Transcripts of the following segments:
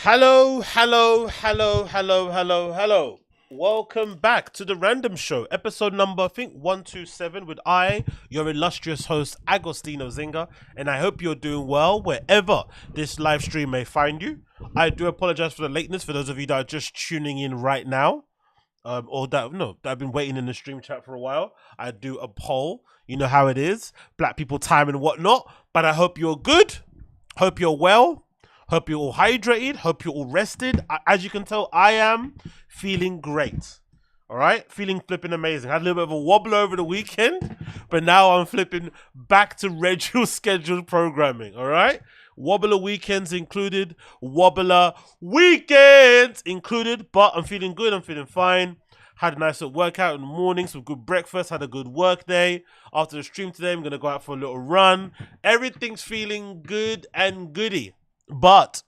Hello, hello, hello, hello, hello, hello. Welcome back to the Random Show, episode number, I think, 127 with your illustrious host, AgostinhoZinga, and I hope you're doing well wherever this live stream may find you. I do apologize for the lateness for those of you that are just tuning in right now, that have been waiting in the stream chat for a while. I do a poll, you know how it is, black people time and whatnot, but I hope you're good, hope you're well. Hope you're all hydrated. Hope you're all rested. As you can tell, I am feeling great. All right? Feeling flipping amazing. Had a little bit of a wobble over the weekend, but now I'm flipping back to regular scheduled programming. All right? Wobbler weekends included. Wobbler weekends included. But I'm feeling good. I'm feeling fine. Had a nice little workout in the morning. Some good breakfast. Had a good work day. After the stream today, I'm going to go out for a little run. Everything's feeling good and goody. But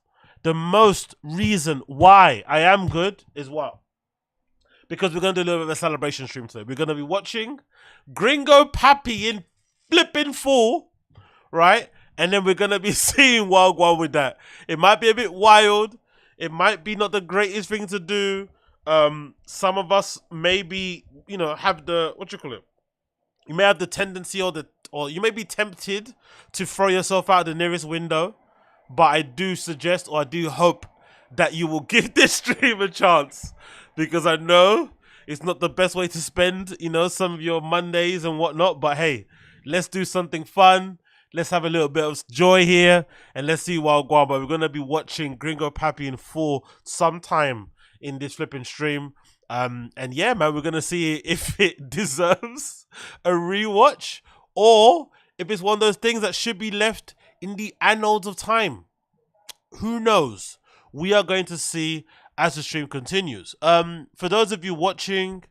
the most reason why I am good is what? Because we're going to do a little bit of a celebration stream today. We're going to be watching Gringo Papi in flipping full, right? And then we're going to be seeing Wild Wild with that. It might be a bit wild. It might be not the greatest thing to do. Some of us maybe, have the, you may have the tendency or you may be tempted to throw yourself out the nearest window. But I do suggest, or I do hope, that you will give this stream a chance. Because I know it's not the best way to spend, some of your Mondays and whatnot. But hey, let's do something fun. Let's have a little bit of joy here. And let's see Wild Guava. We're going to be watching Gringo Papi in full sometime in this flipping stream. And yeah, man, we're going to see if it deserves a rewatch. Or if it's one of those things that should be left in the annals of time. Who knows? We are going to see as the stream continues. For those of you watching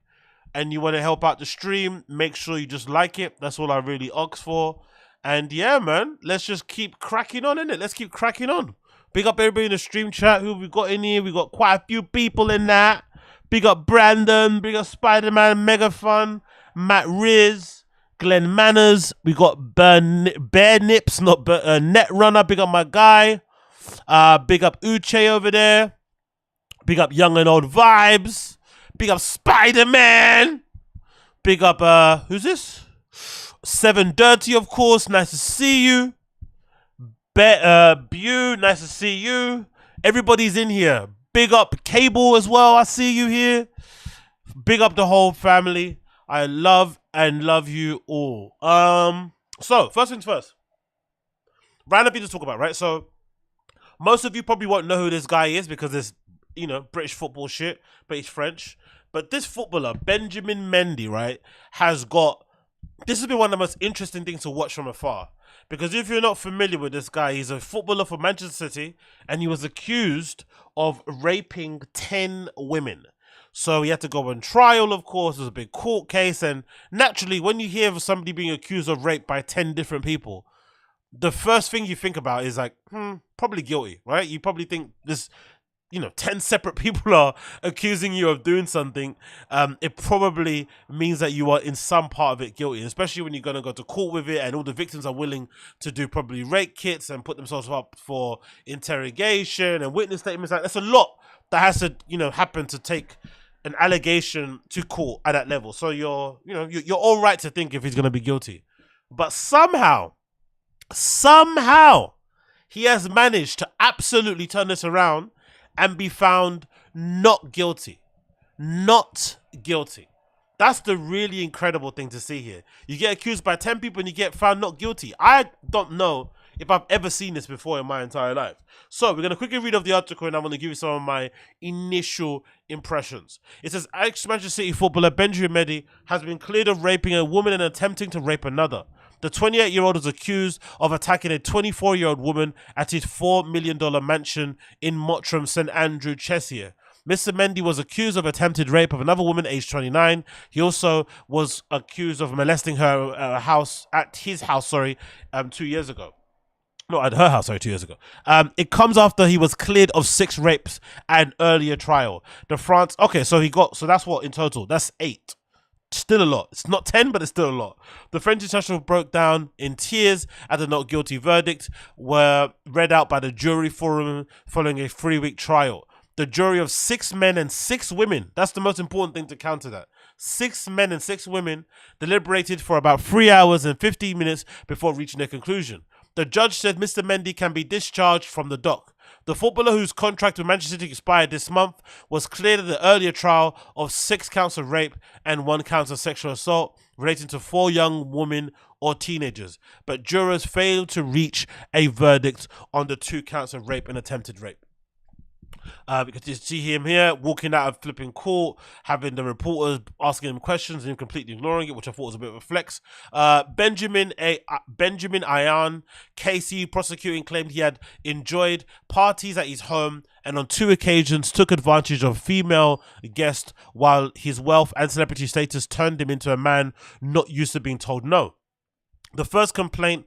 and you want to help out the stream, make sure you just like it. That's all I really ask for. And yeah, man, let's just keep cracking on, innit? Let's keep cracking on. Big up everybody in the stream chat who we got in here. We got quite a few people in that. Big up Brandon. Big up Spider-Man. Mega Fun. Matt Riz. Glenn Manners, we got Bear Nips, not Net Runner. Big up my guy. Big up Uche over there. Big up Young and Old Vibes. Big up Spider-Man. Big up, who's this? Seven Dirty, of course. Nice to see you. Bew, nice to see you. Everybody's in here. Big up Cable as well. I see you here. Big up the whole family. I love you all. So first things first. Random thing to talk about, right? So most of you probably won't know who this guy is because it's, British football shit, but he's French. But this footballer, Benjamin Mendy, right, this has been one of the most interesting things to watch from afar. Because if you're not familiar with this guy, he's a footballer for Manchester City and he was accused of raping 10 women. So he had to go on trial, of course. It was a big court case. And naturally, when you hear of somebody being accused of rape by 10 different people, the first thing you think about is like, probably guilty, right? You probably think this, 10 separate people are accusing you of doing something. It probably means that you are in some part of it guilty, especially when you're going to go to court with it and all the victims are willing to do probably rape kits and put themselves up for interrogation and witness statements. Like, that's a lot that has to, happen to take an allegation to court at that level. So you're all right to think if he's going to be guilty. But somehow, he has managed to absolutely turn this around and be found not guilty. Not guilty. That's the really incredible thing to see here. You get accused by 10 people and you get found not guilty. I don't know if I've ever seen this before in my entire life. So we're going to quickly read off the article and I'm going to give you some of my initial impressions. It says, ex-Manchester City footballer Benjamin Mendy has been cleared of raping a woman and attempting to rape another. The 28-year-old was accused of attacking a 24-year-old woman at his $4 million mansion in Mottram, St Andrew, Cheshire. Mr. Mendy was accused of attempted rape of another woman aged 29. He also was accused of molesting her at his house, 2 years ago. No, at her house, 2 years ago. It comes after he was cleared of 6 rapes and earlier trial. So that's what in total? That's 8. Still a lot. It's not 10, but it's still a lot. The French international broke down in tears at the not guilty verdict were read out by the jury forum following a 3-week trial. The jury of 6 men and 6 women, that's the most important thing to counter that. 6 men and 6 women deliberated for about 3 hours and 15 minutes before reaching their conclusion. The judge said Mr. Mendy can be discharged from the dock. The footballer, whose contract with Manchester City expired this month, was cleared at the earlier trial of 6 counts of rape and 1 count of sexual assault relating to 4 young women or teenagers. But jurors failed to reach a verdict on the 2 counts of rape and attempted rape. Because you see him here walking out of flipping court, having the reporters asking him questions and him completely ignoring it, which I thought was a bit of a flex. Benjamin Ayan, Casey, prosecuting, claimed he had enjoyed parties at his home and on 2 occasions took advantage of female guests, while his wealth and celebrity status turned him into a man not used to being told no. The first complaint,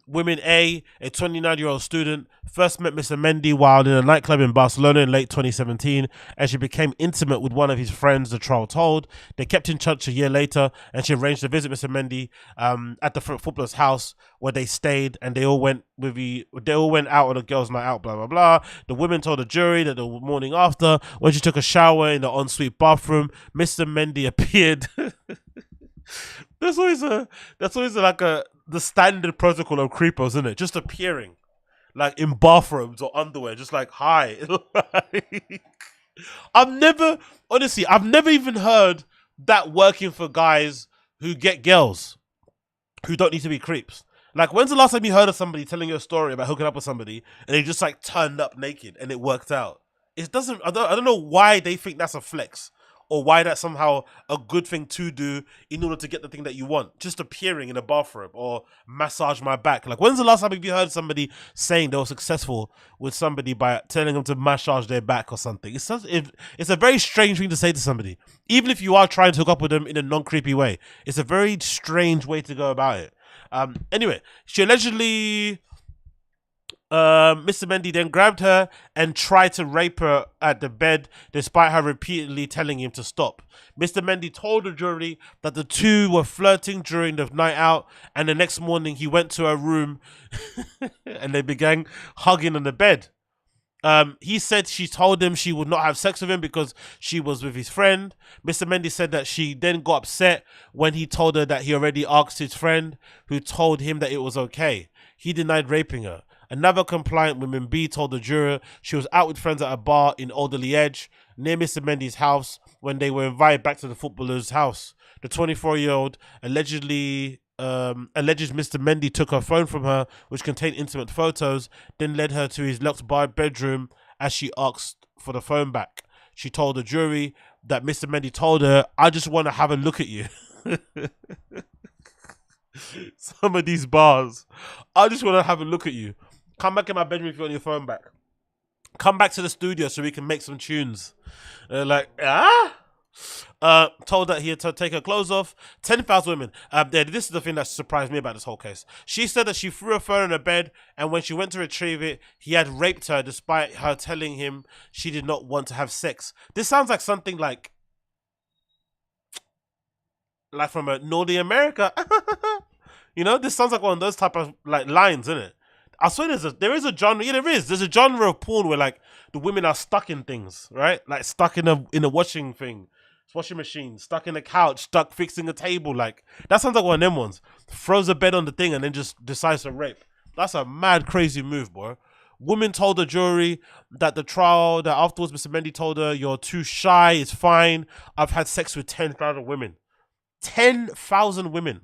women a 29-year-old student, first met Mr. Mendy while in a nightclub in Barcelona in late 2017, and she became intimate with one of his friends, the trial told. They kept in touch a year later, and she arranged to visit Mr. Mendy at the footballer's house, where they stayed, and they all went out on a girls' night out, blah, blah, blah. The women told the jury that the morning after, when she took a shower in the ensuite bathroom, Mr. Mendy appeared. That's always like the standard protocol of creepos, isn't it? Just appearing, like in bathrooms or underwear, just like hi. I've never even heard that working for guys who get girls who don't need to be creeps. Like, when's the last time you heard of somebody telling you a story about hooking up with somebody and they just like turned up naked and it worked out? It doesn't. I don't know why they think that's a flex. Or why that's somehow a good thing to do in order to get the thing that you want. Just appearing in a bathroom or massage my back. Like, when's the last time you heard somebody saying they were successful with somebody by telling them to massage their back or something? It's a very strange thing to say to somebody. Even if you are trying to hook up with them in a non-creepy way. It's a very strange way to go about it. Anyway, she allegedly... Mr. Mendy then grabbed her and tried to rape her at the bed, despite her repeatedly telling him to stop. Mr. Mendy told the jury that the two were flirting during the night out, and the next morning he went to her room and they began hugging on the bed. He said she told him she would not have sex with him because she was with his friend. Mr. Mendy said that she then got upset when he told her that he already asked his friend, who told him that it was okay. He denied raping her. Another compliant woman B told the juror she was out with friends at a bar in Alderley Edge near Mr. Mendy's house when they were invited back to the footballer's house. The 24-year-old alleges Mr. Mendy took her phone from her, which contained intimate photos, then led her to his locked bedroom as she asked for the phone back. She told the jury that Mr. Mendy told her, "I just want to have a look at you." Some of these bars. "I just want to have a look at you. Come back in my bedroom if you want your phone back. Come back to the studio so we can make some tunes." Told that he had to take her clothes off. 10,000 women. This is the thing that surprised me about this whole case. She said that she threw her phone in her bed, and when she went to retrieve it, he had raped her despite her telling him she did not want to have sex. This sounds like something like from a Naughty America. You know, this sounds like one of those type of like lines, isn't it? I swear there is a genre. Yeah, there is. There's a genre of porn where like the women are stuck in things, right? Like stuck in a washing machine, stuck in a couch, stuck fixing a table. Like that sounds like one of them ones. Throws a bed on the thing and then just decides to rape. That's a mad, crazy move, boy. Woman told the jury that afterwards Mr. Mendy told her, "You're too shy. It's fine. I've had sex with 10,000 women." 10,000 women.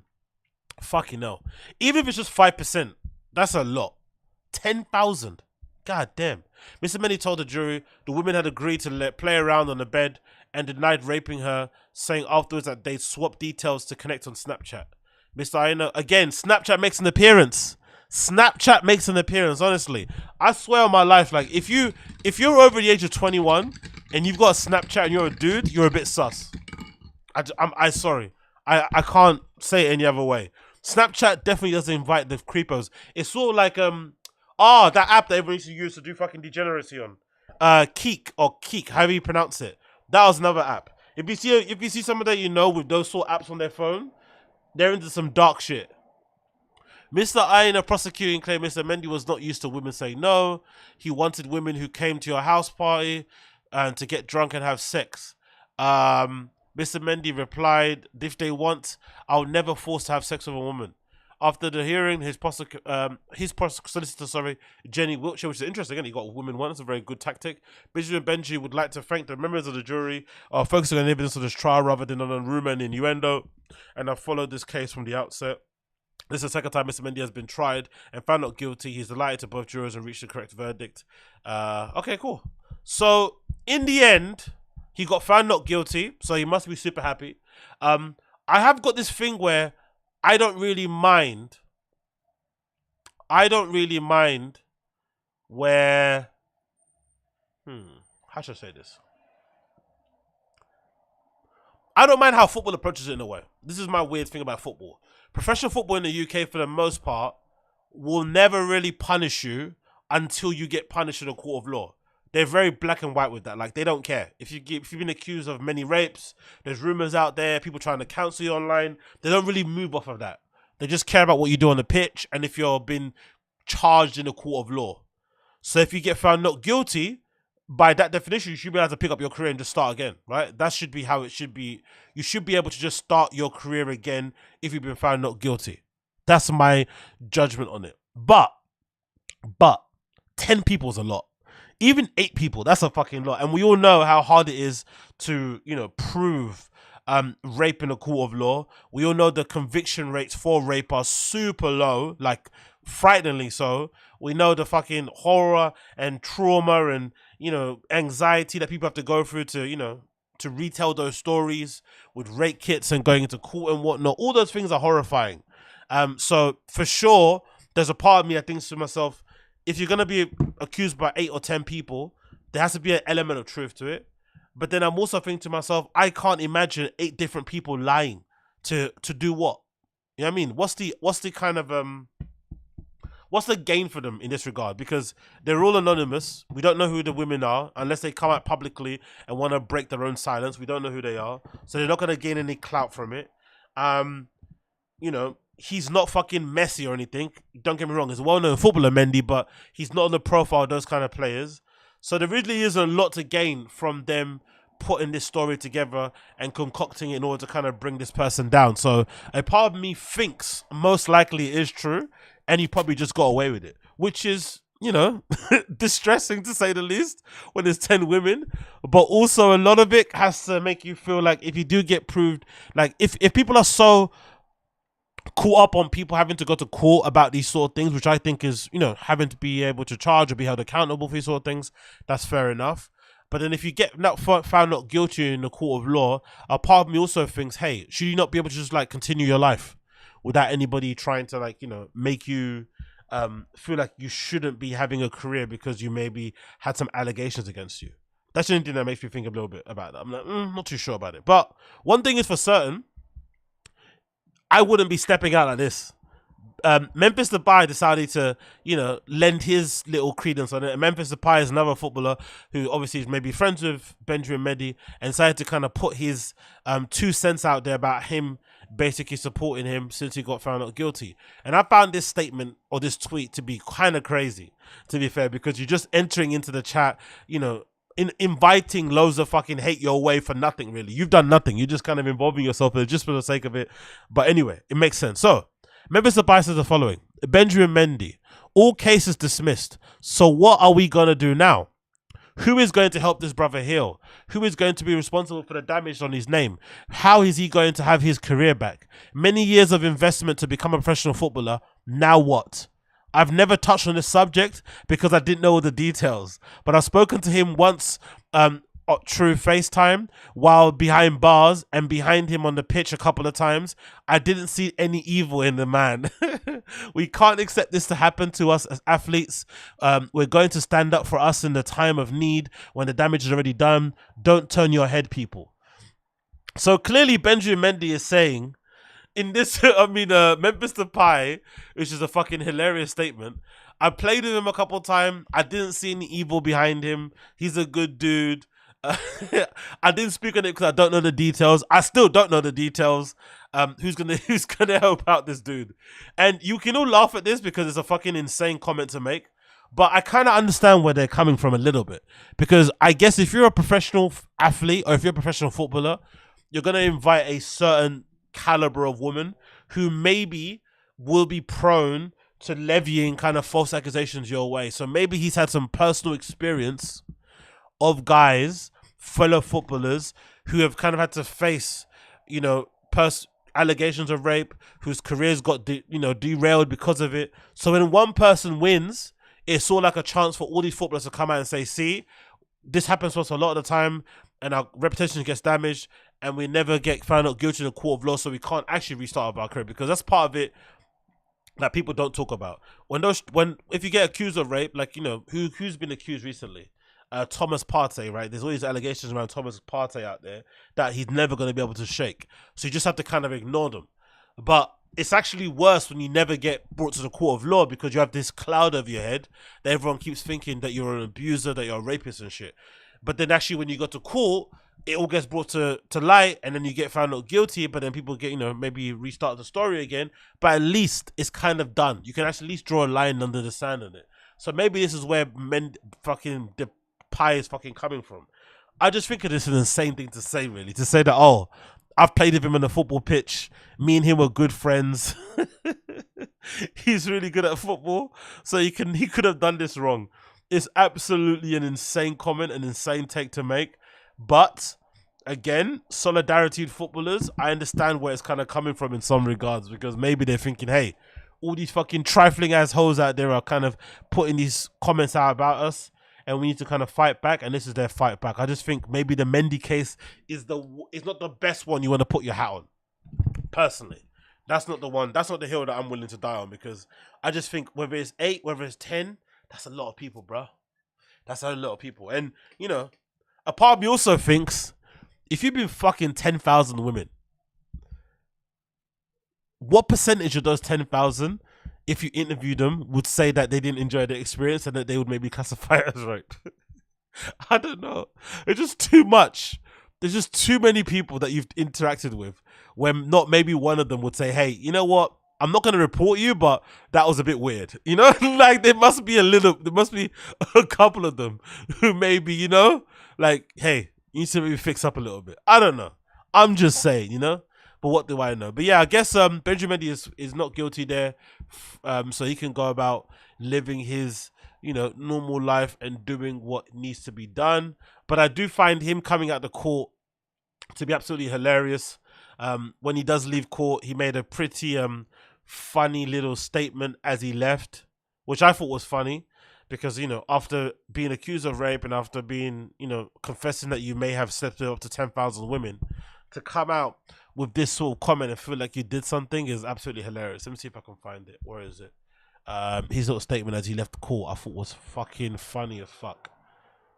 Fucking hell. Even if it's just 5%, that's a lot. 10,000. God damn. Mr. Mendy told the jury the women had agreed to play around on the bed and denied raping her, saying afterwards that they'd swap details to connect on Snapchat. Mr. Aina, again, Snapchat makes an appearance. Snapchat makes an appearance, honestly. I swear on my life, like, if you're over the age of 21 and you've got a Snapchat and you're a dude, you're a bit sus. I'm sorry. I can't say it any other way. Snapchat definitely doesn't invite the creepos. It's sort of like that app that everyone used to use to do fucking degeneracy on. Keek, however you pronounce it. That was another app. If you see someone that you know with those sort of apps on their phone, they're into some dark shit. Mr. I, in a prosecuting claim, Mr. Mendy was not used to women saying no. He wanted women who came to your house party and to get drunk and have sex. Mr. Mendy replied, if they want, I'll never force to have sex with a woman. After the hearing, his solicitor, Jenny Wiltshire, which is interesting, again, he got women one. That's a very good tactic. Benjamin Benji would like to thank the members of the jury focusing on evidence of this trial rather than on rumor and innuendo, and I've followed this case from the outset. This is the second time Mr. Mendy has been tried and found not guilty. He's delighted to both jurors and reached the correct verdict. Okay, cool. So, in the end, he got found not guilty, so he must be super happy. I have got this thing where I don't really mind where... how should I say this? I don't mind how football approaches it in a way. This is my weird thing about football. Professional football in the UK, for the most part, will never really punish you until you get punished in a court of law. They're very black and white with that. Like, they don't care. If you've been accused of many rapes, there's rumors out there, people trying to counsel you online. They don't really move off of that. They just care about what you do on the pitch and if you're been charged in a court of law. So if you get found not guilty, by that definition, you should be able to pick up your career and just start again, right? That should be how it should be. You should be able to just start your career again if you've been found not guilty. That's my judgment on it. But 10 people is a lot. Even 8 people, that's a fucking lot. And we all know how hard it is to, prove rape in a court of law. We all know the conviction rates for rape are super low, like frighteningly so. We know the fucking horror and trauma and, anxiety that people have to go through to, to retell those stories with rape kits and going into court and whatnot. All those things are horrifying. So for sure, there's a part of me that thinks to myself, if you're going to be accused by 8 or 10 people, there has to be an element of truth to it. But then I'm also thinking to myself, I can't imagine 8 different people lying to do what? You know what I mean? What's the kind of what's the gain for them in this regard? Because they're all anonymous. We don't know who the women are unless they come out publicly and want to break their own silence. We don't know who they are. So they're not going to gain any clout from it. He's not fucking messy or anything. Don't get me wrong. He's a well-known footballer, Mendy, but he's not on the profile of those kind of players. So there really is a lot to gain from them putting this story together and concocting it in order to kind of bring this person down. So a part of me thinks most likely it is true, and he probably just got away with it, which is, distressing to say the least when there's 10 women. But also a lot of it has to make you feel like if you do get proved, like if people are so caught up on people having to go to court about these sort of things, which I think is, having to be able to charge or be held accountable for these sort of things, that's fair enough. But then if you get found not guilty in the court of law, a part of me also thinks, hey, should you not be able to just continue your life without anybody trying to make you feel like you shouldn't be having a career because you maybe had some allegations against you? That's the only thing that makes me think a little bit about that. I'm like, not too sure about it. But one thing is for certain, I wouldn't be stepping out like this. Memphis Depay decided to, lend his little credence on it. And Memphis Depay is another footballer who obviously is maybe friends with Benjamin Mendy and decided to kind of put his 2 cents out there about him basically supporting him since he got found not guilty. And I found this statement or this tweet to be kind of crazy, to be fair, because you're just entering into the chat, inviting loads of fucking hate your way for nothing, really. You've done nothing. You're just kind of involving yourself in it just for the sake of it. But anyway, it makes sense. So, Memphis Depay says the following. Benjamin Mendy, all cases dismissed. So what are we going to do now? Who is going to help this brother heal? Who is going to be responsible for the damage on his name? How is he going to have his career back? Many years of investment to become a professional footballer. Now what? I've never touched on this subject because I didn't know all the details, but I've spoken to him once through FaceTime while behind bars and behind him on the pitch a couple of times. I didn't see any evil in the man. We can't accept this to happen to us as athletes. We're going to stand up for us in the time of need when the damage is already done. Don't turn your head, people. So clearly Benjamin Mendy is saying in this, Memphis Depay, which is a fucking hilarious statement. I played with him a couple of times. I didn't see any evil behind him. He's a good dude. I didn't speak on it because I don't know the details. I still don't know the details. Who's gonna help out this dude? And you can all laugh at this because it's a fucking insane comment to make. But I kind of understand where they're coming from a little bit. Because I guess if you're a professional athlete or if you're a professional footballer, you're going to invite a certain caliber of woman who maybe will be prone to levying kind of false accusations your way. So maybe he's had some personal experience of guys, fellow footballers, who have kind of had to face, you know, allegations of rape, whose careers got derailed because of it. So when one person wins, it's all like a chance for all these footballers to come out and say, see, this happens to us a lot of the time and our reputation gets damaged and we never get found out guilty in a court of law, so we can't actually restart our career, because that's part of it that people don't talk about. If you get accused of rape, like, you know, who's been accused recently? Thomas Partey, right? There's all these allegations around Thomas Partey out there that he's never going to be able to shake. So you just have to kind of ignore them. But it's actually worse when you never get brought to the court of law, because you have this cloud over your head that everyone keeps thinking that you're an abuser, that you're a rapist and shit. But then actually when you go to court, it all gets brought to light, and then you get found not guilty, but then people get, you know, maybe restart the story again. But at least it's kind of done. You can actually at least draw a line under the sand on it. So maybe this is where DEPYA is fucking coming from. I just think it's an insane thing to say, really. To say that, oh, I've played with him on the football pitch. Me and him were good friends. He's really good at football. So he could have done this wrong. It's absolutely an insane comment, an insane take to make. But, again, solidarity with footballers, I understand where it's kind of coming from in some regards. Because maybe they're thinking, hey, all these fucking trifling ass hoes out there are kind of putting these comments out about us, and we need to kind of fight back, and this is their fight back. I just think maybe the Mendy case is not the best one you want to put your hat on. Personally, that's not the one. That's not the hill that I'm willing to die on, because I just think whether it's 8, whether it's 10, that's a lot of people, bro. That's a lot of people. And, you know, a part of me also thinks, if you've been fucking 10,000 women, what percentage of those 10,000, if you interview them, would say that they didn't enjoy the experience and that they would maybe classify it as rape? I don't know. It's just too much. There's just too many people that you've interacted with when not maybe one of them would say, hey, you know what? I'm not going to report you, but that was a bit weird. You know, like there must be a couple of them who maybe, you know, like, hey, you need to maybe fix up a little bit. I don't know. I'm just saying, you know. But what do I know? But yeah, I guess Benjamin Mendy is not guilty there, so he can go about living his, you know, normal life and doing what needs to be done. But I do find him coming out the court to be absolutely hilarious. When he does leave court, he made a pretty funny little statement as he left, which I thought was funny, because, you know, after being accused of rape and after being, you know, confessing that you may have slept with up to 10,000 women, to come out with this sort of comment and feel like you did something is absolutely hilarious. Let me see if I can find it. Where is it? His little statement as he left the court, I thought was fucking funny as fuck.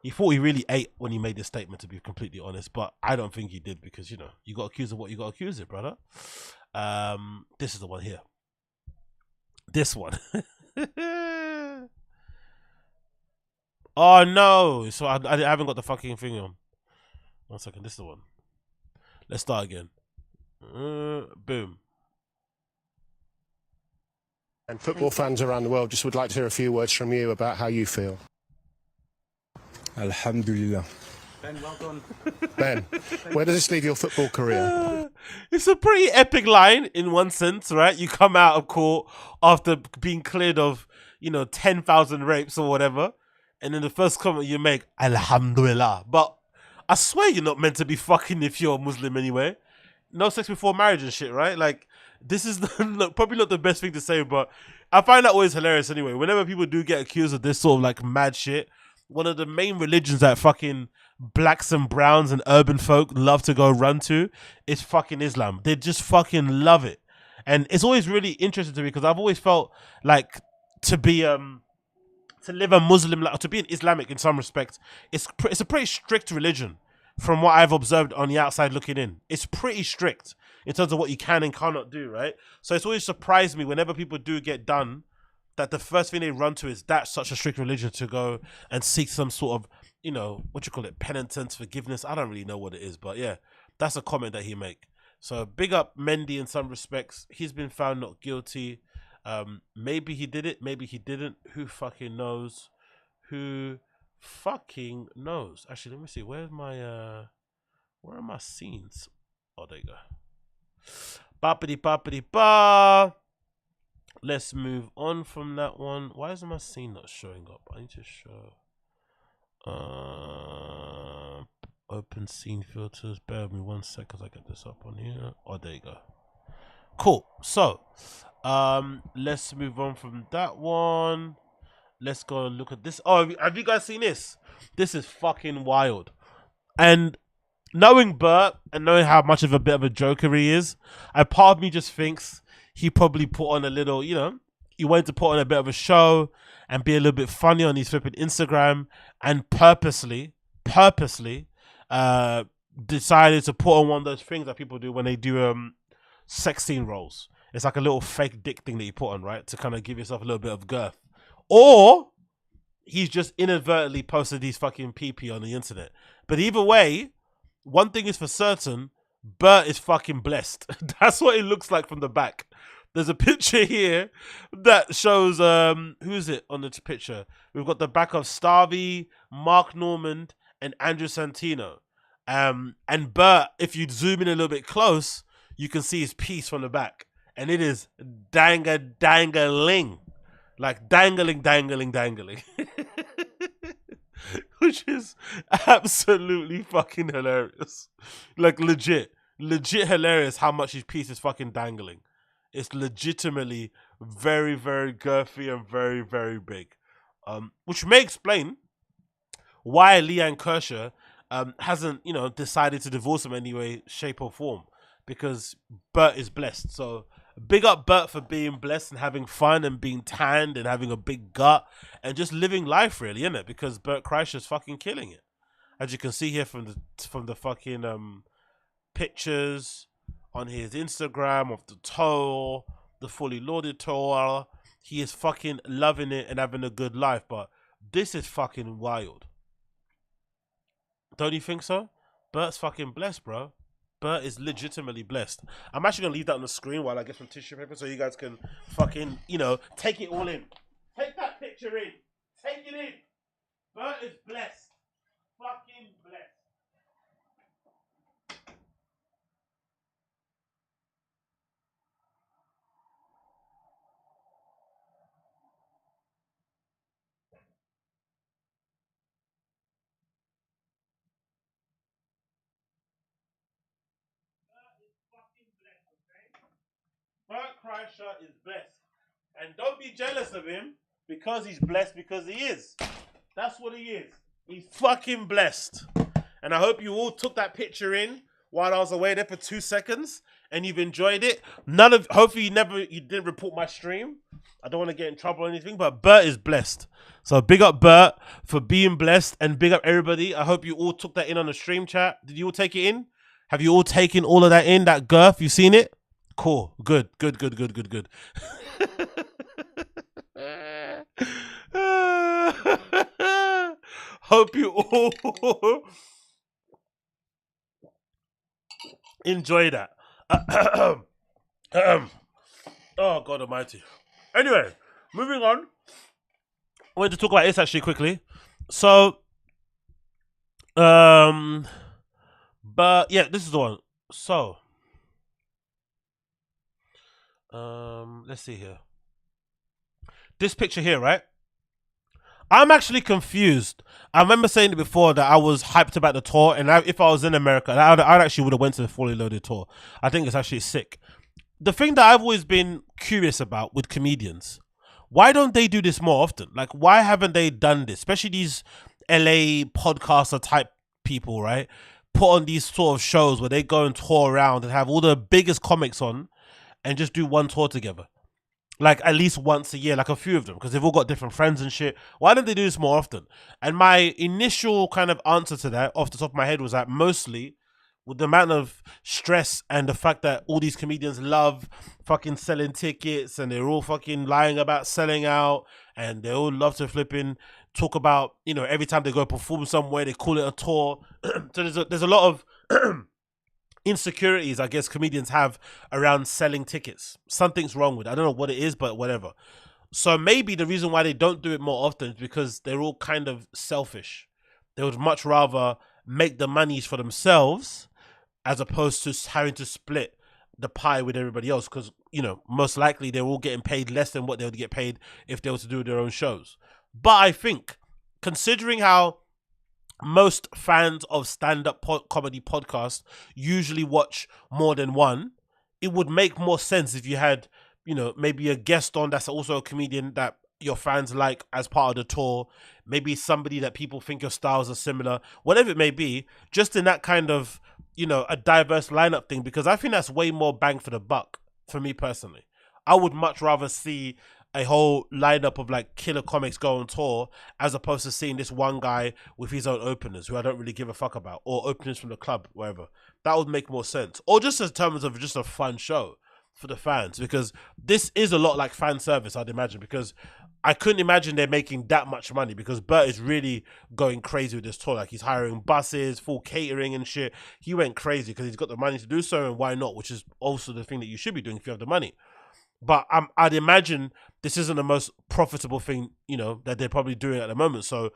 He thought he really ate when he made this statement, to be completely honest, but I don't think he did, because, you know, you got accused of what you got accused of, brother. This is the one here. This one. Oh no! So I haven't got the fucking thing on. 1 second. This is the one. Let's start again. Boom. And football fans around the world just would like to hear a few words from you about how you feel. Alhamdulillah. Ben, well done. Ben, where does this leave your football career? It's a pretty epic line in one sense, right? You come out of court after being cleared of, you know, 10,000 rapes or whatever, and then the first comment you make, Alhamdulillah. But I swear you're not meant to be fucking if you're a Muslim anyway. No sex before marriage and shit, right? Like, this is probably not the best thing to say, but I find that always hilarious anyway. Whenever people do get accused of this sort of like mad shit, one of the main religions that fucking blacks and browns and urban folk love to go run to is fucking Islam. They just fucking love it. And it's always really interesting to me, because I've always felt like to be to live a Muslim life, to be an Islamic in some respects, it's a pretty strict religion from what I've observed on the outside looking in. It's pretty strict in terms of what you can and cannot do, right? So it's always surprised me whenever people do get done, that the first thing they run to is that such a strict religion, to go and seek some sort of you know, what you call it, penitence, forgiveness. I don't really know what it is, but yeah, that's a comment that he make. So big up Mendy in some respects. He's been found not guilty. Maybe he did it, maybe he didn't. Who fucking knows? Who fucking knows? Actually, let me see. Where are my scenes? Oh, there you go. Boppity boppity ba. Let's move on from that one. Why is my scene not showing up? I need to show. Open scene filters. Bear with me 1 sec as I get this up on here. Oh, there you go. Cool. So, let's move on from that one. Let's go and look at this. Oh, have you guys seen this? This is fucking wild. And knowing Bert and knowing how much of a bit of a joker he is, a part of me just thinks he probably put on a little, you know, he wanted to put on a bit of a show and be a little bit funny on his flipping Instagram, and purposely decided to put on one of those things that people do when they do sex scene roles. It's like a little fake dick thing that you put on, right, to kind of give yourself a little bit of girth. Or he's just inadvertently posted these fucking PP on the internet. But either way, one thing is for certain, Bert is fucking blessed. That's what it looks like from the back. There's a picture here that shows, who is it on the picture? We've got the back of STAVY, Mark Normand, and Andrew Santino. And Bert, if you zoom in a little bit close, you can see his piece from the back. And it is dangling. Like dangling. Which is absolutely fucking hilarious. Like legit hilarious how much his piece is fucking dangling. It's legitimately very, very girthy and very, very big. Which may explain why Leanne Kershaw hasn't, you know, decided to divorce him in any way, shape or form. Because Bert is blessed. So big up Bert for being blessed and having fun and being tanned and having a big gut and just living life, really, innit? Because Bert Kreischer's fucking killing it. As you can see here from the fucking pictures on his Instagram of the tour, the fully loaded tour, he is fucking loving it and having a good life. But this is fucking wild. Don't you think so? Bert's fucking blessed, bro. Bert is legitimately blessed. I'm actually going to leave that on the screen while I get some tissue paper so you guys can fucking, you know, take it all in. Take that picture in. Take it in. Bert is blessed. Fucking blessed. Bert Kreischer is blessed. And don't be jealous of him because he's blessed, because he is. That's what he is. He's fucking blessed. And I hope you all took that picture in while I was away there for 2 seconds and you've enjoyed it. Hopefully you didn't report my stream. I don't want to get in trouble or anything, but Bert is blessed. So big up Bert for being blessed and big up everybody. I hope you all took that in on the stream chat. Did you all take it in? Have you all taken all of that in, that girth? You seen it? Cool. Good. Hope you all enjoy that. Oh, God almighty. Anyway, moving on. I wanted to talk about this actually quickly. So, but yeah, this is the one. So, let's see here. This picture here, right? I'm actually confused. I remember saying it before that I was hyped about the tour, and if I was in America, I actually would have went to the fully loaded tour. I think it's actually sick. The thing that I've always been curious about with comedians, why don't they do this more often? Like, why haven't they done this? Especially these LA podcaster type people, right? Put on these sort of shows where they go and tour around and have all the biggest comics on and just do one tour together. Like at least once a year, like a few of them, because they've all got different friends and shit. Why don't they do this more often? And my initial kind of answer to that off the top of my head was that mostly with the amount of stress and the fact that all these comedians love fucking selling tickets and they're all fucking lying about selling out and they all love to flipping talk about, you know, every time they go perform somewhere, they call it a tour. So there's a lot of insecurities, I guess, comedians have around selling tickets. Something's wrong with it. I don't know what it is, but whatever. So maybe the reason why they don't do it more often is because they're all kind of selfish. They would much rather make the monies for themselves as opposed to having to split the pie with everybody else, because, you know, most likely they're all getting paid less than what they would get paid if they were to do their own shows. But I think, considering how most fans of stand-up comedy podcasts usually watch more than one, it would make more sense if you had, you know, maybe a guest on that's also a comedian that your fans like as part of the tour, maybe somebody that people think your styles are similar, whatever it may be, just in that kind of, you know, a diverse lineup thing, because I think that's way more bang for the buck for me personally. I would much rather see a whole lineup of like killer comics go on tour as opposed to seeing this one guy with his own openers who I don't really give a fuck about, or openers from the club, wherever. That would make more sense. Or just in terms of just a fun show for the fans, because this is a lot like fan service, I'd imagine, because I couldn't imagine they're making that much money, because Bert is really going crazy with this tour. Like, he's hiring buses, full catering and shit. He went crazy because he's got the money to do so, and why not? Which is also the thing that you should be doing if you have the money. But I'd imagine this isn't the most profitable thing, you know, that they're probably doing at the moment. So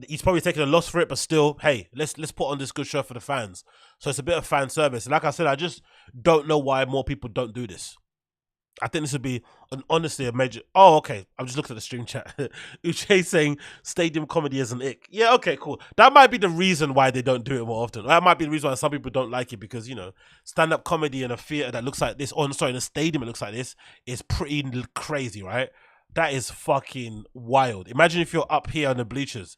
he's probably taking a loss for it, but still, hey, let's put on this good show for the fans. So it's a bit of fan service. And like I said, I just don't know why more people don't do this. I think this would be honestly a major. Oh, okay. I'm just looking at the stream chat. Uche saying stadium comedy is an ick. Yeah, okay, cool. That might be the reason why they don't do it more often. That might be the reason why some people don't like it, because, you know, stand-up comedy in a theater that looks like this, or sorry, in a stadium that looks like this, is pretty crazy, right? That is fucking wild. Imagine if you're up here on the bleachers.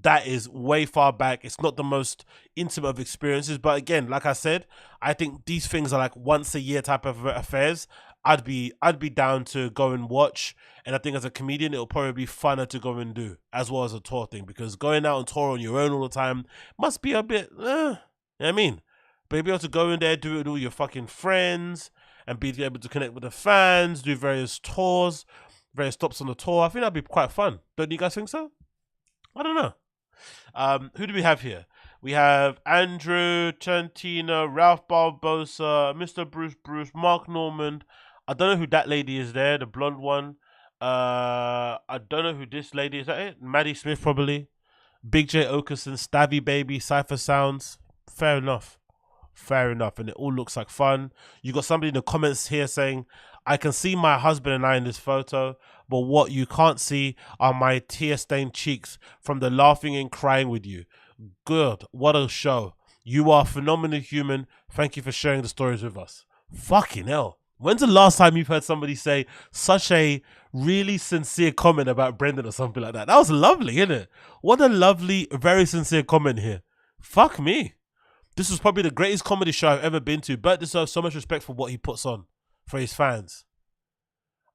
That is way far back. It's not the most intimate of experiences, but again, like I said, I think these things are like once a year type of affairs. I'd be down to go and watch, and I think as a comedian, it'll probably be funner to go and do, as well as a tour thing, because going out on tour on your own all the time must be a bit, you know what I mean? But be able to go in there, do it with all your fucking friends, and be able to connect with the fans, do various tours, various stops on the tour, I think that'd be quite fun. Don't you guys think so? I don't know. Who do we have here? We have Andrew, Trentino, Ralph Barbosa, Mr. Bruce, Mark Normand. I don't know who that lady is there, the blonde one. I don't know who this lady is. Is that it? Maddie Smith, probably. Big J Okerson, Stabby Baby, Cypher Sounds. Fair enough. Fair enough. And it all looks like fun. You got somebody in the comments here saying, I can see my husband and I in this photo, but what you can't see are my tear-stained cheeks from the laughing and crying with you. Good. What a show. You are a phenomenal human. Thank you for sharing the stories with us. Fucking hell. When's the last time you've heard somebody say such a really sincere comment about Brendan or something like that? That was lovely, isn't it? What a lovely, very sincere comment here. Fuck me. This was probably the greatest comedy show I've ever been to. Bert deserves so much respect for what he puts on for his fans.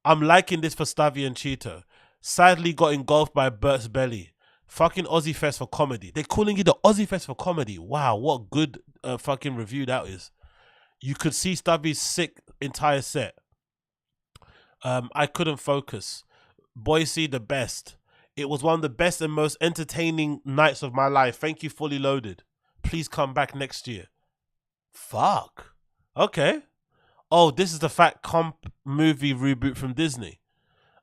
I'm liking this for Stavy and Cheetah. Sadly got engulfed by Bert's belly. Fucking Aussie Fest for comedy. They're calling it the Aussie Fest for comedy. Wow, what good fucking review that is. You could see Stavy's sick entire set. I couldn't focus. Boise, the best. It was one of the best and most entertaining nights of my life. Thank you, Fully Loaded. Please come back next year. Fuck. Okay. Oh, this is the Fat Comp movie reboot from Disney.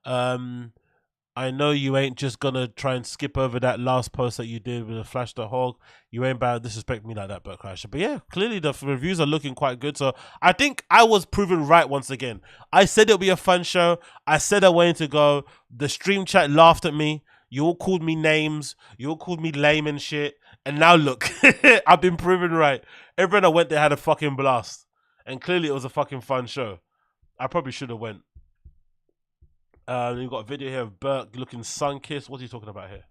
I know you ain't just gonna try and skip over that last post that you did with the Flash the Hog. You ain't about to disrespect me like that, Bert Crasher. But yeah, clearly the reviews are looking quite good. So I think I was proven right once again. I said it'll be a fun show. I said I wanted to go. The stream chat laughed at me. You all called me names. You all called me lame and shit. And now look, I've been proven right. Everyone that went there had a fucking blast. And clearly it was a fucking fun show. I probably should have went. You've got a video here of Bert looking sun-kissed. What's he talking about here?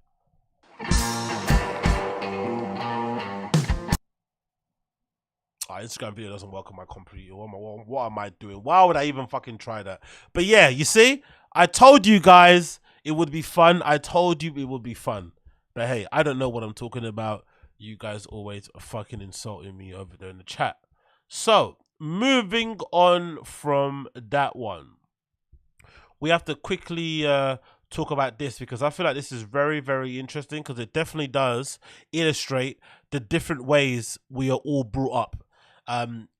Our Instagram video doesn't work on my computer. What am I doing? Why would I even fucking try that? But yeah, you see? I told you guys it would be fun. I told you it would be fun. But hey, I don't know what I'm talking about. You guys always are fucking insulting me over there in the chat. So, moving on from that one. We have to quickly talk about this because I feel like this is very, very interesting because it definitely does illustrate the different ways we are all brought up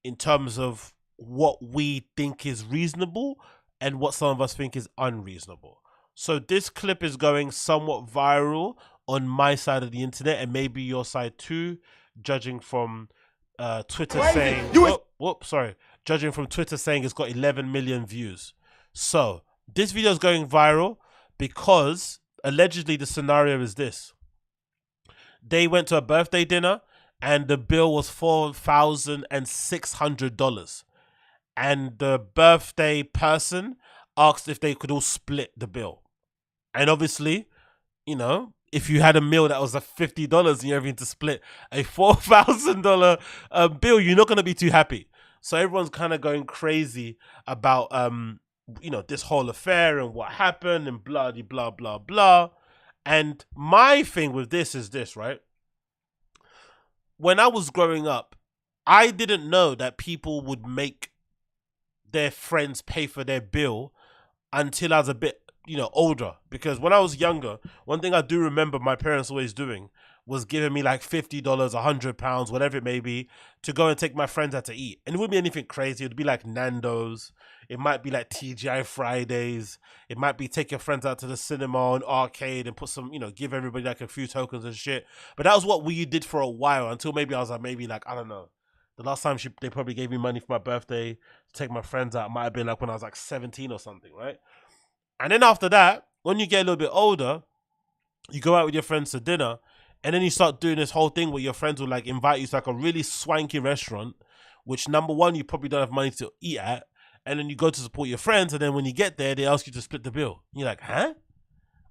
in terms of what we think is reasonable and what some of us think is unreasonable. So this clip is going somewhat viral on my side of the internet and maybe your side too, judging from Twitter saying, judging from Twitter saying it's got 11 million views. So this video is going viral because allegedly the scenario is this. They went to a birthday dinner and the bill was $4,600. And the birthday person asked if they could all split the bill. And obviously, you know, if you had a meal that was like $50 and you're having to split a $4,000 bill, you're not going to be too happy. So everyone's kind of going crazy about, you know, this whole affair and what happened and blah, blah, blah, blah. And my thing with this is this, right? When I was growing up, I didn't know that people would make their friends pay for their bill until I was a bit, you know, older. Because when I was younger, one thing I do remember my parents always doing was giving me like $50, £100, whatever it may be, to go and take my friends out to eat. And it wouldn't be anything crazy. It would be like Nando's. It might be like TGI Fridays. It might be take your friends out to the cinema and arcade and put some, you know, give everybody like a few tokens and shit. But that was what we did for a while until maybe I was like, I don't know. The last time they probably gave me money for my birthday to take my friends out might have been like when I was like 17 or something, right? And then after that, when you get a little bit older, you go out with your friends to dinner, and then you start doing this whole thing where your friends will like invite you to like a really swanky restaurant, which number one, you probably don't have money to eat at. And then you go to support your friends, and then when you get there, they ask you to split the bill. And you're like, huh?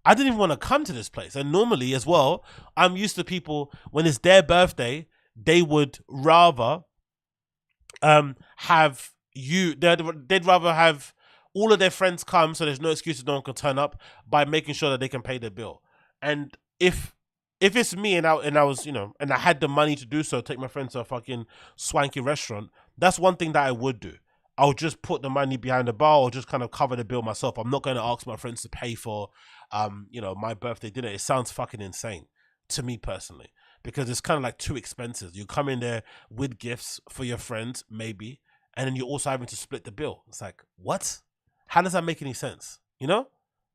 I didn't even want to come to this place. And normally as well, I'm used to people, when it's their birthday, they would rather they'd rather have all of their friends come so there's no excuses no one can turn up by making sure that they can pay their bill. And if it's me and I was, you know, and I had the money to do so, take my friends to a fucking swanky restaurant, that's one thing that I would do. I'll just put the money behind the bar or just kind of cover the bill myself. I'm not going to ask my friends to pay for, you know, my birthday dinner. It sounds fucking insane to me personally, because it's kind of like too expensive. You come in there with gifts for your friends, maybe, and then you're also having to split the bill. It's like, what? How does that make any sense? You know?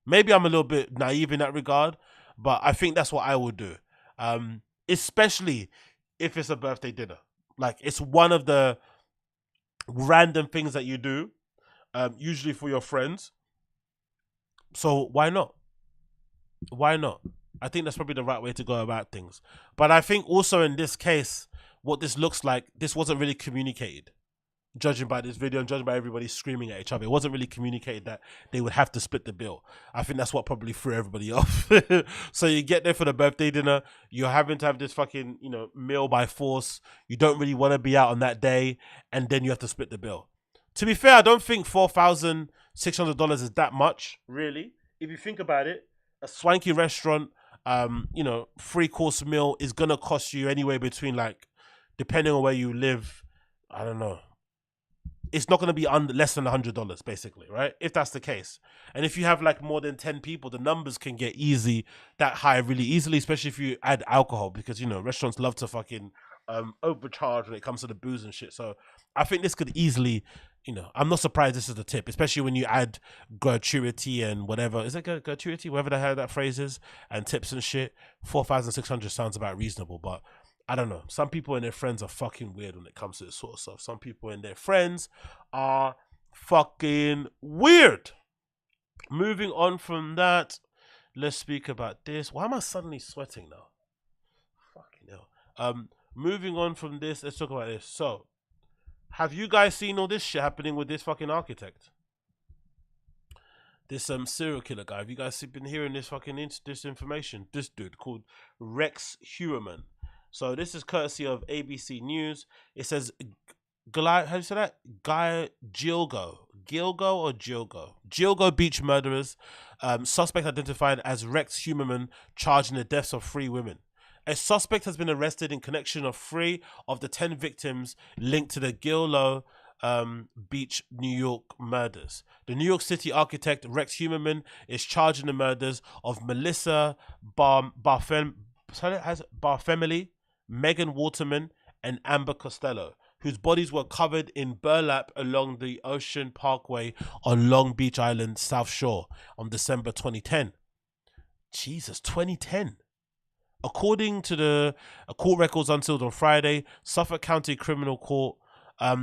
Maybe I'm a little bit naive in that regard, but I think that's what I would do. Especially if it's a birthday dinner. Like, it's one of the random things that you do, usually for your friends. So why not? Why not? I think that's probably the right way to go about things. But I think also in this case, what this looks like, this wasn't really communicated. Judging by this video and judging by everybody screaming at each other, it wasn't really communicated that they would have to split the bill. I think that's what probably threw everybody off. So you get there for the birthday dinner, you're having to have this fucking, you know, meal by force. You don't really want to be out on that day, and then you have to split the bill. To be fair, I don't think $4,600 is that much, really. If you think about it, a swanky restaurant, you know, 3-course meal is gonna cost you anywhere between, like, depending on where you live, I don't know, it's not going to be less than $100 basically, right? If that's the case. And if you have like more than 10 people, the numbers can get that high really easily, especially if you add alcohol, because, you know, restaurants love to fucking overcharge when it comes to the booze and shit. So I think this could easily, you know, I'm not surprised this is the tip, especially when you add gratuity and whatever. Is it gratuity? Whatever the hell that phrase is, and tips and shit. 4,600 sounds about reasonable, but I don't know. Some people and their friends are fucking weird when it comes to this sort of stuff. Some people and their friends are fucking weird. Moving on from that, let's speak about this. Why am I suddenly sweating now? Fucking hell. Moving on from this, let's talk about this. So, have you guys seen all this shit happening with this fucking architect? This serial killer guy. Have you guys been hearing this fucking this information? This dude called Rex HEUERMANN. So this is courtesy of ABC News. It says, how do you say that? Gilgo Beach murderers. Suspect identified as Rex HEUERMANN, charged in the deaths of 3 women. A suspect has been arrested in connection of 3 of the 10 victims linked to the Gilgo Beach, New York murders. The New York City architect Rex Heuermann is charged in the murders of Melissa Barfemily, Megan Waterman, and Amber Costello, whose bodies were covered in burlap along the Ocean Parkway on Long Beach Island, South Shore on December 2010. Jesus, 2010. According to the court records unsealed on Friday, Suffolk County Criminal Court,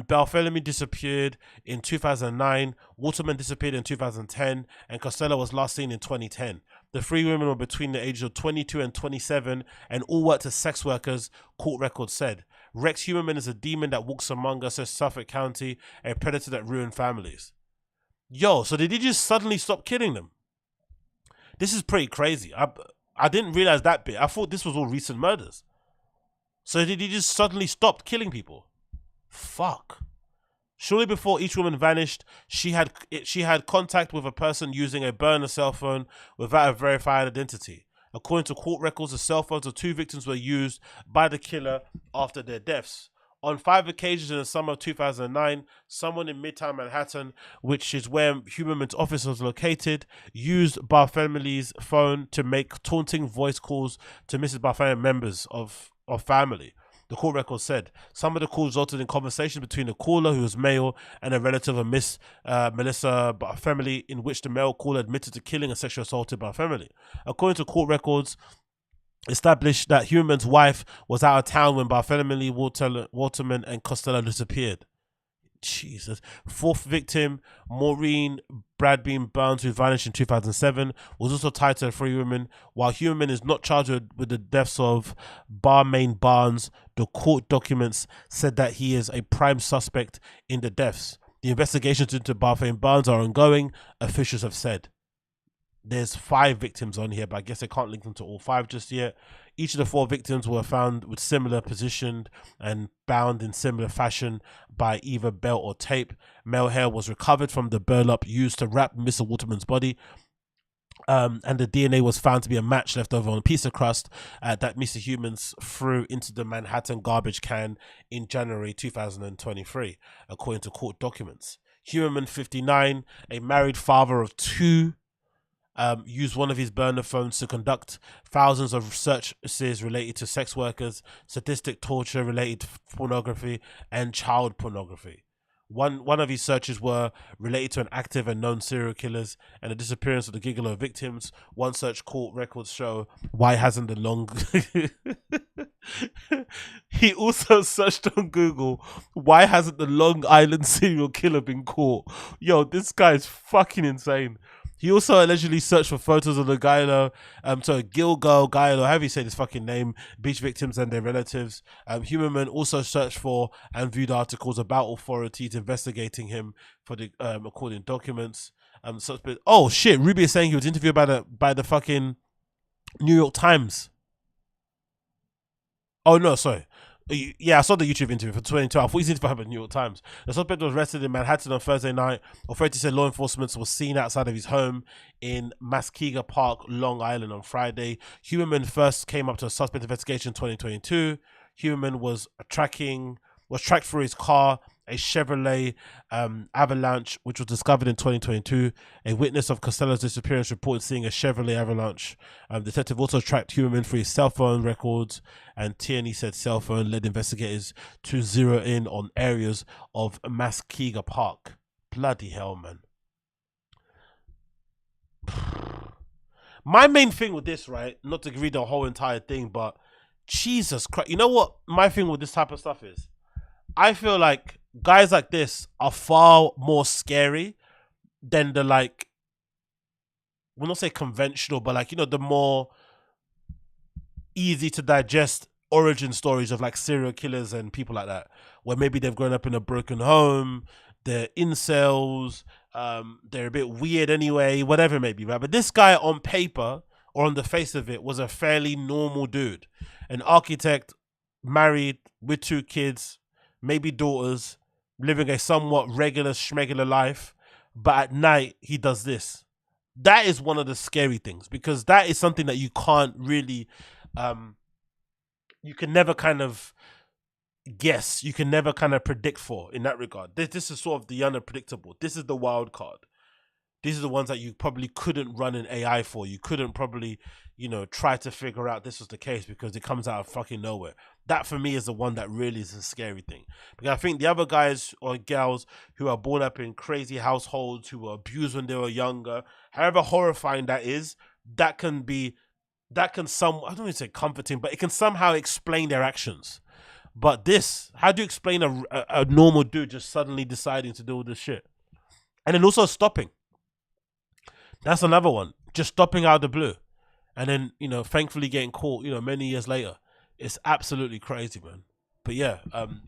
Bartholomew disappeared in 2009, Waterman disappeared in 2010, and Costello was last seen in 2010. The three women were between the ages of 22 and 27 and all worked as sex workers, court records said. Rex Heuermann is a demon that walks among us, says Suffolk County, a predator that ruined families. Yo, so did he just suddenly stop killing them? This is pretty crazy. I didn't realize that bit. I thought this was all recent murders. So did he just suddenly stop killing people? Fuck. Shortly before each woman vanished, she had contact with a person using a burner cell phone without a verified identity. According to court records, the cell phones of two victims were used by the killer after their deaths. On 5 occasions in the summer of 2009, someone in Midtown Manhattan, which is where Heuermann's office was located, used Bartholomew's phone to make taunting voice calls to Mrs. Bartholomew members of family. The court record said some of the calls resulted in conversations between the caller, who was male, and a relative of Miss Melissa Bartholomew, in which the male caller admitted to killing and sexually assaulted Bartholomew. According to court records, established that Heuermann's wife was out of town when Bartholomew, Waterman, and Costello disappeared. Jesus. Fourth victim, Maureen Bradbean Burns, who vanished in 2007, was also tied to the three women. While Heuermann is not charged with the deaths of Barmain Barnes, the court documents said that he is a prime suspect in the deaths. The investigations into Barmain Barnes are ongoing, officials have said. There's 5 victims on here, but I guess I can't link them to all 5 just yet. Each of the 4 victims were found with similar positioned and bound in similar fashion by either belt or tape. Male hair was recovered from the burlap used to wrap Mr. Waterman's body. And the DNA was found to be a match left over on a piece of crust that Mr. Heuermann threw into the Manhattan garbage can in January 2023, according to court documents. Heuermann, 59, a married father of 2, used one of his burner phones to conduct thousands of searches related to sex workers, sadistic torture related to pornography, and child pornography. One of his searches were related to an active and known serial killers and the disappearance of the GIGOLO victims. One search court records show why hasn't the long... He also searched on Google, why hasn't the Long Island serial killer been caught? Yo, this guy is fucking insane. He also allegedly searched for photos of the GILGO, however you say this fucking name, beach victims and their relatives. Heuermann also searched for and viewed articles about authorities investigating him for the according documents. Oh shit, Ruby is saying he was interviewed by the fucking New York Times. Oh no, sorry. Yeah, I saw the YouTube interview for 22. I thought he's interviewed by the New York Times. The suspect was arrested in Manhattan on Thursday night. Authorities said law enforcement was seen outside of his home in Muskega Park, Long Island on Friday. Heuermann first came up to a suspect investigation in 2022. Heuermann was tracked through his car, a Chevrolet Avalanche, which was discovered in 2022. A witness of Costello's disappearance reported seeing a Chevrolet Avalanche. Detective also tracked Heuermann through his cell phone records, and Tierney said cell phone led investigators to zero in on areas of Muskega Park. Bloody hell, man. My main thing with this, right, not to read the whole entire thing, but Jesus Christ, you know what my thing with this type of stuff is? I feel like guys like this are far more scary than the, like, we'll not say conventional, but like, you know, the more easy to digest origin stories of like serial killers and people like that, where maybe they've grown up in a broken home, they're incels, they're a bit weird anyway, whatever it may be, right? But this guy on paper or on the face of it was a fairly normal dude, an architect, married with 2 kids, maybe daughters, living a somewhat regular schmegular life, but at night he does this. That is one of the scary things, because that is something that you can't really you can never kind of guess. You can never kind of predict for in that regard. This is sort of the unpredictable. This is the wild card. These are the ones that you probably couldn't run an AI for. You couldn't probably, try to figure out this was the case because it comes out of fucking nowhere. That for me is the one that really is a scary thing. Because I think the other guys or girls who are born up in crazy households, who were abused when they were younger, however horrifying that is, I don't want to say comforting, but it can somehow explain their actions. But this, how do you explain a normal dude just suddenly deciding to do all this shit? And then also stopping. That's another one. Just stopping out of the blue. And then, thankfully getting caught, many years later. It's absolutely crazy, man. But yeah,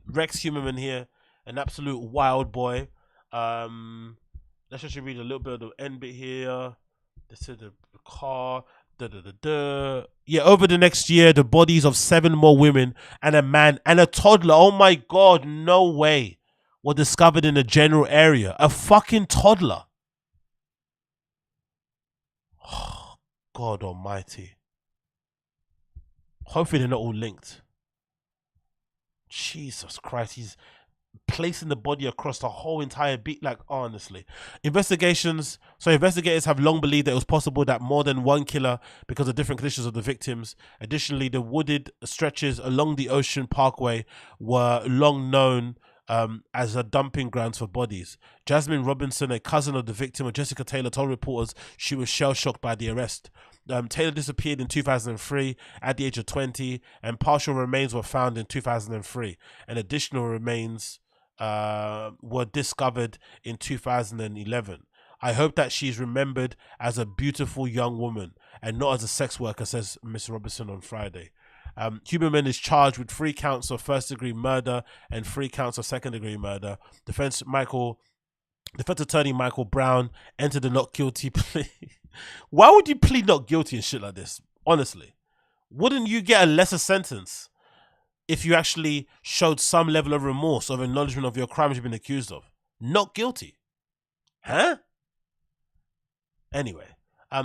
Rex Huberman here, an absolute wild boy. Let's just read a little bit of the end bit here. This is the car. Yeah, over the next year, the bodies of 7 more women and a man and a toddler, oh my God, no way, were discovered in the general area. A fucking toddler. Oh, God almighty. Hopefully they're not all linked. Jesus Christ, he's placing the body across the whole entire beat. Like, honestly, investigators have long believed that it was possible that more than one killer, because of different conditions of the victims. Additionally, the wooded stretches along the Ocean Parkway were long known as a dumping grounds for bodies. Jasmine Robinson, a cousin of the victim of Jessica Taylor, told reporters she was shell-shocked by the arrest. Taylor disappeared in 2003 at the age of 20, and partial remains were found in 2003, and additional remains were discovered in 2011. I hope that she's remembered as a beautiful young woman and not as a sex worker, says Miss Robinson on Friday. Huberman is charged with 3 counts of first-degree murder and 3 counts of second-degree murder. Defense attorney Michael Brown entered a not guilty plea. Why would you plead not guilty and shit like this? Honestly, wouldn't you get a lesser sentence if you actually showed some level of remorse or acknowledgement of your crimes you've been accused of? Not guilty. Huh? Anyway,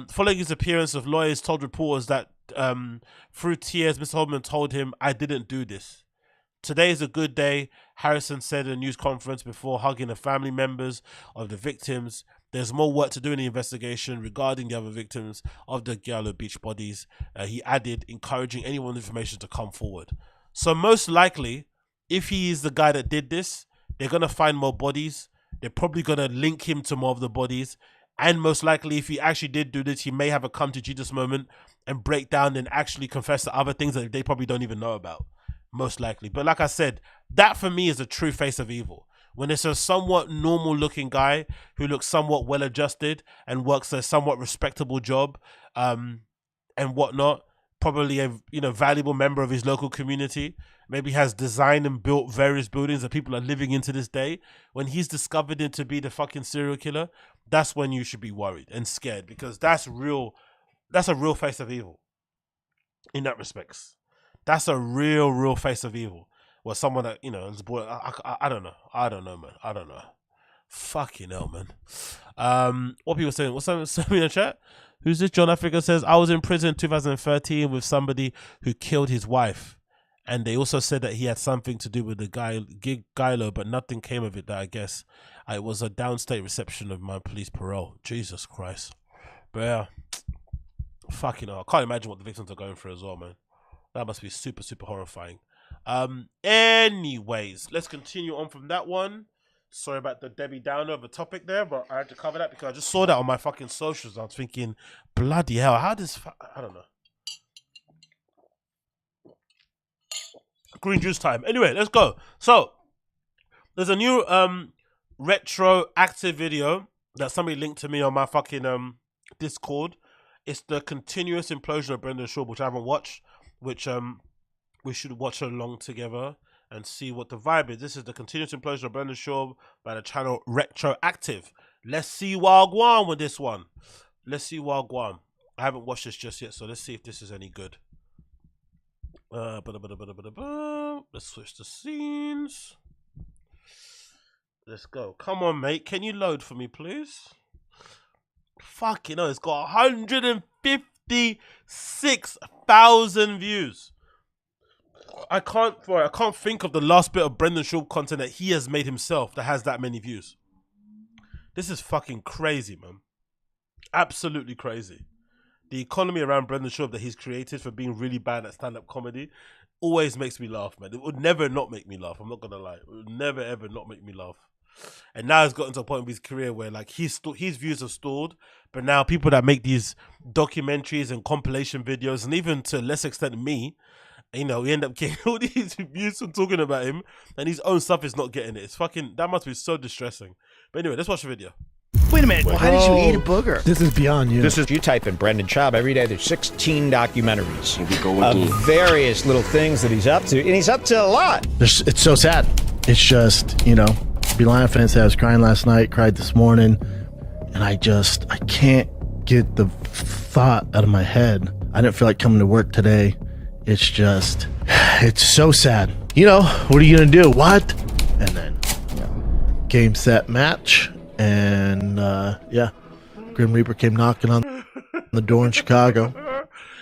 following his appearance, of lawyers told reporters that through tears, Mr. Holman told him, "I didn't do this. Today is a good day," Harrison said in a news conference before hugging the family members of the victims. There's more work to do in the investigation regarding the other victims of the Giallo Beach bodies. He added, encouraging anyone with information to come forward. So most likely, if he is the guy that did this, they're going to find more bodies. They're probably going to link him to more of the bodies. And most likely, if he actually did do this, he may have a come to Jesus moment and break down and actually confess to other things that they probably don't even know about. Most likely. But like I said, that for me is the true face of evil. When it's a somewhat normal looking guy who looks somewhat well adjusted and works a somewhat respectable job and whatnot, probably a valuable member of his local community, maybe has designed and built various buildings that people are living in to this day. When he's discovered to be the fucking serial killer, that's when you should be worried and scared, because that's a real face of evil in that respects. That's a real face of evil. Well, someone that, is born, I don't know. I don't know, man. I don't know. Fucking hell, man. What people saying? What's something in the chat? Who's this? John Africa says, I was in prison in 2013 with somebody who killed his wife. And they also said that he had something to do with the Gilgo, but nothing came of it, that I guess. It was a downstate reception of my police parole. Jesus Christ. But yeah. Fucking hell. I can't imagine what the victims are going through as well, man. That must be super, super horrifying. Anyways, let's continue on from that one. Sorry about the Debbie Downer of a topic there, but I had to cover that because I just saw that on my fucking socials. I was thinking, bloody hell, how does... I don't know. Green juice time. Anyway, let's go. So, there's a new retroactive video that somebody linked to me on my fucking Discord. It's the continuous implosion of Brendan Schaub, which I haven't watched, which we should watch along together and see what the vibe is. This is the continuous implosion of Brendan Schaub by the channel Retroactive. Let's see Wagwan with this one. Let's see Wagwan. I haven't watched this just yet, so let's see if this is any good. Let's switch the scenes. Let's go. Come on, mate. Can you load for me, please? Fucking hell, it's got 156,000 views. I can't think of the last bit of Brendan Schaub content that he has made himself that has that many views. This is fucking crazy, man. Absolutely crazy. The economy around Brendan Schaub that he's created for being really bad at stand-up comedy always makes me laugh, man. It would never not make me laugh. I'm not gonna lie. It would never ever not make me laugh. And now it's gotten to a point of his career where like his views have stalled, but now people that make these documentaries and compilation videos, and even to a less extent me, you know, we end up getting all these views from talking about him, and his own stuff is not getting it. It's fucking, that must be so distressing. But anyway, let's watch the video. Wait a minute, why did you eat a booger? This is beyond you. This is, you type in Brendan Schaub every day, there's 16 documentaries of various little things that he's up to, and he's up to a lot. It's so sad. It's just, you know, be lying if I said I was crying last night, cried this morning, and I can't get the thought out of my head. I didn't feel like coming to work today. It's just, it's so sad. You know, what are you gonna do? What? And then, game, set, match. And yeah, Grim Reaper came knocking on the door in Chicago.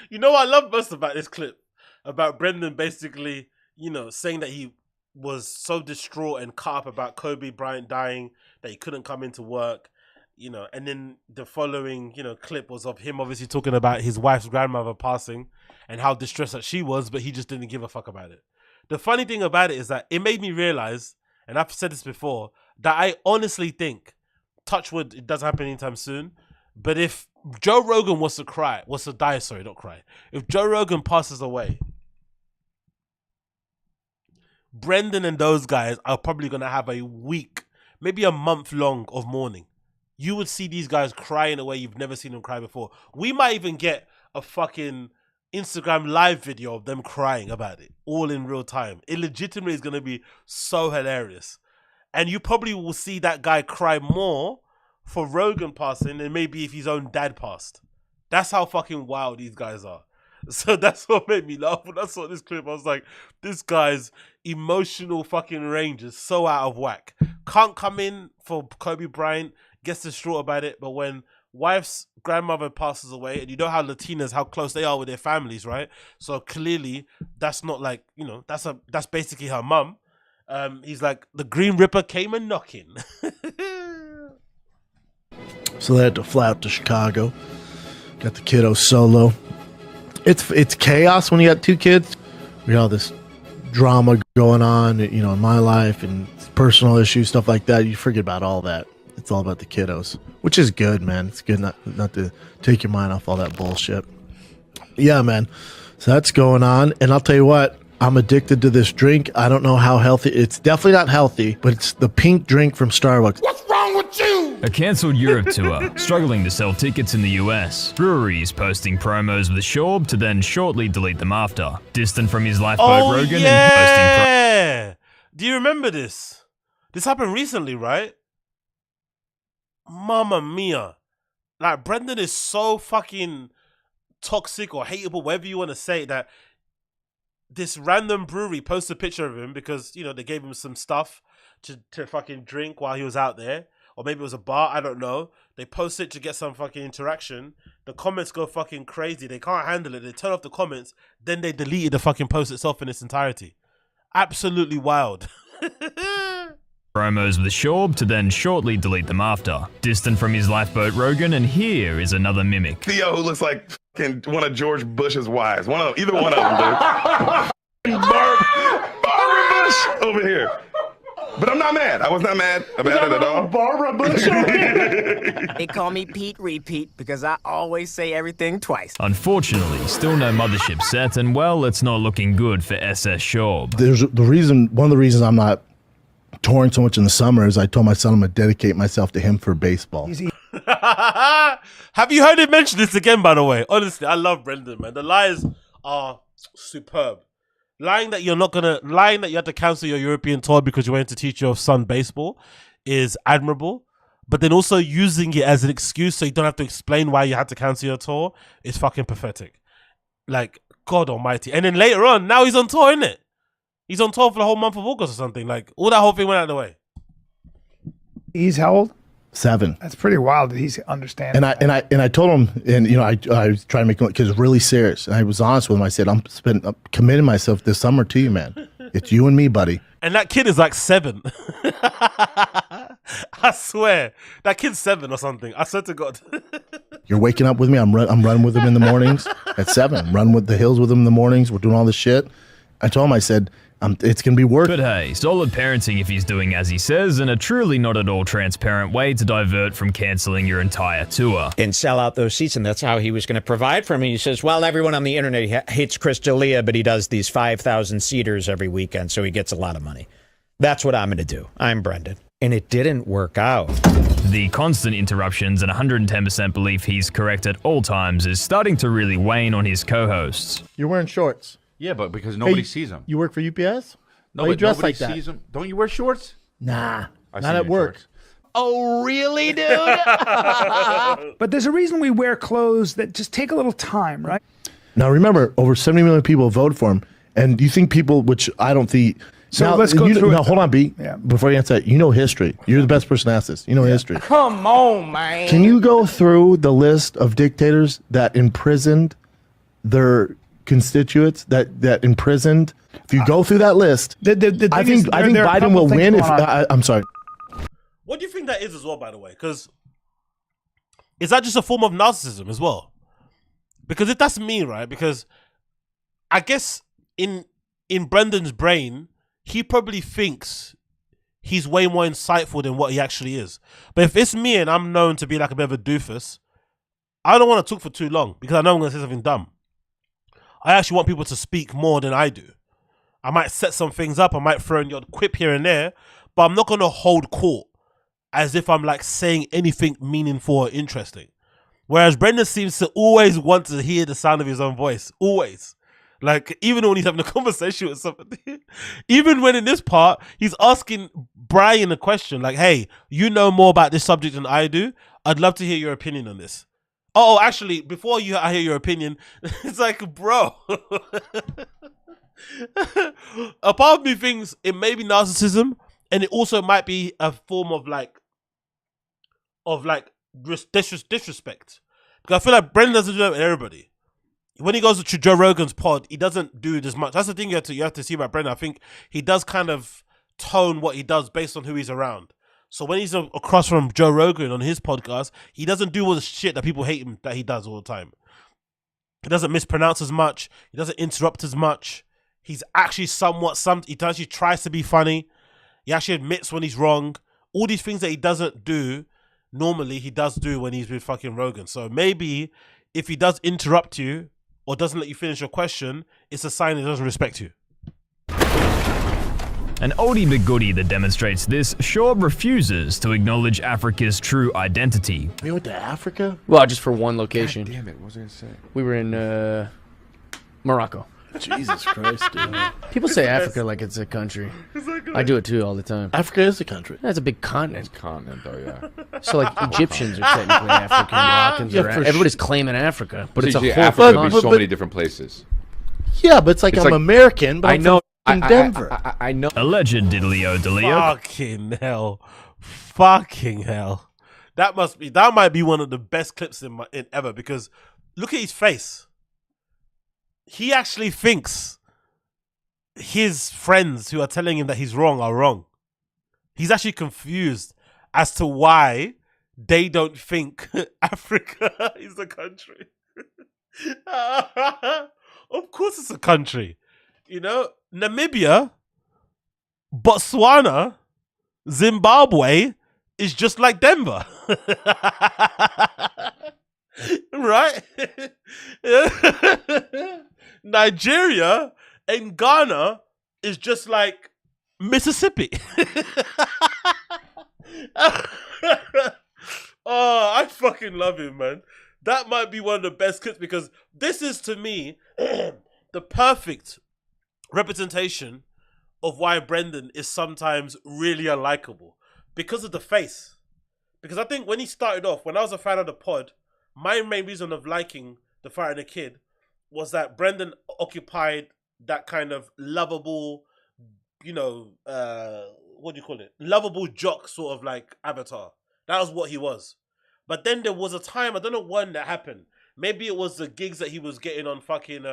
You know what I love most about this clip? About Brendan basically, you know, saying that he was so distraught and cut up about Kobe Bryant dying that he couldn't come into work, you know, and then the following, you know, clip was of him obviously talking about his wife's grandmother passing and how distressed that she was, but he just didn't give a fuck about it. The funny thing about it is that it made me realize, and I've said this before, that I honestly think, touch wood, it doesn't happen anytime soon, but if Joe Rogan was to die, if Joe Rogan passes away, Brendan and those guys are probably going to have a week, maybe a month long of mourning. You would see these guys crying away you've never seen them cry before. We might even get a fucking Instagram live video of them crying about it, all in real time. It legitimately is going to be so hilarious. And you probably will see that guy cry more for Rogan passing than maybe if his own dad passed. That's how fucking wild these guys are. So that's what made me laugh when I saw this clip. I was like, this guy's emotional fucking range is so out of whack. Can't come in for Kobe Bryant, gets distraught about it, but when wife's grandmother passes away, and you know how Latinas, how close they are with their families, right? So clearly that's not like, you know, that's basically her mum. He's like, the Green Ripper came a knocking. So they had to fly out to Chicago. Got the kiddo solo. It's chaos when you got two kids. We got all this drama going on, you know, in my life and personal issues, stuff like that. You forget about all that. It's all about the kiddos, which is good, man. It's good not to take your mind off all that bullshit. Yeah, man. So that's going on. And I'll tell you what, I'm addicted to this drink. I don't know how healthy. It's definitely not healthy, but it's the pink drink from Starbucks. What's wrong with you? A cancelled Europe tour, struggling to sell tickets in the US. Breweries posting promos with Schaub to then shortly delete them after. Distant from his lifeboat, Rogan and posting. Do you remember this? This happened recently, right? Mamma mia. Like, Brendan is so fucking toxic or hateable, whatever you want to say, that this random brewery posted a picture of him because, you know, they gave him some stuff to fucking drink while he was out there. Or maybe it was a bar, I don't know. They post it to get some fucking interaction. The comments go fucking crazy. They can't handle it. They turn off the comments. Then they deleted the fucking post itself in its entirety. Absolutely wild. Promos with Schaub to then shortly delete them after. Distant from his lifeboat, Rogan, and here is another mimic. Theo, who looks like one of George Bush's wives. Either one of them, dude. Barbara Bush over here. But I'm not mad. I was not mad about it at all. Barbara Bush. They call me Pete Repeat because I always say everything twice. Unfortunately, still no mothership set, and well, it's not looking good for SS Schaub. One of the reasons I'm not touring so much in the summer is I told my son I'm gonna dedicate myself to him for baseball. Have you heard him mention this again, by the way? Honestly, I love Brendan, man. The lies are superb. Lying that you had to cancel your European tour because you went to teach your son baseball is admirable. But then also using it as an excuse so you don't have to explain why you had to cancel your tour is fucking pathetic. Like, God almighty. And then later on, now he's on tour, innit? He's on tour for the whole month of August or something. Like, all that whole thing went out of the way. He's how old? 7. That's pretty wild that he's understanding. And I told him, and you know, I was trying to make him, because it's really serious. And I was honest with him. I said, I'm committing myself this summer to you, man. It's you and me, buddy. And that kid is like 7. I swear, that kid's 7 or something. I swear to God. You're waking up with me. I'm running with him in the mornings at 7. I'm running with the hills with him in the mornings. We're doing all this shit. I told him, I said, it's going to be worth it. But hey, solid parenting if he's doing as he says, and a truly not at all transparent way to divert from cancelling your entire tour. And sell out those seats, and that's how he was going to provide for me. He says, well, everyone on the internet hates Chris D'Elia, but he does these 5,000 seaters every weekend, so he gets a lot of money. That's what I'm going to do. I'm Brendan. And it didn't work out. The constant interruptions and 110% belief he's correct at all times is starting to really wane on his co-hosts. You're wearing shorts. Yeah, but because nobody sees them. You work for UPS? No, Why you dress nobody like that? sees them. Don't you wear shorts? Nah, I not see at your work. shorts. Oh, really, dude? But there's a reason we wear clothes that just take a little time, right? Now remember, over 70 million people voted for him, and you think people, which I don't think. So now, let's go through it. Now, hold on, B. Yeah. Before you answer that, you know history. You're the best person to ask this. You know history. Come on, man. Can you go through the list of dictators that imprisoned their constituents? That imprisoned. If you go through that list, The thing I is, think there are a Biden couple will things win. If going on. I'm sorry. What do you think that is as well, by the way? Because is that just a form of narcissism as well? Because if that's me, right? Because I guess in Brendan's brain, he probably thinks he's way more insightful than what he actually is. But if it's me and I'm known to be like a bit of a doofus, I don't want to talk for too long because I know I'm going to say something dumb. I actually want people to speak more than I do. I might set some things up. I might throw in your quip here and there, but I'm not going to hold court as if I'm like saying anything meaningful or interesting. Whereas Brendan seems to always want to hear the sound of his own voice. Always. Like, even when he's having a conversation with somebody, even when in this part, he's asking Brian a question like, hey, you know more about this subject than I do. I'd love to hear your opinion on this. Oh, actually, before I hear your opinion, it's like, bro. A part of me thinks it may be narcissism, and it also might be a form of disrespect. Because I feel like Brendan doesn't do that with everybody. When he goes to Joe Rogan's pod, he doesn't do it as much. That's the thing you have to see about Brendan. I think he does kind of tone what he does based on who he's around. So when he's across from Joe Rogan on his podcast, he doesn't do all the shit that people hate him that he does all the time. He doesn't mispronounce as much. He doesn't interrupt as much. He's actually he actually tries to be funny. He actually admits when he's wrong. All these things that he doesn't do normally, he does do when he's with fucking Rogan. So maybe if he does interrupt you or doesn't let you finish your question, it's a sign he doesn't respect you. An oldie but goodie that demonstrates this, Schaub refuses to acknowledge Africa's true identity. We went to Africa? Well, just for one location. Damn it, what was I gonna say? We were in Morocco. Jesus Christ, dude. People say Africa like it's a country. I do it too all the time. Africa is a country. That's a big continent. It's continent though, yeah. So like Egyptians are technically African, Moroccans are everybody's claiming Africa, but it's a whole Africa continent. be so many different places. Yeah, but it's like I'm American, but I I'm know from Denver. I know. Alleged diddly-o delio. Fucking hell. That might be one of the best clips in ever, because look at his face. He actually thinks his friends who are telling him that he's wrong are wrong. He's actually confused as to why they don't think Africa is a country. Of course it's a country. You know, Namibia, Botswana, Zimbabwe is just like Denver. Right? Nigeria and Ghana is just like Mississippi. Oh, I fucking love him, man. That might be one of the best clips, because this is, to me, the perfect representation of why Brendan is sometimes really unlikable, because of the face. Because I think when he started off, when I was a fan of the pod, my main reason of liking The Fighter and the Kid was that Brendan occupied that kind of lovable, you know, what do you call it? Lovable jock sort of like avatar. That was what he was. But then there was a time, I don't know when that happened. Maybe it was the gigs that he was getting on fucking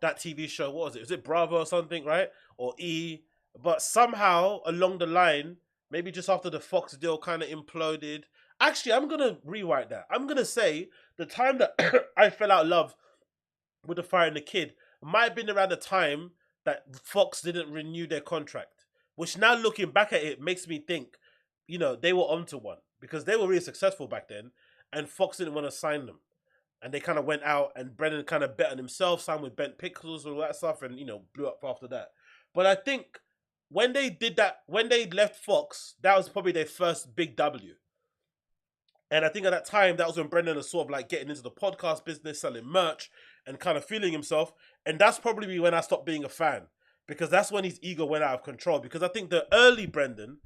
that TV show. What was it? Was it Bravo or something, right? Or E? But somehow along the line, maybe just after the Fox deal kind of imploded. Actually, I'm gonna rewrite that. I'm gonna say the time that I fell out of love with The Fire and the Kid might have been around the time that Fox didn't renew their contract. Which now looking back at it makes me think, you know, they were onto one. Because they were really successful back then, and Fox didn't want to sign them. And they kind of went out, and Brendan kind of bet on himself, signed with Bent Pickles and all that stuff, and, you know, blew up after that. But I think when they did that, when they left Fox, that was probably their first big W. And I think at that time, that was when Brendan was sort of like getting into the podcast business, selling merch, and kind of feeling himself. And that's probably when I stopped being a fan. Because that's when his ego went out of control. Because I think the early Brendan,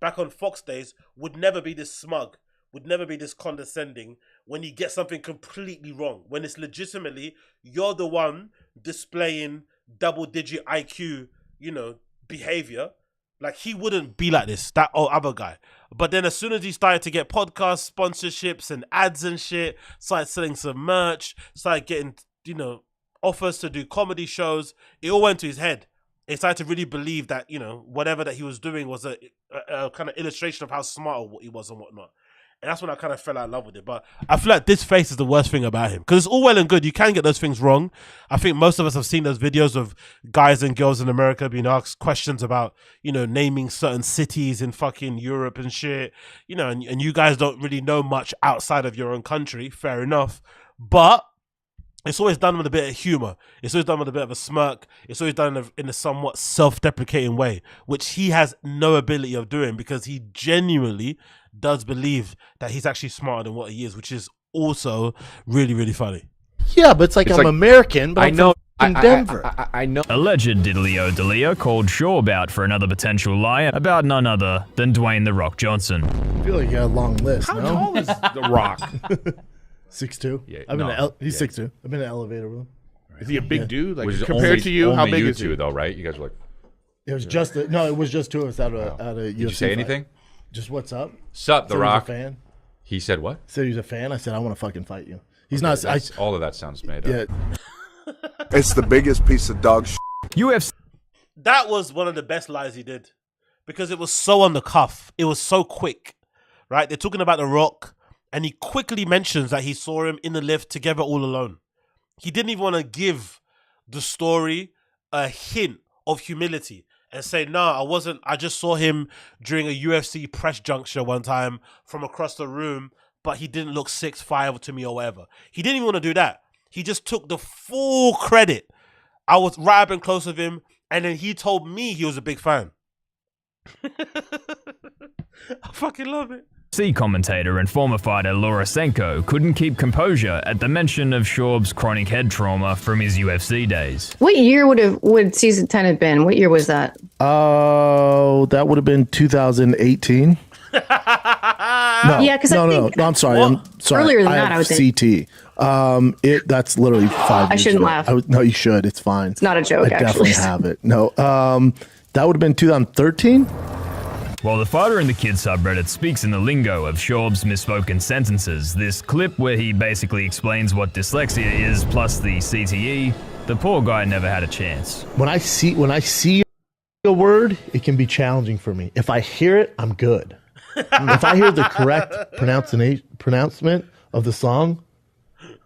back on Fox days, would never be this smug, would never be this condescending when you get something completely wrong. When it's legitimately, you're the one displaying double-digit IQ, you know, behavior. Like, he wouldn't be like this, that other guy. But then as soon as he started to get podcast sponsorships and ads and shit, started selling some merch, started getting, you know, offers to do comedy shows, it all went to his head. He started to really believe that, you know, whatever that he was doing was a kind of illustration of how smart he was and whatnot. And that's when I kind of fell out of love with it. But I feel like this face is the worst thing about him. Because it's all well and good. You can get those things wrong. I think most of us have seen those videos of guys and girls in America being asked questions about, you know, naming certain cities in fucking Europe and shit. You know, and you guys don't really know much outside of your own country. Fair enough. But it's always done with a bit of humor. It's always done with a bit of a smirk. It's always done in a somewhat self-deprecating way, which he has no ability of doing because he genuinely does believe that he's actually smarter than what he is, which is also really, really funny. Yeah, but it's like I'm American, but I'm from Denver. I know. Alleged Diddley O'Delia called Schaub out for another potential lie about none other than Dwayne "The Rock" Johnson. I feel like you got a long list. How tall is The Rock? 6'2". Yeah, he's 6'2". I've been in an elevator room. Is he a big dude? Like, Was compared to you, how only big you is he? two, though, right? You guys were like, It was just it was just two of us out of UFC. did you say fight. anything? Just what's up? Sup, The Said Rock? He was a fan. He said what? Said he was a fan. I said I want to fucking fight you. He's Okay, not. all of that sounds made up. Yeah. It's the biggest piece of dog shit. UFC. That was one of the best lies he did because it was so on the cuff. It was so quick, right? They're talking about The Rock, and he quickly mentions that he saw him in the lift together all alone. He didn't even want to give the story a hint of humility and say, no, I wasn't. I just saw him during a UFC press juncture one time from across the room, but he didn't look 6'5" to me or whatever. He didn't even want to do that. He just took the full credit. I was right up and close with him, and then he told me he was a big fan. I fucking love it. Commentator and former fighter Laura Senko couldn't keep composure at the mention of Schaub's chronic head trauma from his UFC days. What year would season 10 have been? What year was that? Oh, that would have been 2018. No, yeah, because no, I'm sorry. I'm sorry. Earlier than that, I would think. CT. That's literally 5 years I shouldn't ago. laugh. No, you should. It's fine. It's not a joke, I actually. definitely have it. No, that would have been 2013. While the fighter in the kids subreddit speaks in the lingo of Schaub's misspoken sentences, this clip where he basically explains what dyslexia is plus the CTE, the poor guy never had a chance. When I see a word, it can be challenging for me. If I hear it, I'm good. If I hear the correct pronouncement of the song,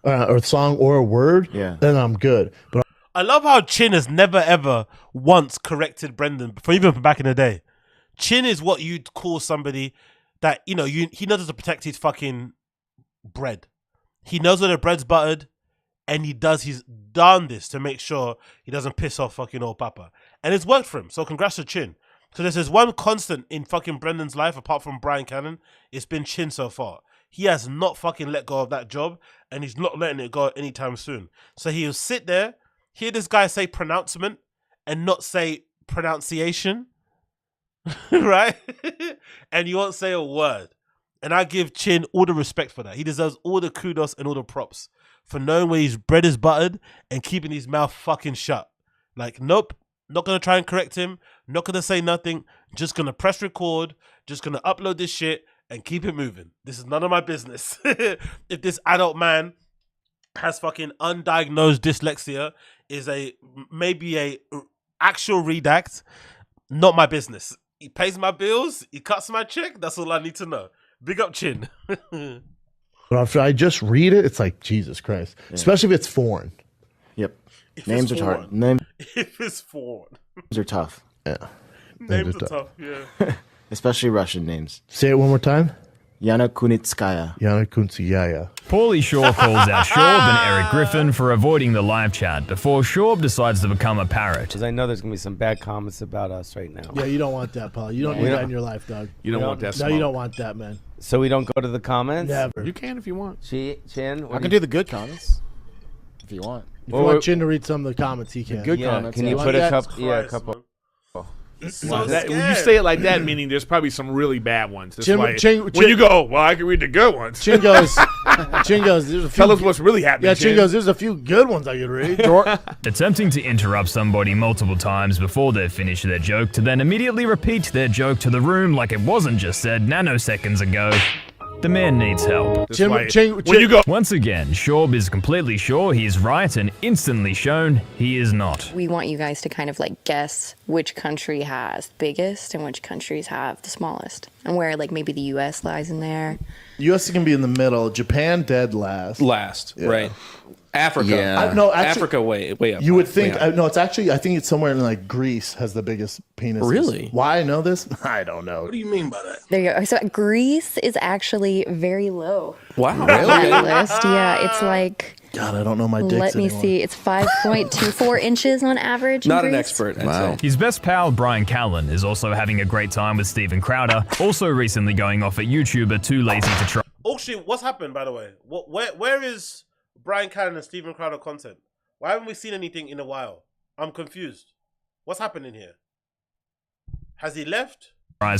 or a word, then I'm good. But I love how Chin has never ever once corrected Brendan, even from back in the day. Chin is what you'd call somebody that, you know, he knows how to protect his fucking bread. He knows when the bread's buttered, and he's done this to make sure he doesn't piss off fucking old Papa. And it's worked for him, so congrats to Chin. So there's one constant in fucking Brendan's life, apart from Brian Cannon, it's been Chin so far. He has not fucking let go of that job, and he's not letting it go anytime soon. So he'll sit there, hear this guy say pronouncement, and not say pronunciation. Right? And you won't say a word. And I give Chin all the respect for that. He deserves all the kudos and all the props for knowing where his bread is buttered and keeping his mouth fucking shut. Like, nope, Not gonna try and correct him. Not gonna say nothing. Just gonna press record. Just gonna upload this shit and keep it moving. This is none of my business. If this adult man has fucking undiagnosed dyslexia, is maybe a actual redact, not my business. He pays my bills. He cuts my check. That's all I need to know. Big up, Chin. But if I just read it, it's like, Jesus Christ. Yeah. Especially if it's foreign. Yep. If Names are hard. Names if it's foreign. are tough. Yeah. Names are tough, yeah. Especially Russian names. Say it one more time. Yana Kunitskaya. Yana Kunitskaya. Paulie Shaw calls out Schaub and Eric Griffin for avoiding the live chat before Schaub decides to become a parrot. Because I know there's going to be some bad comments about us right now. Yeah, you don't want that, Paul. You don't need that in your life, dog. You don't want that No, smoke. you don't want that, man. So we don't go to the comments? Never. You can if you want. Chin? I can do the good comments if you want. If you want Chin to read some of the comments, he can. Good comments. Can you put a couple? Yeah, a couple. So when you say it like that, meaning there's probably some really bad ones. That's Chin- why Chin- when Chin- you go, well, I can read the good ones. Chin goes, there's a few. Tell us what's really happening. Yeah, Chin goes, there's a few good ones I could read. Attempting to interrupt somebody multiple times before they finish their joke to then immediately repeat their joke to the room like it wasn't just said nanoseconds ago. The man needs help. When you go, once again, Schaub is completely sure he's right and instantly shown he is not. We want you guys to kind of like guess which country has the biggest and which countries have the smallest, and where like maybe the U.S. lies in there. U.S. can be in the middle. Japan dead last. Right. Africa. Yeah. No, actually, Africa way up. You would think. Way up. No, it's actually. I think it's somewhere in like Greece has the biggest penis. Really? Why I know this? I don't know. What do you mean by that? There you go. So Greece is actually very low. Wow. On that list. Yeah, it's like. God, I don't know my dicks Let me anymore. see. It's 5.24 inches on average. in Not an Greece. expert. I'd say. His best pal, Brian Callen, is also having a great time with Steven Crowder, also recently going off at YouTuber Too Lazy to Try. Oh shit, what's happened, by the way? Where is Brian Callen and Steven Crowder content? Why haven't we seen anything in a while? I'm confused. What's happening here? Has he left?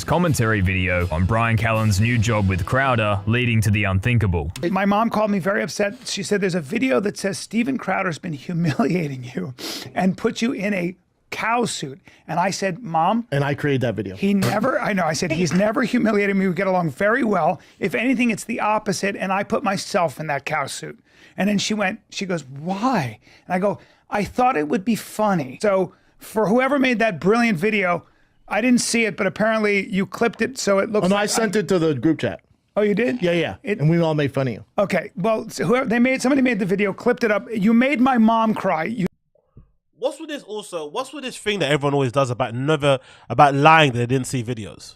Commentary video on Brian Callen's new job with Crowder leading to the unthinkable. My mom called me very upset. She said there's a video that says Steven Crowder's been humiliating you and put you in a cow suit. And I said, Mom. And I created that video. I said, he's never humiliated me. We get along very well. If anything, it's the opposite. And I put myself in that cow suit. And then she goes, why? And I go, I thought it would be funny. So for whoever made that brilliant video, I didn't see it, but apparently you clipped it so it looks Oh, no, like I sent it to the group chat. Oh, you did? Yeah. And we all made fun of you. Okay. Well, so somebody made the video, clipped it up. You made my mom cry. What's with this also? What's with this thing that everyone always does about lying that they didn't see videos?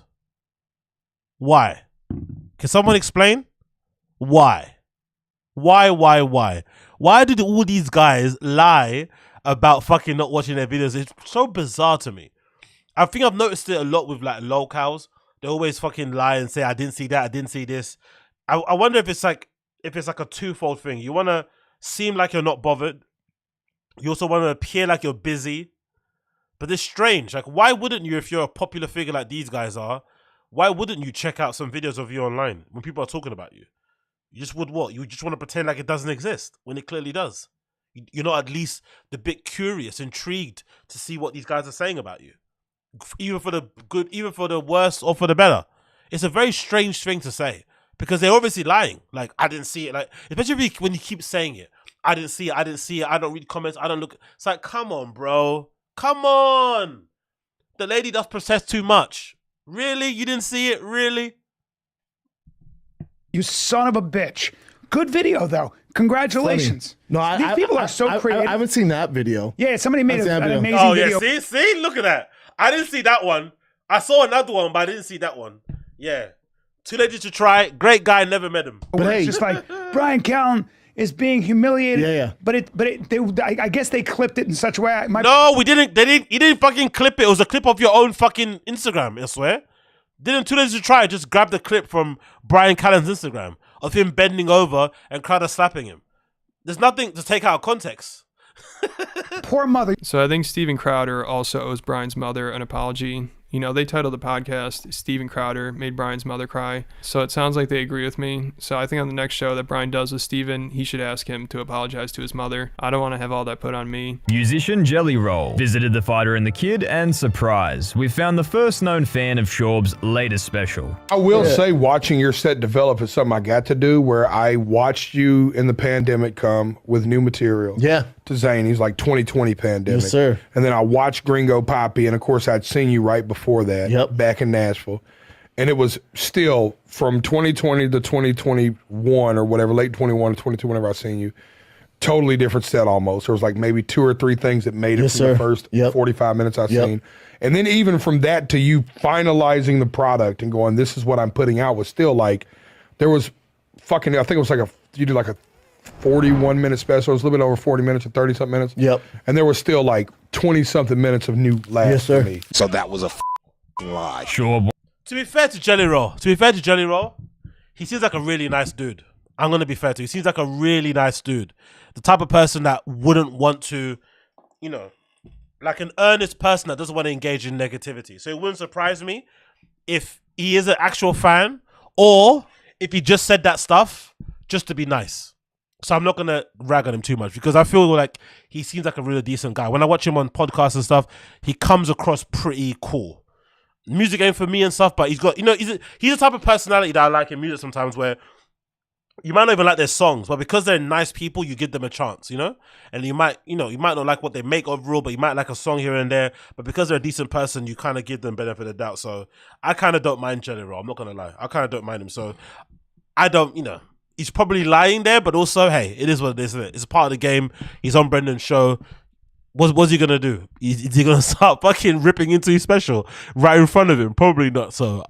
Why? Can someone explain? Why? Why? Why did all these guys lie about fucking not watching their videos? It's so bizarre to me. I think I've noticed it a lot with like locals. They always fucking lie and say, I didn't see that, I didn't see this. I wonder if it's like a twofold thing. You want to seem like you're not bothered. You also want to appear like you're busy. But it's strange. Like, why wouldn't you, if you're a popular figure like these guys are, why wouldn't you check out some videos of you online when people are talking about you? You just would what? You just want to pretend like it doesn't exist when it clearly does. You're not at least the bit curious, intrigued to see what these guys are saying about you. Even for the good, even for the worse or for the better. It's a very strange thing to say because they're obviously lying. Like, I didn't see it. Like, especially when you keep saying it. I didn't see it. I didn't see it. I don't read comments. I don't look. It's like, come on, bro. Come on. The lady does process too much. Really? You didn't see it? Really? You son of a bitch. Good video, though. Congratulations. No, These people are so creative. I haven't seen that video. Yeah, somebody made an amazing oh, video. Yeah, see? Look at that. I didn't see that one. I saw another one, but I didn't see that one. Yeah. Too late to try. Great guy, never met him. But hey, it's just like Brian Callen is being humiliated. Yeah. But I guess they clipped it in such a way. No, we didn't. He didn't fucking clip it. It was a clip of your own fucking Instagram, I swear. Didn't Too Lazy to Try just grab the clip from Brian Callen's Instagram of him bending over and Crowder slapping him. There's nothing to take out of context. Poor mother. So I think Steven Crowder also owes Brian's mother an apology. You know, they titled the podcast Steven Crowder Made Brian's Mother Cry. So it sounds like they agree with me. So I think on the next show that Brian does with Steven, he should ask him to apologize to his mother. I don't want to have all that put on me. Musician Jelly Roll visited the fighter and the kid, and surprise, we found the first known fan of SCHAUB'S latest special. I will say watching your set develop is something I got to do, where I watched you in the pandemic come with new material. Yeah. To Zane. He's like 2020 pandemic. Yes, sir. And then I watched Gringo Papi, and of course I'd seen you right before that, back in Nashville. And it was still from 2020 to 2021 or whatever, late 21 to 22, whenever I seen you, totally different set almost. There was like maybe 2 or 3 things that made it from the first 45 minutes I've seen. And then even from that to you finalizing the product and going, this is what I'm putting out, was still like, there was fucking, I think it was like you did like a 41-minute special. It was a little bit over 40 minutes or 30-something minutes. And there was still like 20-something minutes of new laughs for me. So that was a lie. Sure. To be fair to Jelly Roll, he seems like a really nice dude. I'm going to be fair to you. He seems like a really nice dude. The type of person that wouldn't want to, you know, like an earnest person that doesn't want to engage in negativity. So it wouldn't surprise me if he is an actual fan or if he just said that stuff just to be nice. So I'm not going to rag on him too much because I feel like he seems like a really decent guy. When I watch him on podcasts and stuff, he comes across pretty cool. Music ain't for me and stuff, but he's got, you know, he's the type of personality that I like in music sometimes, where you might not even like their songs, but because they're nice people, you give them a chance, you know? And you might not like what they make overall, but you might like a song here and there. But because they're a decent person, you kind of give them benefit of the doubt. So I kind of don't mind Jelly Roll. I'm not going to lie. I kind of don't mind him. So I don't, you know, he's probably lying there, but also, hey, it is what it is, isn't it? It's a part of the game. He's on Brendan's show. What's he gonna do? Is he gonna start fucking ripping into his special right in front of him? Probably not. So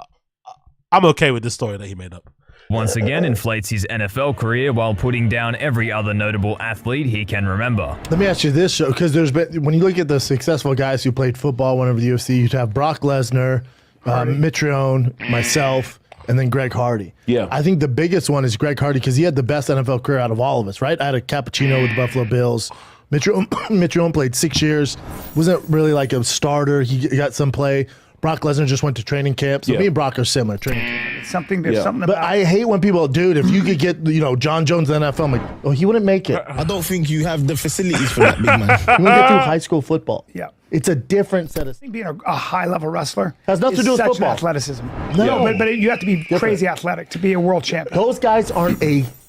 I'm okay with this story that he made up. Once again inflates his NFL career while putting down every other notable athlete he can remember. Let me ask you this, because there's been, when you look at the successful guys who played football whenever the UFC, you'd have Brock Lesnar, Mitrione, myself, and then Greg Hardy. Yeah. I think the biggest one is Greg Hardy because he had the best NFL career out of all of us, right? I had a cappuccino with the Buffalo Bills. Mitrione played 6 years, wasn't really like a starter. He got some play. Brock Lesnar just went to training camp. So me and Brock are similar. Training camp. It's something, there's something But about I hate when people, dude, if you could get, you know, John Jones in the NFL, I'm like, oh, he wouldn't make it. I don't think you have the facilities for that, big man. He wouldn't get through high school football. Yeah. It's a different set of... Being a high-level wrestler has nothing to do with such football. Athleticism. No. But you have to be crazy athletic to be a world champion. Those guys aren't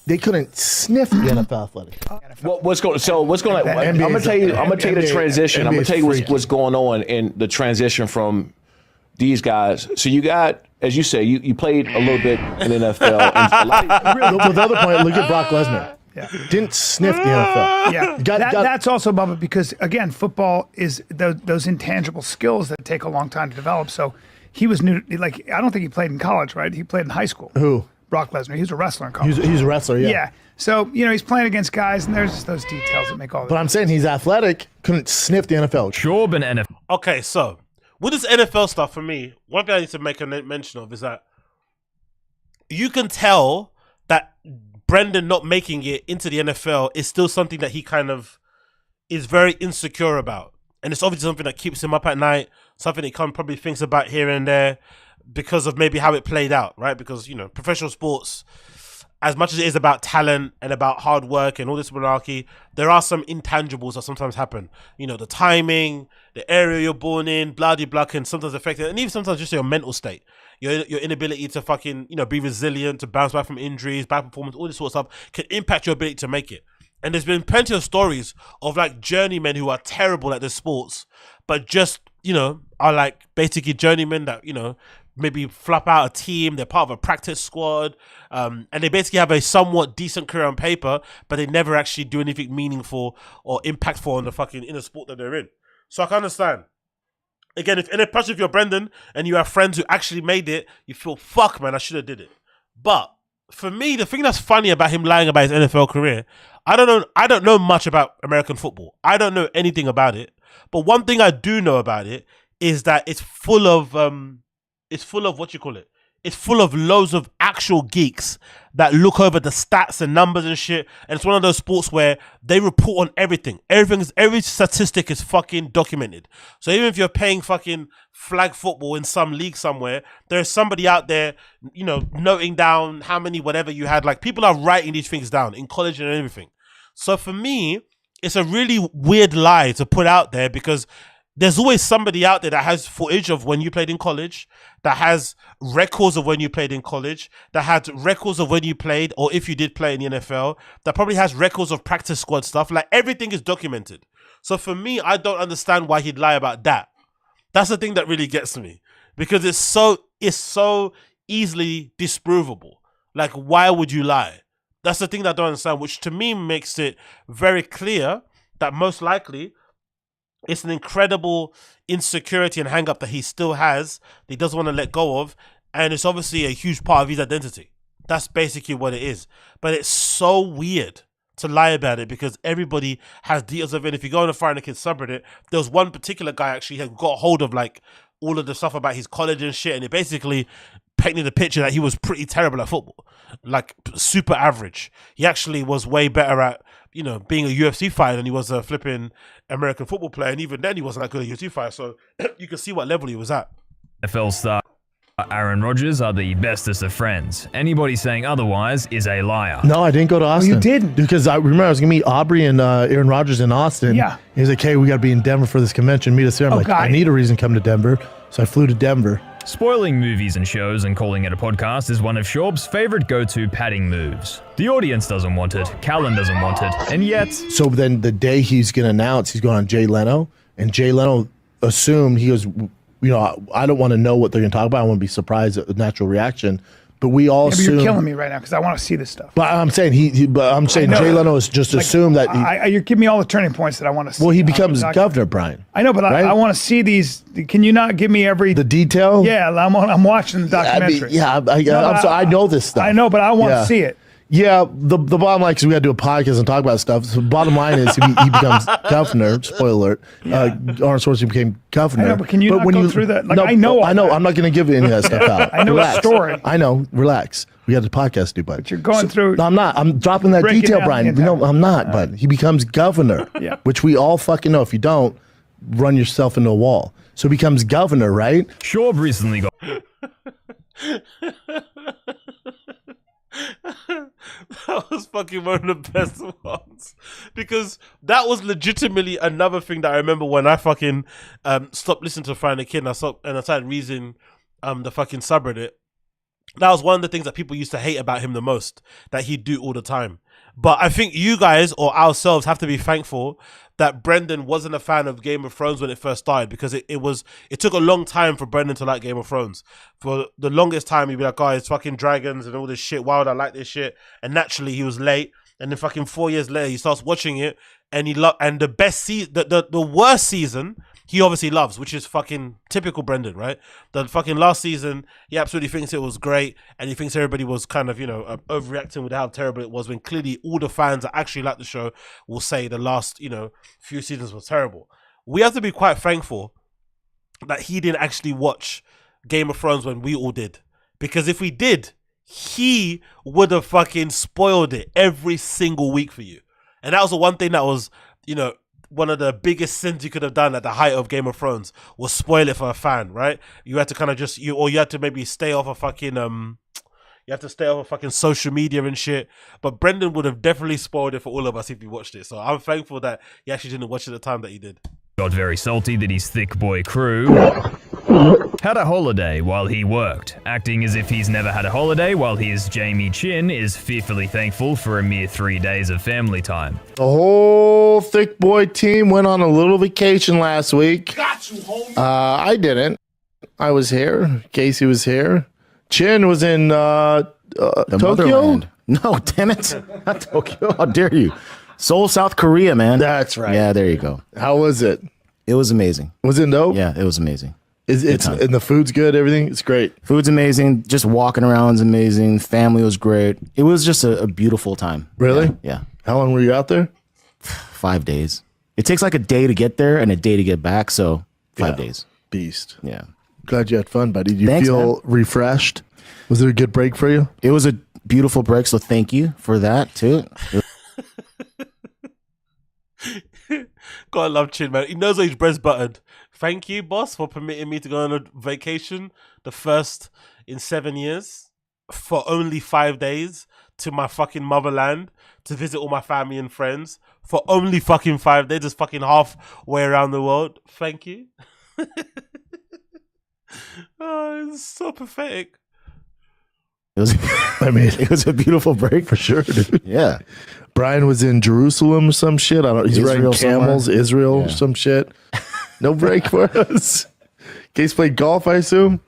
they couldn't sniff the NFL athletic. What's going on? I'm gonna tell you the transition. I'm gonna tell you what's going on in the transition from these guys. So you got, as you say, you played a little bit in the NFL. And the other point, look at Brock Lesnar. Yeah. Didn't sniff the NFL. Yeah, that's also, Bubba, because again, football is those intangible skills that take a long time to develop. So he was new. Like, I don't think he played in college, right? He played in high school. Who? Brock Lesnar. He was a wrestler in college. He's a wrestler, yeah. Yeah. So, you know, he's playing against guys, and there's just those details that make all. But I'm saying he's athletic. Couldn't sniff the NFL. SCHAUB and NFL. Okay, so with this NFL stuff, for me, one thing I need to make a mention of is that you can tell that Brendan not making it into the NFL is still something that he kind of is very insecure about. And it's obviously something that keeps him up at night, something he probably thinks about here and there because of maybe how it played out, right? Because, you know, professional sports, as much as it is about talent and about hard work and all this malarkey, there are some intangibles that sometimes happen. You know, the timing, the area you're born in, blah, blah, blah, can sometimes affect it. And even sometimes just your mental state, your inability to fucking, you know, be resilient, to bounce back from injuries, bad performance, all this sort of stuff can impact your ability to make it. And there's been plenty of stories of like journeymen who are terrible at their sports, but just, you know, are like basically journeymen that, you know, maybe flop out a team, they're part of a practice squad, and they basically have a somewhat decent career on paper, but they never actually do anything meaningful or impactful in the sport that they're in. So I can understand. Again, especially if you're Brendan and you have friends who actually made it, you feel, fuck man, I should have did it. But for me, the thing that's funny about him lying about his NFL career, I don't know much about American football. I don't know anything about it. But one thing I do know about it is that it's full of what you call it. it's full of loads of actual geeks that look over the stats and numbers and shit. And it's one of those sports where they report on everything. Every statistic is fucking documented. So even if you're paying fucking flag football in some league somewhere, there's somebody out there, you know, noting down how many whatever you had. Like, people are writing these things down in college and everything. So for me, it's a really weird lie to put out there, because there's always somebody out there that has footage of when you played in college, that has records of when you played in college, that had records of when you played, or if you did play in the NFL, that probably has records of practice squad stuff. Like, everything is documented. So for me, I don't understand why he'd lie about that. That's the thing that really gets me, because it's so easily disprovable. Like, why would you lie? That's the thing that I don't understand, which to me makes it very clear that most likely it's an incredible insecurity and hang-up that he still has, that he doesn't want to let go of, and it's obviously a huge part of his identity. That's basically what it is. But it's so weird to lie about it, because everybody has details of it. If you go on the Fire and the Kids subreddit, there was one particular guy actually who got hold of like all of the stuff about his college and shit, and it basically painted the picture that he was pretty terrible at football, like super average. He actually was way better at, you know, being a UFC fighter than he was a flipping American football player, and even then he wasn't that good at UFC fighter. So you can see what level he was at. NFL star Aaron Rodgers are the bestest of friends. Anybody saying otherwise is a liar. No, I didn't go to Austin. you didn't? Because I remember I was going to meet Aubrey and Aaron Rodgers in Austin. Yeah. He was like, hey, we got to be in Denver for this convention. Meet us there. I'm like, I need a reason to come to Denver. So I flew to Denver. Spoiling movies and shows and calling it a podcast is one of SCHAUB'S favorite go-to padding moves. The audience doesn't want it, Callan doesn't want it, and yet... So then the day he's going to announce he's going on Jay Leno, and Jay Leno assumed, he goes, you know, I don't want to know what they're going to talk about. I want to be surprised at the natural reaction. But we all But assume... you're killing me right now, because I want to see this stuff. But I'm saying Jay Leno has just assumed that... you're giving me all the turning points that I want to see. Well, he becomes governor, Brian. I know, but right? I want to see these. Can you not give me the detail? Yeah, I'm watching the documentary. I know this stuff. I know, but I want to see it. Yeah, the bottom line, because we got to do a podcast and talk about stuff. So the bottom line is he becomes governor. Spoiler alert. Arnold Schwarzenegger became governor. I know, but can you not go through that? Like, no, I know. I'm not going to give any of that stuff out. I know the story. I know. Relax. We got the podcast to do, bud. But you're going through. No, I'm not. I'm dropping that detail, Brian. No, I'm not, bud. He becomes governor, which we all fucking know. If you don't, run yourself into a wall. So he becomes governor, right? SCHAUB recently got... That was fucking one of the best ones, because that was legitimately another thing that I remember when I fucking stopped listening to Fire and the Kid, and I started reading the fucking subreddit. That was one of the things that people used to hate about him the most, that he'd do all the time. But I think you guys or ourselves have to be thankful that Brendan wasn't a fan of Game of Thrones when it first started, because it took a long time for Brendan to like Game of Thrones. For the longest time, he'd be like, oh, it's fucking dragons and all this shit. Why would I like this shit? And naturally, he was late. And then fucking 4 years later, he starts watching it, and and the best the worst season, he obviously loves, which is fucking typical Brendan, right? The fucking last season, he absolutely thinks it was great, and he thinks everybody was kind of, you know, overreacting with how terrible it was, when clearly all the fans that actually like the show will say the last, you know, few seasons was terrible. We have to be quite thankful that he didn't actually watch Game of Thrones when we all did, because if we did, he would have fucking spoiled it every single week for you. And that was the one thing that was, you know, one of the biggest sins you could have done at the height of Game of Thrones, was spoil it for a fan, right? You had to kind of just, you had to maybe stay off of fucking, you have to stay off of fucking social media and shit. But Brendan would have definitely spoiled it for all of us if he watched it. So I'm thankful that he actually didn't watch it at the time that he did. Got very salty that his thick boy crew had a holiday while he worked, acting as if he's never had a holiday, while his Jamie Chin is fearfully thankful for a mere 3 days of family time. The whole thick boy team went on a little vacation last week. Got you, homie. I didn't. I was here. Casey was here. Chin was in Tokyo. Motherland. No, damn it. Not Tokyo. How dare you? Seoul, South Korea, man. That's right. Yeah, there you go. How was it? It was amazing. Was it dope? Yeah, it was amazing. And the food's good, everything? It's great. Food's amazing. Just walking around is amazing. Family was great. It was just a beautiful time. Really? Yeah. How long were you out there? 5 days. It takes like a day to get there and a day to get back, so 5 days. Beast. Yeah. Glad you had fun, buddy. Do you Thanks, feel man. refreshed? Was it a good break for you? It was a beautiful break, so thank you for that too. Gotta love Chin, man. He knows his breast's buttered. Thank you, boss, for permitting me to go on a vacation, the first in 7 years, for only 5 days to my fucking motherland to visit all my family and friends for only fucking 5 days. Just fucking halfway around the world. Thank you. Oh, it's so pathetic. It was, I mean, it was a beautiful break for sure, dude. Yeah. Brian was in Jerusalem or some shit. I don't. He's Israel riding camels, somewhere. Israel, Yeah. some shit. No break for us. Case played golf, I assume.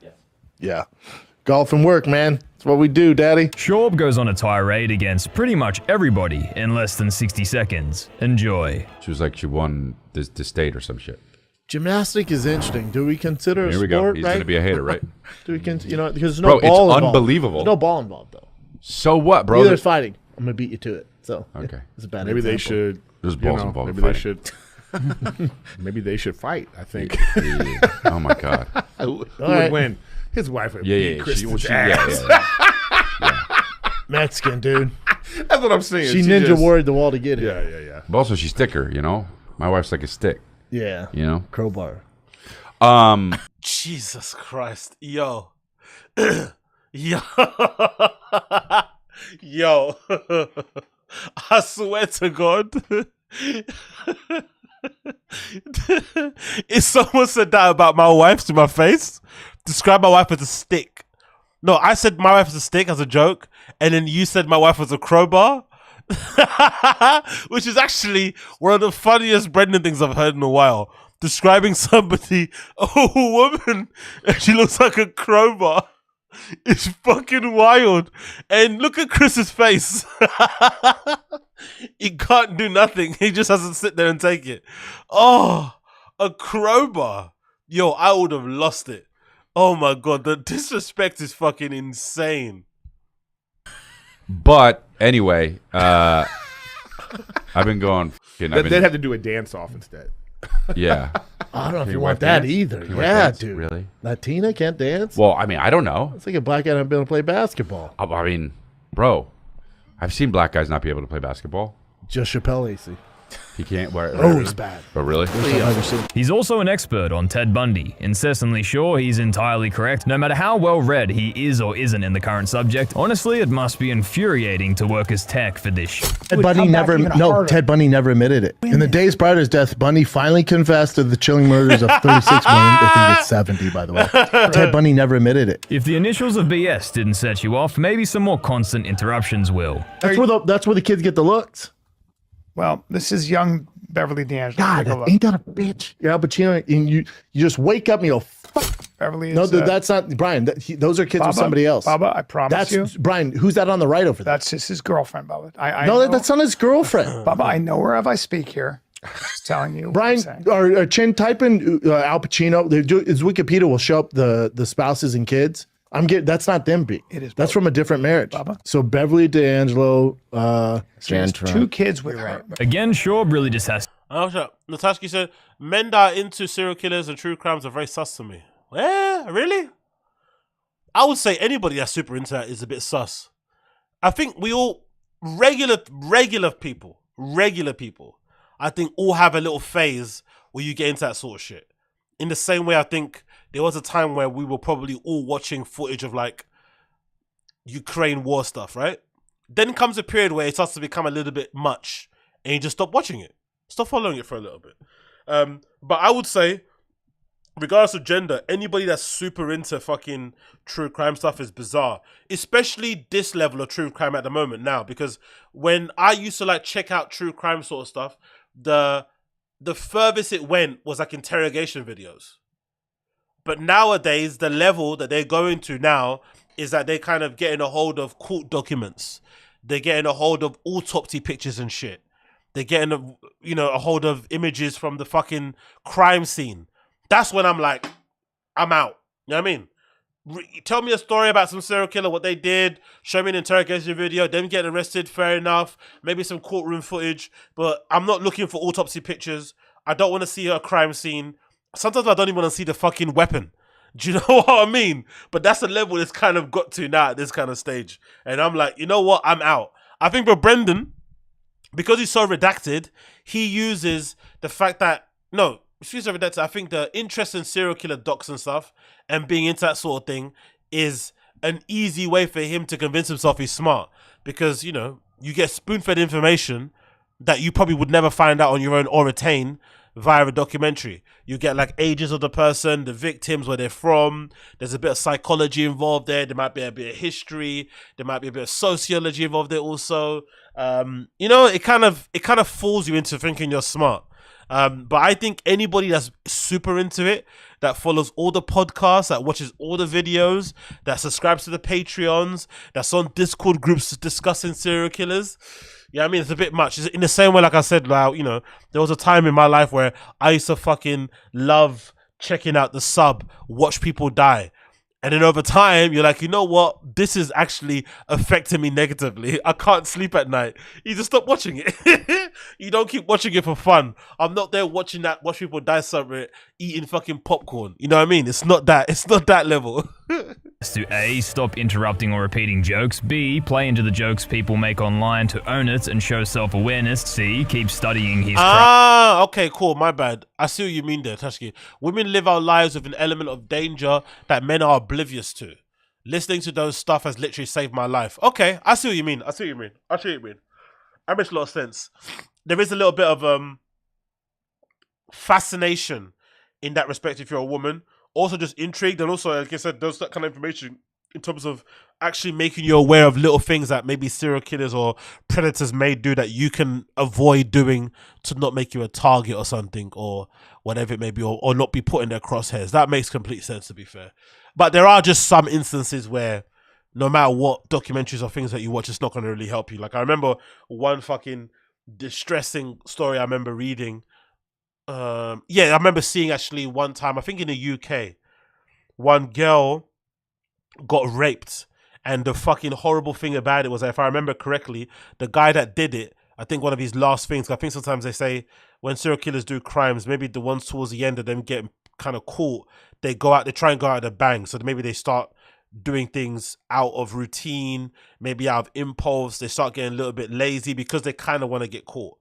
Yeah. Golf and work, man. That's what we do, Daddy. Schaub goes on a tirade against pretty much everybody in less than 60 seconds. Enjoy. She was like she won the state or some shit. Gymnastic is interesting. Do we consider Here a we go. sport? He's right? going to be a hater, right? Do we because there's Bro, no it's ball involved. unbelievable. There's no ball involved though. So what, bro? Neither is fighting. I'm gonna beat you to it. So Okay. it's a bad Maybe they example. should. There's you balls know, involved in Maybe they fighting. should. Maybe they should fight. I think. Oh my god. Who would right. win? His wife would Yeah, beat yeah. Kristen's She, ass. Mexican dude. That's what I'm saying. She ninja warried the wall to get it. Yeah. But also, she's thicker, you know? My wife's like a stick. Yeah. You know? Crowbar. Jesus Christ. Yo. Yo. Yo. I swear to God. If someone said that about my wife to my face, describe my wife as a stick. No, I said my wife is a stick as a joke, and then you said my wife was a crowbar. Which is actually one of the funniest Brendan things I've heard in a while. Describing somebody, a woman, and she looks like a crowbar. It's fucking wild. And look at Chris's face. He can't do nothing. He just has to sit there and take it. Oh, a crowbar. Yo, I would have lost it. Oh my God, the disrespect is fucking insane. But anyway, I've been going. They'd have to do a dance off instead. Yeah. I don't know if Can you you want wife that dance? either. Can you wife Yeah, dance? dude. Really? Latina can't dance? Well, I mean, I don't know. It's like a black guy not being able to play basketball. I mean, bro, I've seen black guys not be able to play basketball. Just Chappelle AC. He can't. Oh, it's bad. Oh, really? He's also an expert on Ted Bundy, incessantly sure he's entirely correct, no matter how well read he is or isn't in the current subject. Honestly, it must be infuriating to work as tech for this shit. Ted Bundy never admitted it. In the days prior to his death, Bundy finally confessed to the chilling murders of 36 women. I think it's 70, by the way. Ted Bundy never admitted it. If the initials of BS didn't set you off, maybe some more constant interruptions will. That's where the kids get the looks. Well, this is young Beverly D'Angelo. God, ain't that a bitch? You're Al Pacino, and you just wake up and you go, fuck. Beverly is, No, that's not Brian. Those are kids Bubba, with somebody else. Bubba, I promise that's, you. Brian, who's that on the right over there? That's just his girlfriend, Bubba. I No, know, that's not his girlfriend. Bubba, I know wherever I speak here. Just telling you. Brian, or Chin, type in Al Pacino. His Wikipedia will show up the spouses and kids. That's not them. It is. That's from a different marriage. So Beverly D'Angelo, two kids with her. Again, Schaub really just has. Oh, shut up. Natasha said, men that are into serial killers and true crimes are very sus to me. Yeah, really? I would say anybody that's super into that is a bit sus. I think we all, regular people, I think all have a little phase where you get into that sort of shit. In the same way, I think there was a time where we were probably all watching footage of like Ukraine war stuff, right? Then comes a period where it starts to become a little bit much and you just stop watching it. Stop following it for a little bit. But I would say, regardless of gender, anybody that's super into fucking true crime stuff is bizarre. Especially this level of true crime at the moment now. Because when I used to like check out true crime sort of stuff, the furthest it went was like interrogation videos. But nowadays, the level that they're going to now is that they're kind of getting a hold of court documents. They're getting a hold of autopsy pictures and shit. They're getting a hold of images from the fucking crime scene. That's when I'm like, I'm out. You know what I mean? Tell me a story about some serial killer, what they did. Show me an interrogation video, them getting arrested, fair enough. Maybe some courtroom footage. But I'm not looking for autopsy pictures. I don't want to see a crime scene. Sometimes I don't even want to see the fucking weapon. Do you know what I mean? But that's the level it's kind of got to now at this kind of stage. And I'm like, you know what? I'm out. I think for Brendan, because he's so redacted, he uses the fact that, no, he's so redacted, I think the interest in serial killer docs and stuff and being into that sort of thing is an easy way for him to convince himself he's smart. Because, you know, you get spoon-fed information that you probably would never find out on your own or retain via a documentary. You get like ages of the person, the victims, where they're from. There's a bit of psychology involved there. There might be a bit of history. There might be a bit of sociology involved there also. You know, it kind of fools you into thinking you're smart. But I think anybody that's super into it, that follows all the podcasts, that watches all the videos, that subscribes to the Patreons, that's on Discord groups discussing serial killers. Yeah, I mean, it's a bit much. It's in the same way, like I said, like, you know, there was a time in my life where I used to fucking love checking out the sub, watch people die. And then over time, you're like, you know what? This is actually affecting me negatively. I can't sleep at night. You just stop watching it. You don't keep watching it for fun. I'm not there watch people die somewhere, eating fucking popcorn. You know what I mean? It's not that level. To A, stop interrupting or repeating jokes. B, play into the jokes people make online to own it and show self-awareness. C, keep studying his craft. Okay, cool. My bad. I see what you mean there, Tashki. Women live our lives with an element of danger that men are oblivious to. Listening to those stuff has literally saved my life. Okay, I see what you mean. That makes a lot of sense. There is a little bit of fascination in that respect if you're a woman. Also just intrigued, and also, like I said, there's that kind of information in terms of actually making you aware of little things that maybe serial killers or predators may do that you can avoid doing to not make you a target or something, or whatever it may be, or not be put in their crosshairs. That makes complete sense, to be fair. But there are just some instances where no matter what documentaries or things that you watch, it's not going to really help you. Like, I remember one fucking distressing story I remember reading. I remember seeing actually one time, I think in the UK, one girl got raped, and the fucking horrible thing about it was that, if I remember correctly, the guy that did it, I think one of his last things, I think sometimes they say when serial killers do crimes, maybe the ones towards the end of them getting kind of caught, they try and go out of the bang. So maybe they start doing things out of routine, maybe out of impulse. They start getting a little bit lazy because they kind of want to get caught.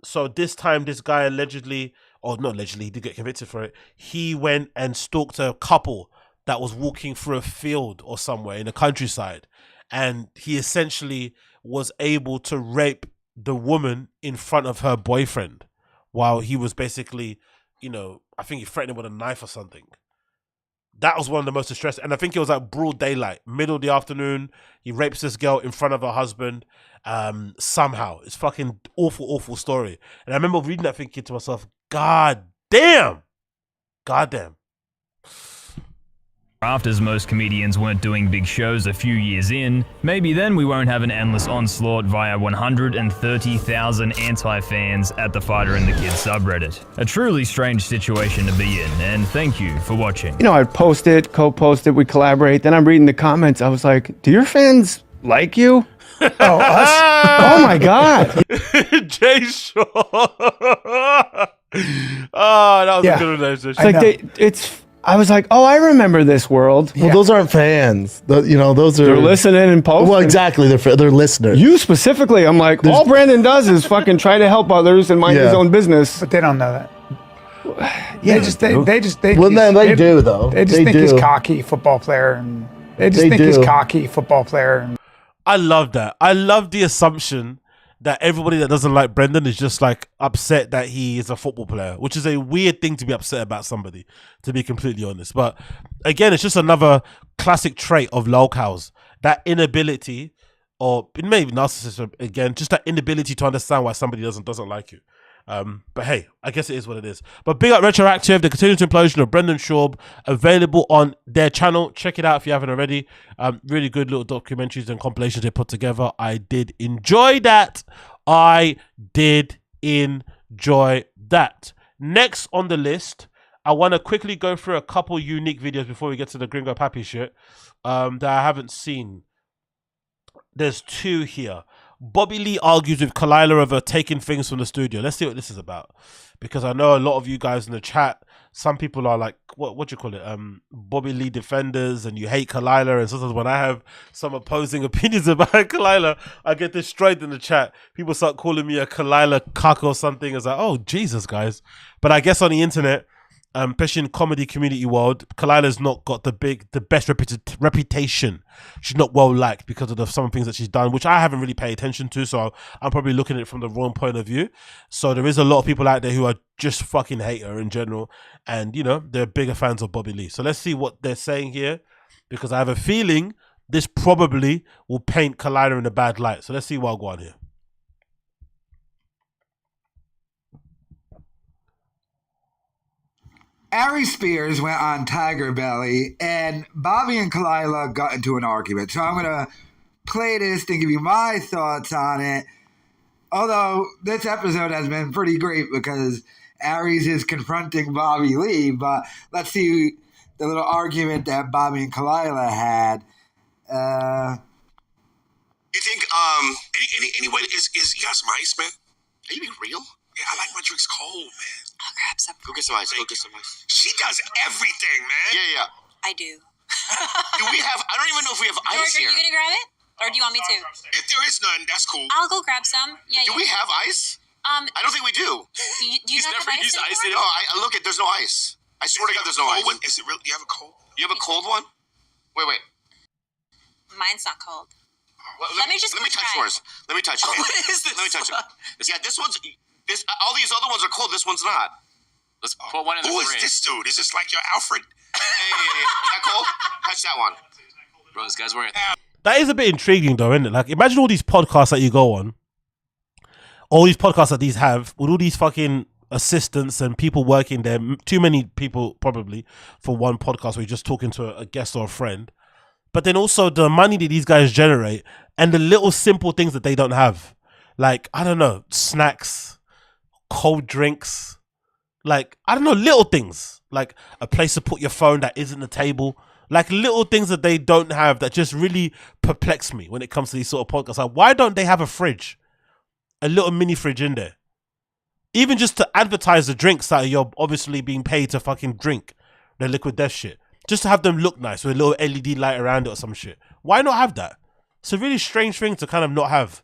So this time, this guy allegedly, or not allegedly, he did get convicted for it. He went and stalked a couple that was walking through a field or somewhere in the countryside. And he essentially was able to rape the woman in front of her boyfriend while he was basically, you know, I think he threatened him with a knife or something. That was one of the most distressing. And I think it was like broad daylight, middle of the afternoon. He rapes this girl in front of her husband. Somehow. It's fucking awful, awful story. And I remember reading that thinking to myself, God damn. As most comedians weren't doing big shows a few years in, maybe then we won't have an endless onslaught via 130,000 anti-fans at the Fighter and the Kid subreddit. A truly strange situation to be in, and thank you for watching. You know, I'd post it, co-post it, we collaborate, then I'm reading the comments, I was like, do your fans like you? Oh, us? Oh my God. Jay Shaw. Oh, that was a good one. It's like I was like, oh, I remember this world. Well, those aren't fans. Those are... They're listening and posting. Well, exactly. They're listeners. You specifically, I'm like, all Brandon does is fucking try to help others and mind his own business. But they don't know that. Yeah, they just do though. They just think he's cocky football player, and they just think he's cocky football player. And I love that. I love the assumption that everybody that doesn't like Brendan is just like upset that he is a football player, which is a weird thing to be upset about somebody, to be completely honest. But again, it's just another classic trait of lolcows, that inability, or maybe narcissism again, just that inability to understand why somebody doesn't like you. But hey, I guess it is what it is. But big up Retroactive, the continuous implosion of Brendan Schaub, available on their channel. Check it out if you haven't already. Really good little documentaries and compilations they put together. I did enjoy that. Next on the list, I want to quickly go through a couple unique videos before we get to the Gringo Papi shit that I haven't seen. There's two here. Bobby Lee argues with Kalila over taking things from the studio. Let's see what this is about. because I know a lot of you guys in the chat, some people are like, what do you call it? Bobby Lee defenders, and you hate Kalila. And sometimes when I have some opposing opinions about Kalila, I get destroyed in the chat. People start calling me a Kalila cuck or something. It's like, oh, Jesus, guys. But I guess on the internet, especially in comedy community world, Kalila's not got the best reputation. She's not well liked because of some things that she's done, which I haven't really paid attention to. So I'm probably looking at it from the wrong point of view. So there is a lot of people out there who are just fucking hate her in general, and you know they're bigger fans of Bobby Lee. So let's see what they're saying here, because I have a feeling this probably will paint Kalila in a bad light. So let's see what'll go on here. Ari Spears went on Tiger Belly, and Bobby and Kalila got into an argument. So I'm going to play this and give you my thoughts on it. Although this episode has been pretty great because Aries is confronting Bobby Lee, but let's see the little argument that Bobby and Kalila had. You think, anyway, is you got some ice, man? Are you being real? Yeah, I like my drinks cold, man. I'll grab some. Go get some ice. Go get some ice. She does everything, man. Yeah. I do. Do we have, I don't even know if we have ice George, here. are you going to grab it? Or do you want me to? If there is none, that's cool. I'll go grab some. Yeah. Do we have ice? I don't think we do. Do you not have ice anymore? No, I look at, there's no ice. I swear to God, there's no ice. Is it real? Do you have a cold? You have a cold one? Wait. Mine's not cold. Well, let me touch yours. Let me touch it. What is this? Let me touch it. Yeah, this one's, all these other ones are cold. This one's not. Let's put one in the fridge. Who is this dude? Is this like your Alfred? Yeah. Is that cold? Touch that one. Bro, this guy's wearing... That is a bit intriguing though, isn't it? Like, imagine all these podcasts that you go on, all these podcasts that these have, with all these fucking assistants and people working there, too many people probably for one podcast where you're just talking to a guest or a friend, but then also the money that these guys generate and the little simple things that they don't have. Like, I don't know, snacks, cold drinks, like, I don't know, little things, like a place to put your phone that isn't the table. Like little things that they don't have that just really perplex me when it comes to these sort of podcasts. Like, why don't they have a fridge? A little mini fridge in there. Even just to advertise the drinks that you're obviously being paid to fucking drink. The liquid death shit. Just to have them look nice with a little LED light around it or some shit. Why not have that? It's a really strange thing to kind of not have.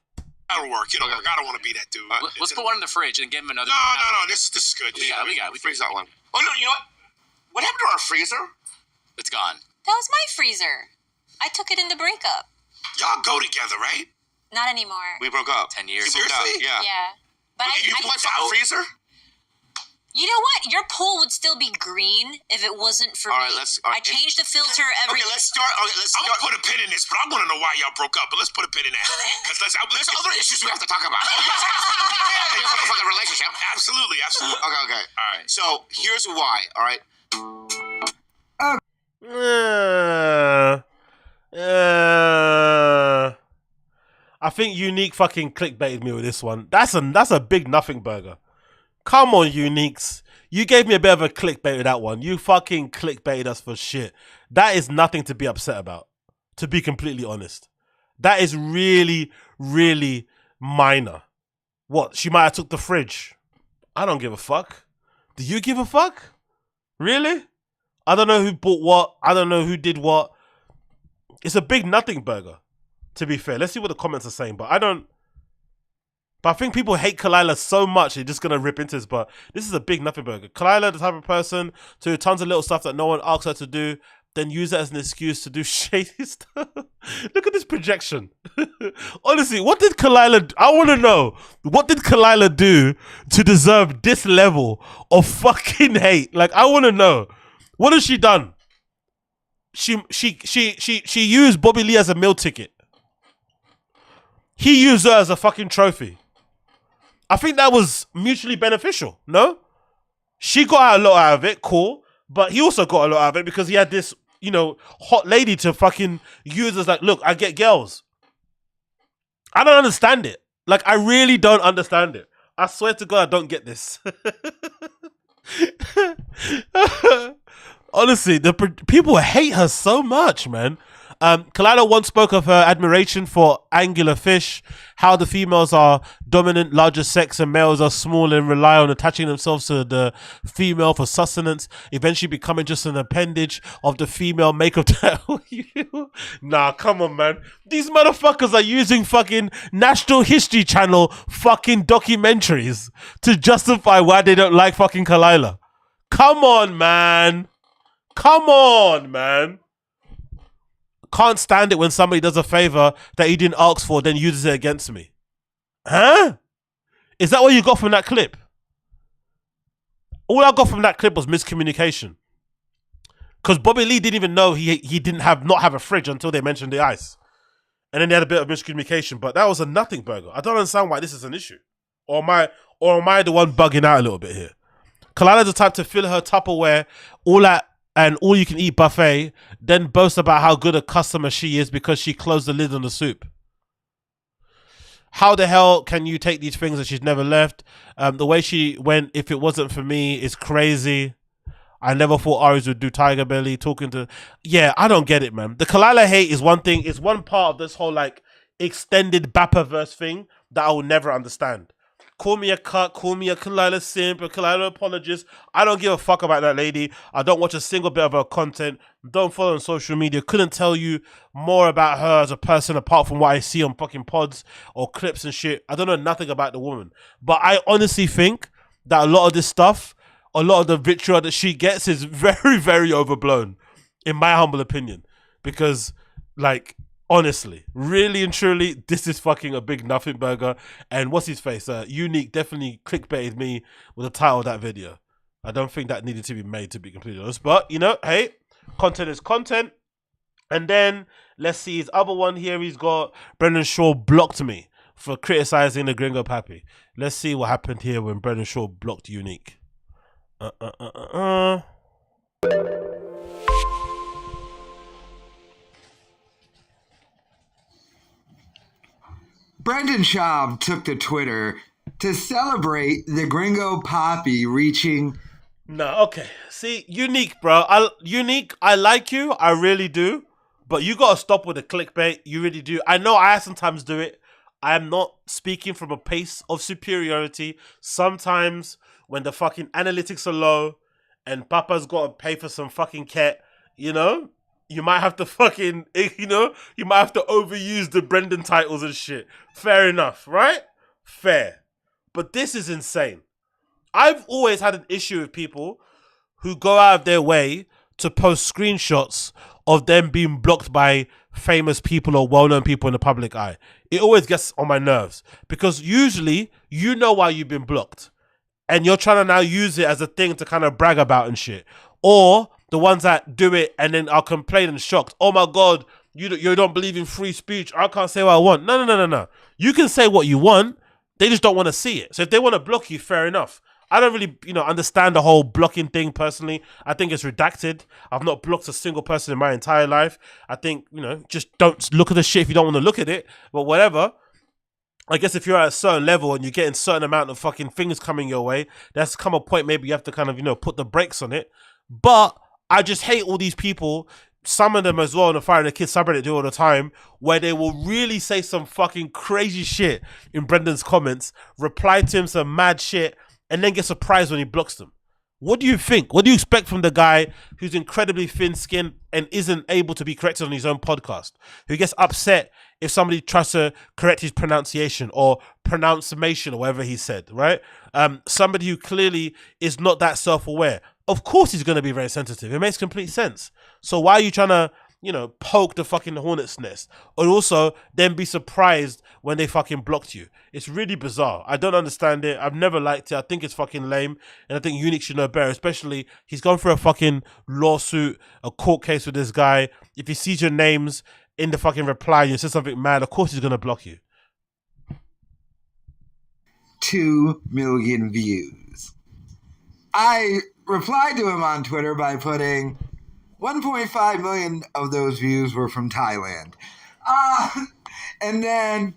That'll work. You know, I don't want to be that dude. Let's put one in the fridge and give him another. No. This is good. We freeze that one. Oh, no, you know what? What happened to our freezer? It's gone. That was my freezer. I took it in the breakup. Y'all go together, right? Not anymore. We broke up. 10 years. Seriously? Yeah. But you put my freezer? You know what? Your pool would still be green if it wasn't for me. I changed the filter every... Okay, let's start. I'm going to put a pin in this, but I want to know why y'all broke up. But let's put a pin in that. Because there's other issues we have to talk about. Yeah, fucking relationship. Absolutely. Okay. All right. So here's why, all right? I think Unique fucking clickbaited me with this one. That's a big nothing burger. Come on, Uniques. You gave me a bit of a clickbait with that one. You fucking clickbaited us for shit. That is nothing to be upset about, to be completely honest. That is really, really minor. What? She might have took the fridge. I don't give a fuck. Do you give a fuck? Really? I don't know who bought what. I don't know who did what. It's a big nothing burger, to be fair. Let's see what the comments are saying. But I think people hate Kalila so much, they're just going to rip into this. But this is a big nothing burger. Kalila, the type of person to do tons of little stuff that no one asks her to do, then use it as an excuse to do shady stuff. Look at this projection. Honestly, what did Kalila... I want to know, what did Kalila do to deserve this level of fucking hate? Like, I want to know. What has she done? She used Bobby Lee as a meal ticket. He used her as a fucking trophy. I think that was mutually beneficial, no? She got a lot out of it, cool. But he also got a lot out of it because he had this, hot lady to fucking use as like, look, I get girls. I don't understand it. Like, I really don't understand it. I swear to God, I don't get this. Honestly, people hate her so much, man. Kalila once spoke of her admiration for angular fish, how the females are dominant, larger sex, and males are small and rely on attaching themselves to the female for sustenance, eventually becoming just an appendage of the female makeup. Nah, come on, man. These motherfuckers are using fucking National History Channel fucking documentaries to justify why they don't like fucking Kalila. Come on, man. Come on, man. Can't stand it when somebody does a favor that you didn't ask for, then uses it against me. Huh? Is that what you got from that clip? All I got from that clip was miscommunication. Because Bobby Lee didn't even know he didn't not have a fridge until they mentioned the ice. And then they had a bit of miscommunication, but that was a nothing burger. I don't understand why this is an issue. Or am I the one bugging out a little bit here? Kalala's the type to fill her Tupperware all you can eat buffet, then boast about how good a customer she is because she closed the lid on the soup. How the hell can you take these things that she's never left? The way she went, if it wasn't for me, is crazy. I never thought Aries would do Tiger Belly talking to... Yeah, I don't get it, man. The Kalila hate is one thing. It's one part of this whole, like, extended Bappaverse thing that I will never understand. Call me a cuck, call me a Kalila simp, a Kalila apologist. I don't give a fuck about that lady. I don't watch a single bit of her content. Don't follow on social media. Couldn't tell you more about her as a person apart from what I see on fucking pods or clips and shit. I don't know nothing about the woman. But I honestly think that a lot of this stuff, a lot of the vitriol that she gets is very, very overblown, in my humble opinion. Because, like... honestly, really and truly, this is fucking a big nothing burger. And what's his face? Unique definitely clickbaited me with the title of that video. I don't think that needed to be made, to be completely honest. But, you know, hey, content is content. And then, let's see his other one here. He's got Brendan Shaw blocked me for criticizing the Gringo Papi. Let's see what happened here when Brendan Shaw blocked Unique. Brendan Schaub took to Twitter to celebrate the Gringo Papi reaching... No, okay. See, Unique, bro. Unique, I like you. I really do. But you got to stop with the clickbait. You really do. I know I sometimes do it. I am not speaking from a place of superiority. Sometimes when the fucking analytics are low and Papa's got to pay for some fucking cat, you know... you might have to fucking, you know, you might have to overuse the Brendan titles and shit. Fair enough, right? Fair. But this is insane. I've always had an issue with people who go out of their way to post screenshots of them being blocked by famous people or well-known people in the public eye. It always gets on my nerves because usually you know why you've been blocked and you're trying to now use it as a thing to kind of brag about and shit. Or... the ones that do it and then are complaining shocked. Oh my God, you don't believe in free speech. I can't say what I want. No. You can say what you want. They just don't want to see it. So if they want to block you, fair enough. I don't really, understand the whole blocking thing personally. I think it's redacted. I've not blocked a single person in my entire life. I think, just don't look at the shit if you don't want to look at it. But whatever. I guess if you're at a certain level and you're getting a certain amount of fucking things coming your way, that's come a point maybe you have to kind of, put the brakes on it. But I just hate all these people, some of them as well, in the Fire and the Kids subreddit do all the time, where they will really say some fucking crazy shit in Brendan's comments, reply to him some mad shit, and then get surprised when he blocks them. What do you think? What do you expect from the guy who's incredibly thin-skinned and isn't able to be corrected on his own podcast? Who gets upset if somebody tries to correct his pronunciation or pronunciation or whatever he said, right? Somebody who clearly is not that self-aware. Of course he's going to be very sensitive. It makes complete sense. So why are you trying to, poke the fucking hornet's nest? Or also then be surprised when they fucking blocked you. It's really bizarre. I don't understand it. I've never liked it. I think it's fucking lame. And I think Unique should know better, especially he's gone through a fucking lawsuit, a court case with this guy. If he sees your names in the fucking reply and you say something mad, of course he's going to block you. 2 million views. I replied to him on Twitter by putting 1.5 million of those views were from Thailand. And then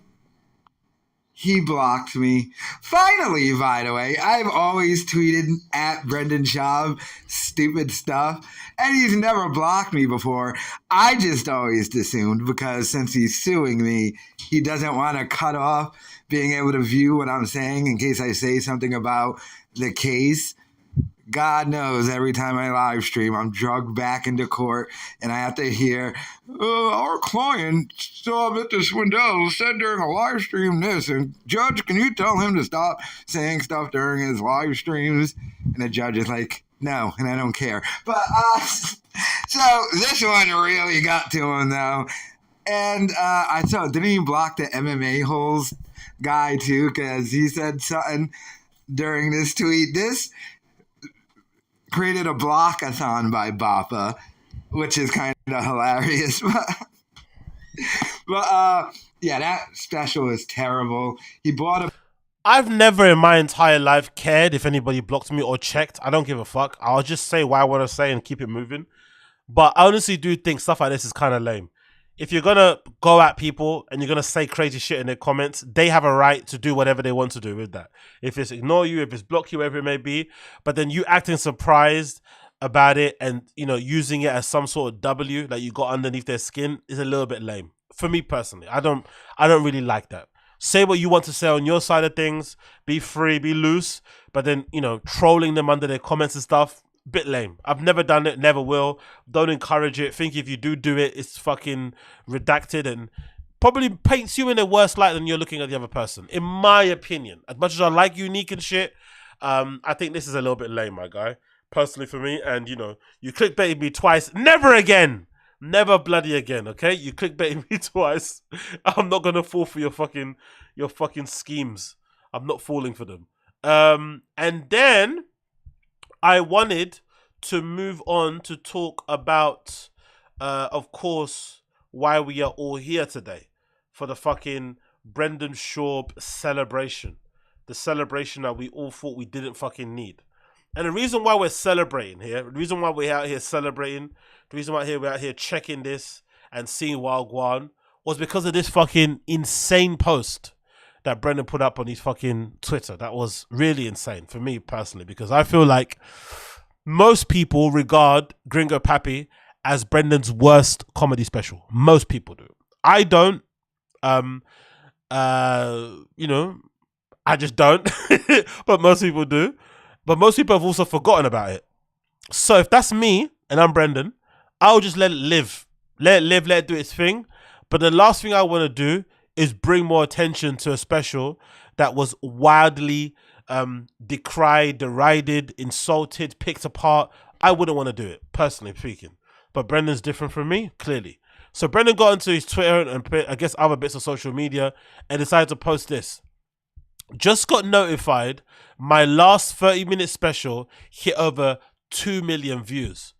He blocked me. Finally, by the way, I've always tweeted at Brendan Schaub stupid stuff, and he's never blocked me before. I just always assumed because since he's suing me, he doesn't want to cut off being able to view what I'm saying in case I say something about the case. God knows every time I live stream, I'm drugged back into court and I have to hear, our client saw Mr. Swindell said during a live stream this, and Judge, can you tell him to stop saying stuff during his live streams? And the judge is like, no, and I don't care. But, so this one really got to him though. And I saw, didn't he block the MMA holes guy too? Because he said something during this tweet. This created a blockathon by Bappa, which is kind of hilarious. But yeah, that special is terrible. He bought a... I've never in my entire life cared if anybody blocked me or checked. I don't give a fuck. I'll just say what I want to say and keep it moving. But I honestly do think stuff like this is kind of lame. If you're going to go at people and you're going to say crazy shit in their comments, they have a right to do whatever they want to do with that. If it's ignore you, if it's block you, whatever it may be, but then you acting surprised about it and, you know, using it as some sort of W that you got underneath their skin is a little bit lame. For me personally, I don't really like that. Say what you want to say on your side of things, be free, be loose, but then, you know, trolling them under their comments and stuff, bit lame. I've never done it, never will. Don't encourage it. Think if you do it, it's fucking redacted and probably paints you in a worse light than you're looking at the other person. In my opinion, as much as I like Unique and shit, I think this is a little bit lame, my guy. Personally for me, and you know, you clickbaited me twice. Never again. Never bloody again, okay? You clickbaited me twice. I'm not gonna fall for your fucking schemes. I'm not falling for them. And then I wanted to move on to talk about, of course, why we are all here today for the fucking Brendan Schaub celebration. The celebration that we all thought we didn't fucking need. And the reason why we're celebrating here, the reason why we're out here celebrating, the reason why we're out here checking this and seeing Wild Guan was because of this fucking insane post that Brendan put up on his fucking Twitter. That was really insane for me personally, because I feel like most people regard Gringo Papi as Brendan's worst comedy special. Most people do. I don't. You know, I just don't. But most people do. But most people have also forgotten about it. So if that's me and I'm Brendan, I'll just let it live. Let it live, let it do its thing. But the last thing I want to do is bring more attention to a special that was wildly decried, derided, insulted, picked apart. I wouldn't want to do it, personally speaking. But Brendan's different from me, clearly. So Brendan got into his Twitter and I guess other bits of social media and decided to post this. Just got notified my last 30-minute special hit over 2 million views.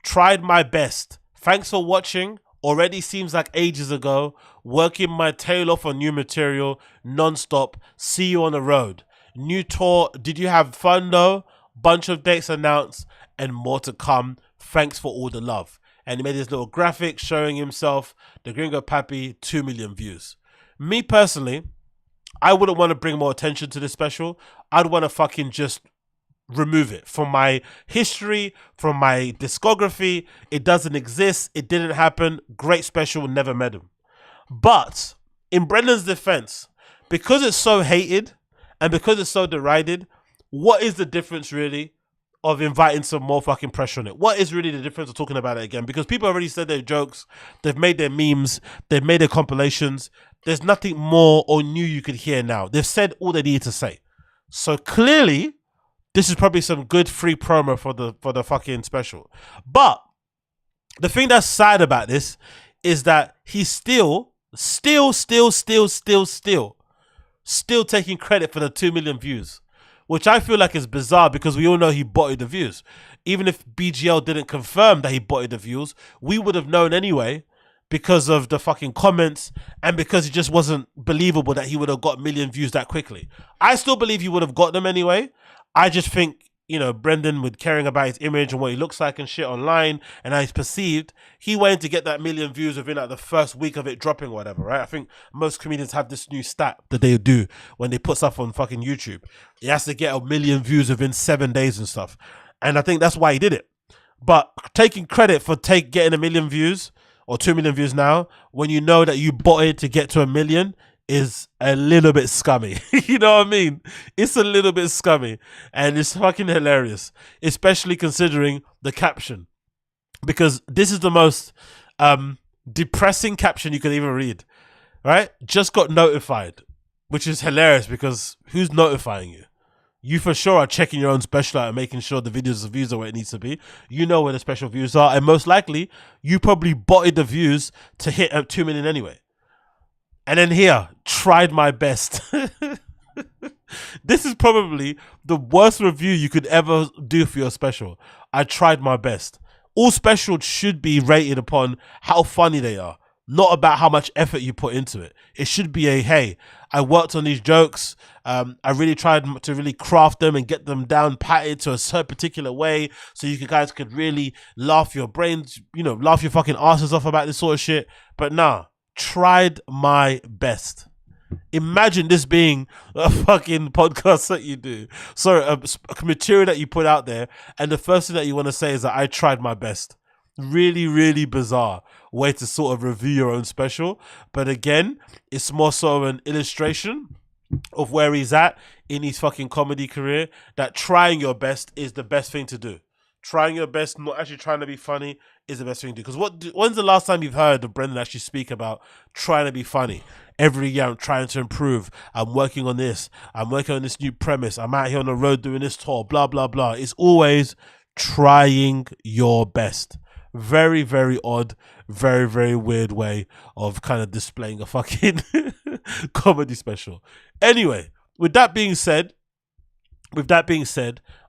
Tried my best. Thanks for watching. Already seems like ages ago. Working my tail off on new material non-stop. See you on the road. New tour. Did you have fun though? Bunch of dates announced and more to come. Thanks for all the love. And he made this little graphic showing himself, the Gringo Papi, 2 million views. Me personally, I wouldn't want to bring more attention to this special. I'd want to fucking just remove it from my history, from my discography. It doesn't exist. It didn't happen. Great special. Never met him. But in Brendan's defense, because it's so hated and because it's so derided, what is the difference really of inviting some more fucking pressure on it? What is really the difference of talking about it again? Because people already said their jokes. They've made their memes. They've made their compilations. There's nothing more or new you could hear now. They've said all they need to say. So clearly, this is probably some good free promo for the fucking special. But the thing that's sad about this is that he's still taking credit for the 2 million views, which I feel like is bizarre because we all know he botted the views. Even if BGL didn't confirm that he botted the views, we would have known anyway because of the fucking comments and because it just wasn't believable that he would have got 1 million views that quickly. I still believe he would have got them anyway. I just think Brendan with caring about his image and what he looks like and shit online and how he's perceived, he went to get that million views within like the first week of it dropping or whatever, right? I think most comedians have this new stat that they do when they put stuff on fucking YouTube. He has to get 1 million views within 7 days and stuff. And I think that's why he did it. But taking credit for getting 1 million views or 2 million views now, when you know that you bought it to get to 1 million, is a little bit scummy. You know what I mean? It's a little bit scummy and it's fucking hilarious, especially considering the caption, because this is the most depressing caption you could even read, right? Just got notified, which is hilarious because who's notifying you? You for sure are checking your own special out and making sure the views are where it needs to be. You know where the special views are, and most likely you probably botted the views to hit 2 million anyway. And then here, tried my best. This is probably the worst review you could ever do for your special. I tried my best. All specials should be rated upon how funny they are, not about how much effort you put into it. It should be hey, I worked on these jokes. I really tried to really craft them and get them down patted to a certain particular way so you guys could really laugh your brains, laugh your fucking asses off about this sort of shit. But nah. Tried my best. Imagine this being a fucking podcast that you do. Sorry, a material that you put out there, and the first thing that you want to say is that I tried my best. Really, really bizarre way to sort of review your own special. But again, it's more so an illustration of where he's at in his fucking comedy career, that trying your best is the best thing to do. Trying your best, not actually trying to be funny, is the best thing to do. Because when's the last time you've heard of Brendan actually speak about trying to be funny? Every year I'm trying to improve. I'm working on this. I'm working on this new premise. I'm out here on the road doing this tour, blah, blah, blah. It's always trying your best. Very, very odd, very, very weird way of kind of displaying a fucking comedy special. Anyway, with that being said,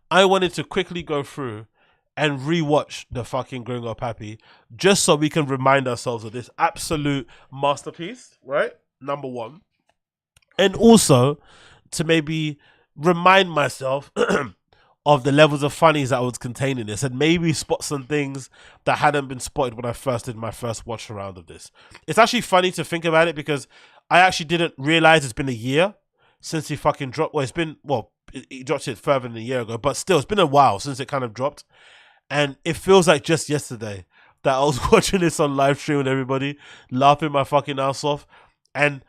I wanted to quickly go through and rewatch the fucking Gringo Papi just so we can remind ourselves of this absolute masterpiece, right? Number one. And also to maybe remind myself of the levels of funnies that was contained in this and maybe spot some things that hadn't been spotted when I first did my first watch around of this. It's actually funny to think about it because I actually didn't realize it's been a year since he fucking dropped. Well, he dropped it further than a year ago, but still, it's been a while since it kind of dropped. And it feels like just yesterday that I was watching this on live stream with everybody, laughing my fucking ass off. And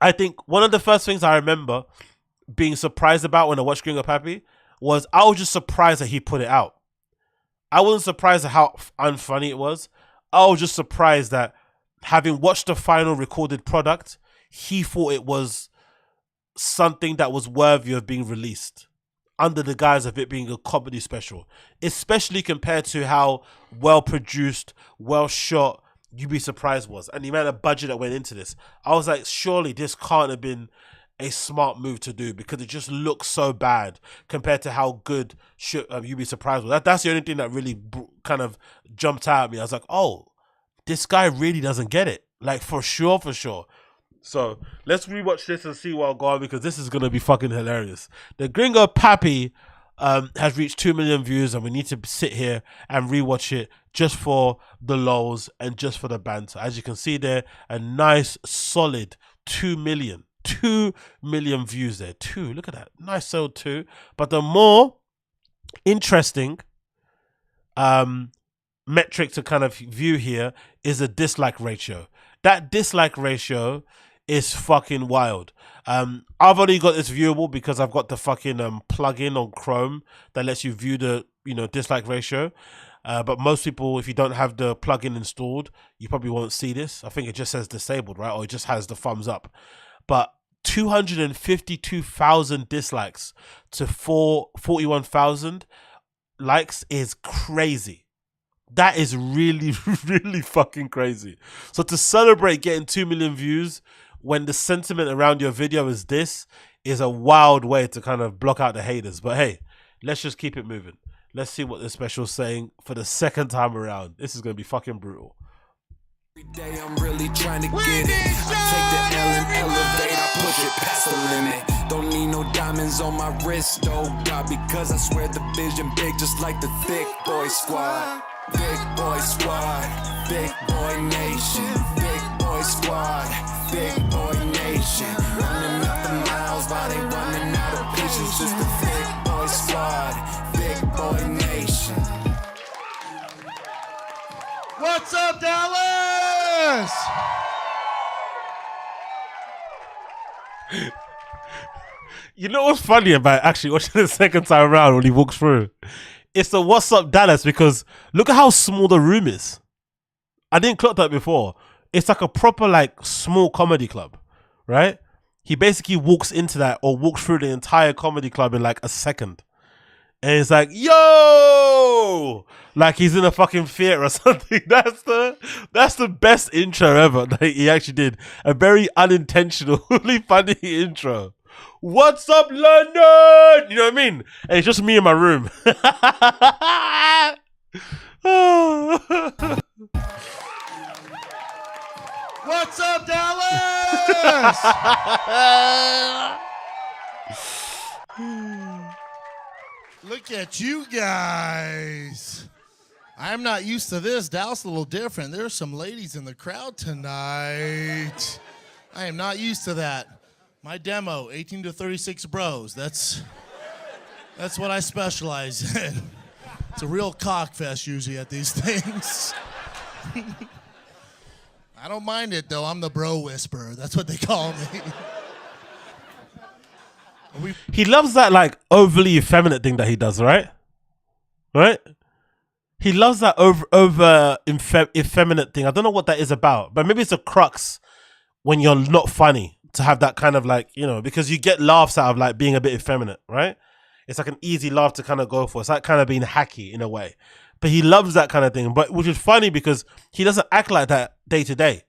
I think one of the first things I remember being surprised about when I watched Gringo Papi was I was just surprised that he put it out. I wasn't surprised at how unfunny it was. I was just surprised that having watched the final recorded product, he thought it was something that was worthy of being released under the guise of it being a comedy special, especially compared to how well produced, well shot You'd Be Surprised was, and the amount of budget that went into this. I was like, surely this can't have been a smart move to do because it just looks so bad compared to how good You'd Be Surprised was. That's the only thing that really kind of jumped out at me. I was like, oh, this guy really doesn't get it. Like, for sure. So let's rewatch this and see what I'll go on, because this is going to be fucking hilarious. The Gringo Papi has reached 2 million views, and we need to sit here and rewatch it just for the lols and just for the banter. As you can see there, a nice solid 2 million views there. Look at that. Nice solid 2. But the more interesting metric to kind of view here is a dislike ratio. That dislike ratio is fucking wild. I've only got this viewable because I've got the fucking plugin on Chrome that lets you view the dislike ratio. But most people, if you don't have the plugin installed, you probably won't see this. I think it just says disabled, right? Or it just has the thumbs up. But 252,000 dislikes to 41,000 likes is crazy. That is really, really fucking crazy. So to celebrate getting 2 million views when the sentiment around your video is this is a wild way to kind of block out the haters. But hey, let's just keep it moving. Let's see what the special's saying for the second time around. This is going to be fucking brutal. Day I'm really trying to get it. I take the L and elevate, I push it past the limit. Don't need no diamonds on my wrist, oh God, because I swear the vision big, just like the thick boy squad. Big boy squad, big boy nation. Big boy squad, big boy nation. Running up the miles while they running out of patience. Just the big boy squad, big boy nation. What's up, Dallas? You know what's funny about actually watching the second time around when he walks through? It's the What's Up Dallas, because look at how small the room is. I didn't clock that before. It's like a proper like small comedy club, right? He basically walks into that or walks through the entire comedy club in like a second. And it's like, yo, like he's in a fucking theater or something. That's the best intro ever that he actually did. A very unintentionally funny intro. What's up, London? You know what I mean? And it's just me in my room. What's up, Dallas? Look at you guys. I'm not used to this. Dallas a little different. There's some ladies in the crowd tonight. I am not used to that. My demo, 18 to 36 bros. That's what I specialize in. It's a real cockfest usually at these things. I don't mind it though. I'm the bro whisperer. That's what they call me. He loves that like overly effeminate thing that he does, right? Right? He loves that over effeminate thing. I don't know what that is about, but maybe it's a crux when you're not funny to have that kind of like, you know, because you get laughs out of like being a bit effeminate, right? It's like an easy laugh to kind of go for. It's like kind of being hacky in a way. But he loves that kind of thing, but which is funny because he doesn't act like that day to day.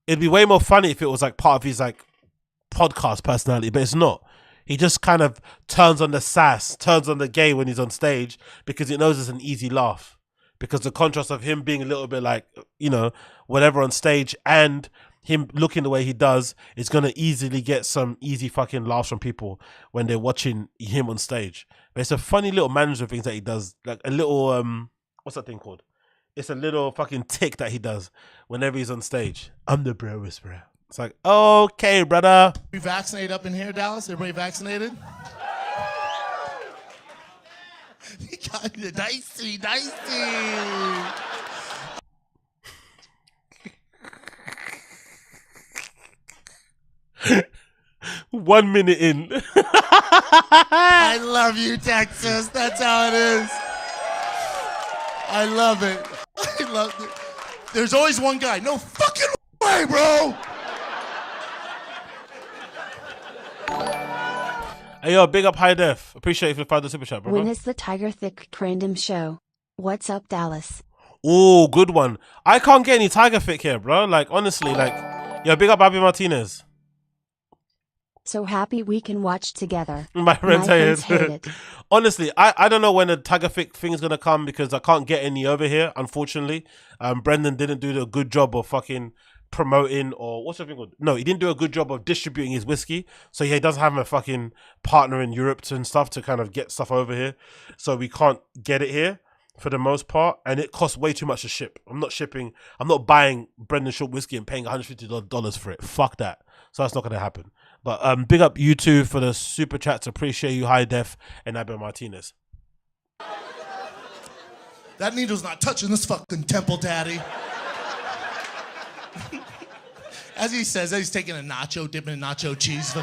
It'd be way more funny if it was like part of his like podcast personality, but it's not. He just kind of turns on the sass, turns on the gay when he's on stage because he knows it's an easy laugh. Because the contrast of him being a little bit like, you know, whatever on stage and him looking the way he does is going to easily get some easy fucking laughs from people when they're watching him on stage. But it's a funny little management things that he does. Like a little, what's that thing called? It's a little fucking tick that he does whenever he's on stage. I'm the bro whisperer. It's like, okay, brother. We vaccinated up in here, Dallas? Everybody vaccinated? You got it. Dicey. 1 minute in. I love you, Texas. That's how it is. I love it. I love it. There's always one guy. No fucking way, bro. Hey, yo, big up High Def. Appreciate you for the super chat, bro. When is the Tiger Thick Random show? What's up, Dallas? Oh, good one. I can't get any Tiger Thick here, bro. Like, honestly, like, yo, big up Abby Martinez. So happy we can watch together. My friends hate it. Honestly, I don't know when the Tiger Thick thing is going to come because I can't get any over here, unfortunately. Brendan didn't do a good job of fucking promoting or what's the thing called? No, he didn't do a good job of distributing his whiskey. So he doesn't have a fucking partner in Europe and stuff to kind of get stuff over here. So we can't get it here for the most part. And it costs way too much to ship. I'm not buying Brendan Short whiskey and paying $150 for it. Fuck that. So that's not going to happen. But big up you two for the super chats. Appreciate you, High Def and Abel Martinez. That needle's not touching this fucking temple, daddy. As he says, he's taking a nacho, dipping in nacho cheese.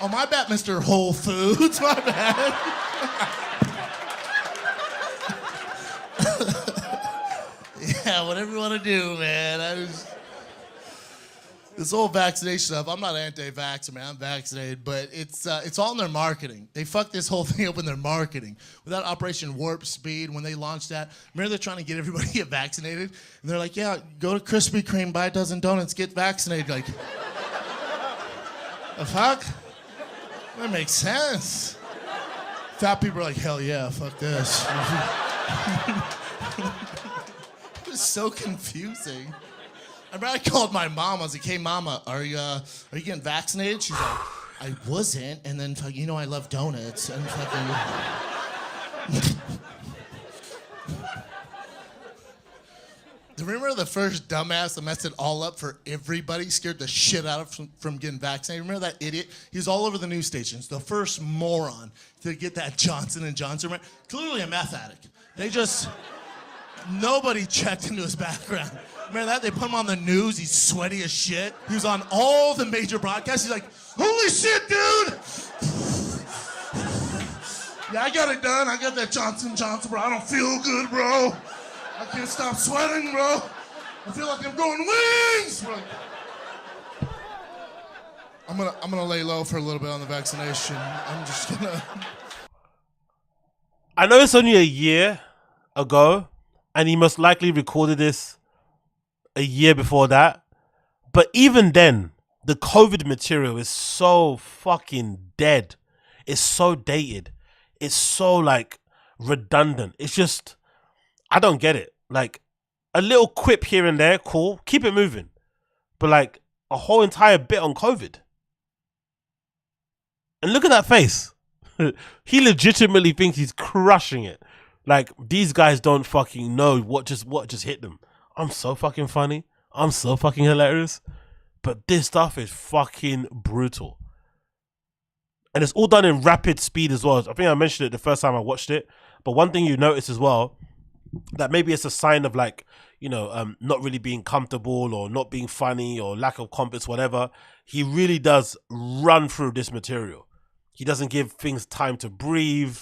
Oh, my bad, Mr. Whole Foods. My bad. Yeah, whatever you want to do, man. This whole vaccination stuff, I'm not anti-vaxxer, man. I'm vaccinated, but it's all in their marketing. They fucked this whole thing up in their marketing. Without Operation Warp Speed, when they launched that, remember they're trying to get everybody to get vaccinated? And they're like, yeah, go to Krispy Kreme, buy a dozen donuts, get vaccinated. Like, the fuck? That makes sense. Fat people are like, hell yeah, fuck this. It was so confusing. I remember I called my mom. I was like, "Hey, Mama, are you getting vaccinated?" She's like, "I wasn't." And then, you know, I love donuts. And fucking. Remember the first dumbass that messed it all up for everybody, scared the shit out of from getting vaccinated? Remember that idiot? He was all over the news stations. The first moron to get that Johnson & Johnson. Clearly a meth addict. Nobody checked into his background. Remember that? They put him on the news. He's sweaty as shit. He was on all the major broadcasts. He's like, "Holy shit, dude!" "Yeah, I got it done. I got that Johnson & Johnson, bro. I don't feel good, bro. I can't stop sweating, bro. I feel like I'm growing wings." I'm gonna lay low for a little bit on the vaccination. I'm just gonna. I know it's only a year ago, and he most likely recorded this a year before that. But even then, the COVID material is so fucking dead. It's so dated. It's so like redundant. It's just, I don't get it. Like a little quip here and there, cool. Keep it moving. But like a whole entire bit on COVID. And look at that face. He legitimately thinks he's crushing it. Like these guys don't fucking know what just hit them. I'm so fucking funny. I'm so fucking hilarious. But this stuff is fucking brutal. And it's all done in rapid speed as well. I think I mentioned it the first time I watched it. But one thing you notice as well, that maybe it's a sign of like, you know, not really being comfortable or not being funny or lack of confidence, whatever. He really does run through this material. He doesn't give things time to breathe.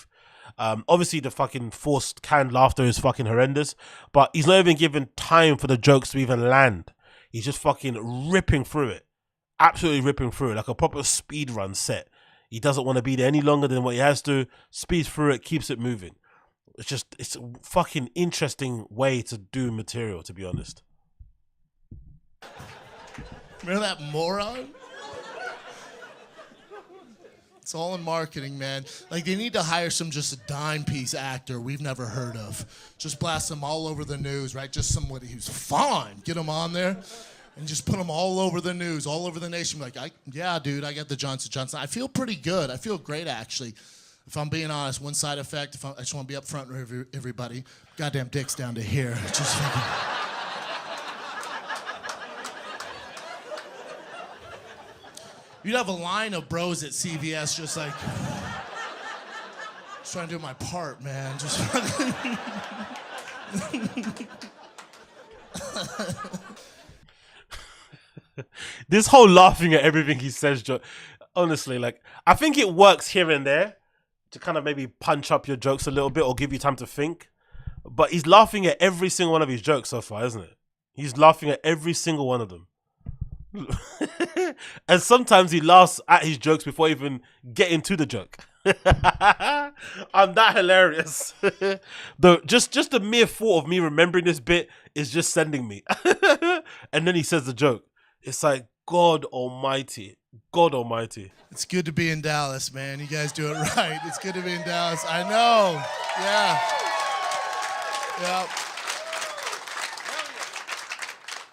Obviously the fucking forced canned laughter is fucking horrendous, but he's not even given time for the jokes to even land. He's just fucking ripping through it. Absolutely ripping through it like a proper speed run set. He doesn't want to be there any longer than what he has to. Speeds through it, keeps it moving. It's a fucking interesting way to do material, to be honest. Remember that moron? It's all in marketing, man. Like, they need to hire some just a dime piece actor we've never heard of. Just blast them all over the news, right? Just somebody who's fine. Get them on there and just put them all over the news, all over the nation. Like, yeah, dude, I got the Johnson & Johnson. I feel pretty good. I feel great, actually. If I'm being honest, one side effect, I just want to be up front with everybody. Goddamn dick's down to here. Just fucking... You'd have a line of bros at CVS just like, just trying to do my part, man. Just fucking... This whole laughing at everything he says, honestly, like, I think it works here and there to kind of maybe punch up your jokes a little bit or give you time to think. But he's laughing at every single one of his jokes so far, isn't it? He's laughing at every single one of them. And sometimes he laughs at his jokes before even getting to the joke. I'm that hilarious. Just the mere thought of me remembering this bit is just sending me. And then he says the joke. It's like, God almighty. God almighty. It's good to be in Dallas, man. You guys do it right. It's good to be in Dallas. I know. Yeah. Yeah.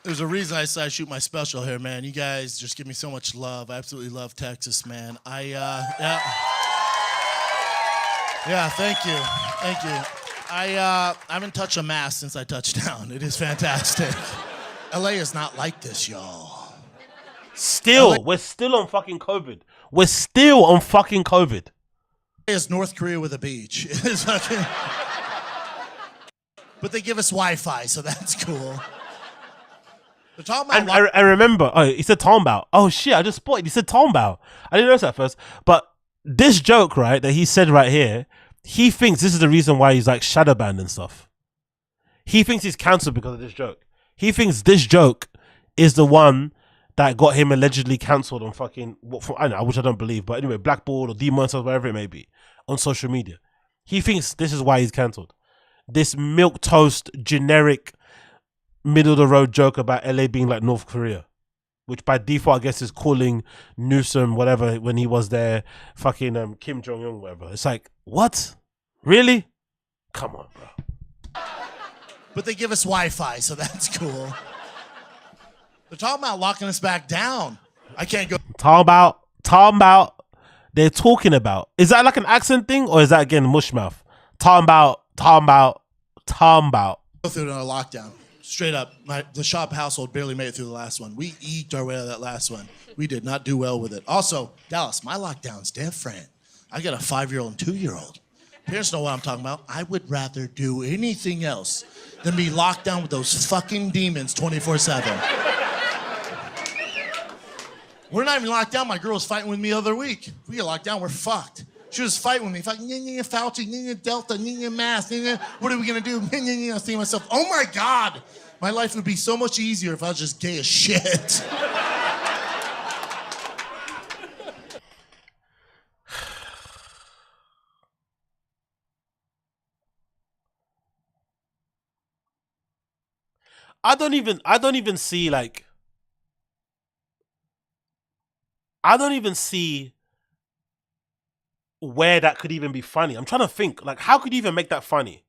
There's a reason I said I shoot my special here, man. You guys just give me so much love. I absolutely love Texas, man. Yeah, thank you. Thank you. I haven't touched a mask since I touched down. It is fantastic. LA is not like this, y'all. We're still on fucking COVID. We're still on fucking COVID. It's North Korea with a beach. It is fucking... But they give us Wi-Fi, so that's cool. They're talking about I remember, he said Tombao. Oh shit, I just spotted. He said Tombao. I didn't notice that at first. But this joke, right, that he said right here, he thinks this is the reason why he's like shadow banned and stuff. He thinks he's cancelled because of this joke. He thinks this joke is the one that got him allegedly cancelled on fucking, I don't know, which I don't believe, but anyway, blackballed or demonetized, whatever it may be, on social media. He thinks this is why he's cancelled. This milquetoast, generic, middle-of-the-road joke about LA being like North Korea, which by default, I guess, is calling Newsom, whatever, when he was there, fucking Kim Jong-un, whatever. It's like, what? Really? Come on, bro. But they give us Wi-Fi, so that's cool. They're talking about locking us back down. I can't go. Talking about. They're talking about. Is that like an accent thing, or is that again mushmouth? Talking about. Go through another lockdown. Straight up, the shop household barely made it through the last one. We eked our way out of that last one. We did not do well with it. Also, Dallas, my lockdown's different. I got a 5-year-old and 2-year-old. Parents know what I'm talking about. I would rather do anything else than be locked down with those fucking demons 24/7. We're not even locked down. My girl was fighting with me the other week. We get locked down, we're fucked. She was fighting with me. Fucking Fauci, Delta, mask, what are we gonna do? I was thinking to myself, oh my God, my life would be so much easier if I was just gay as shit. I don't even see like. I don't even see where that could even be funny. I'm trying to think, like, how could you even make that funny?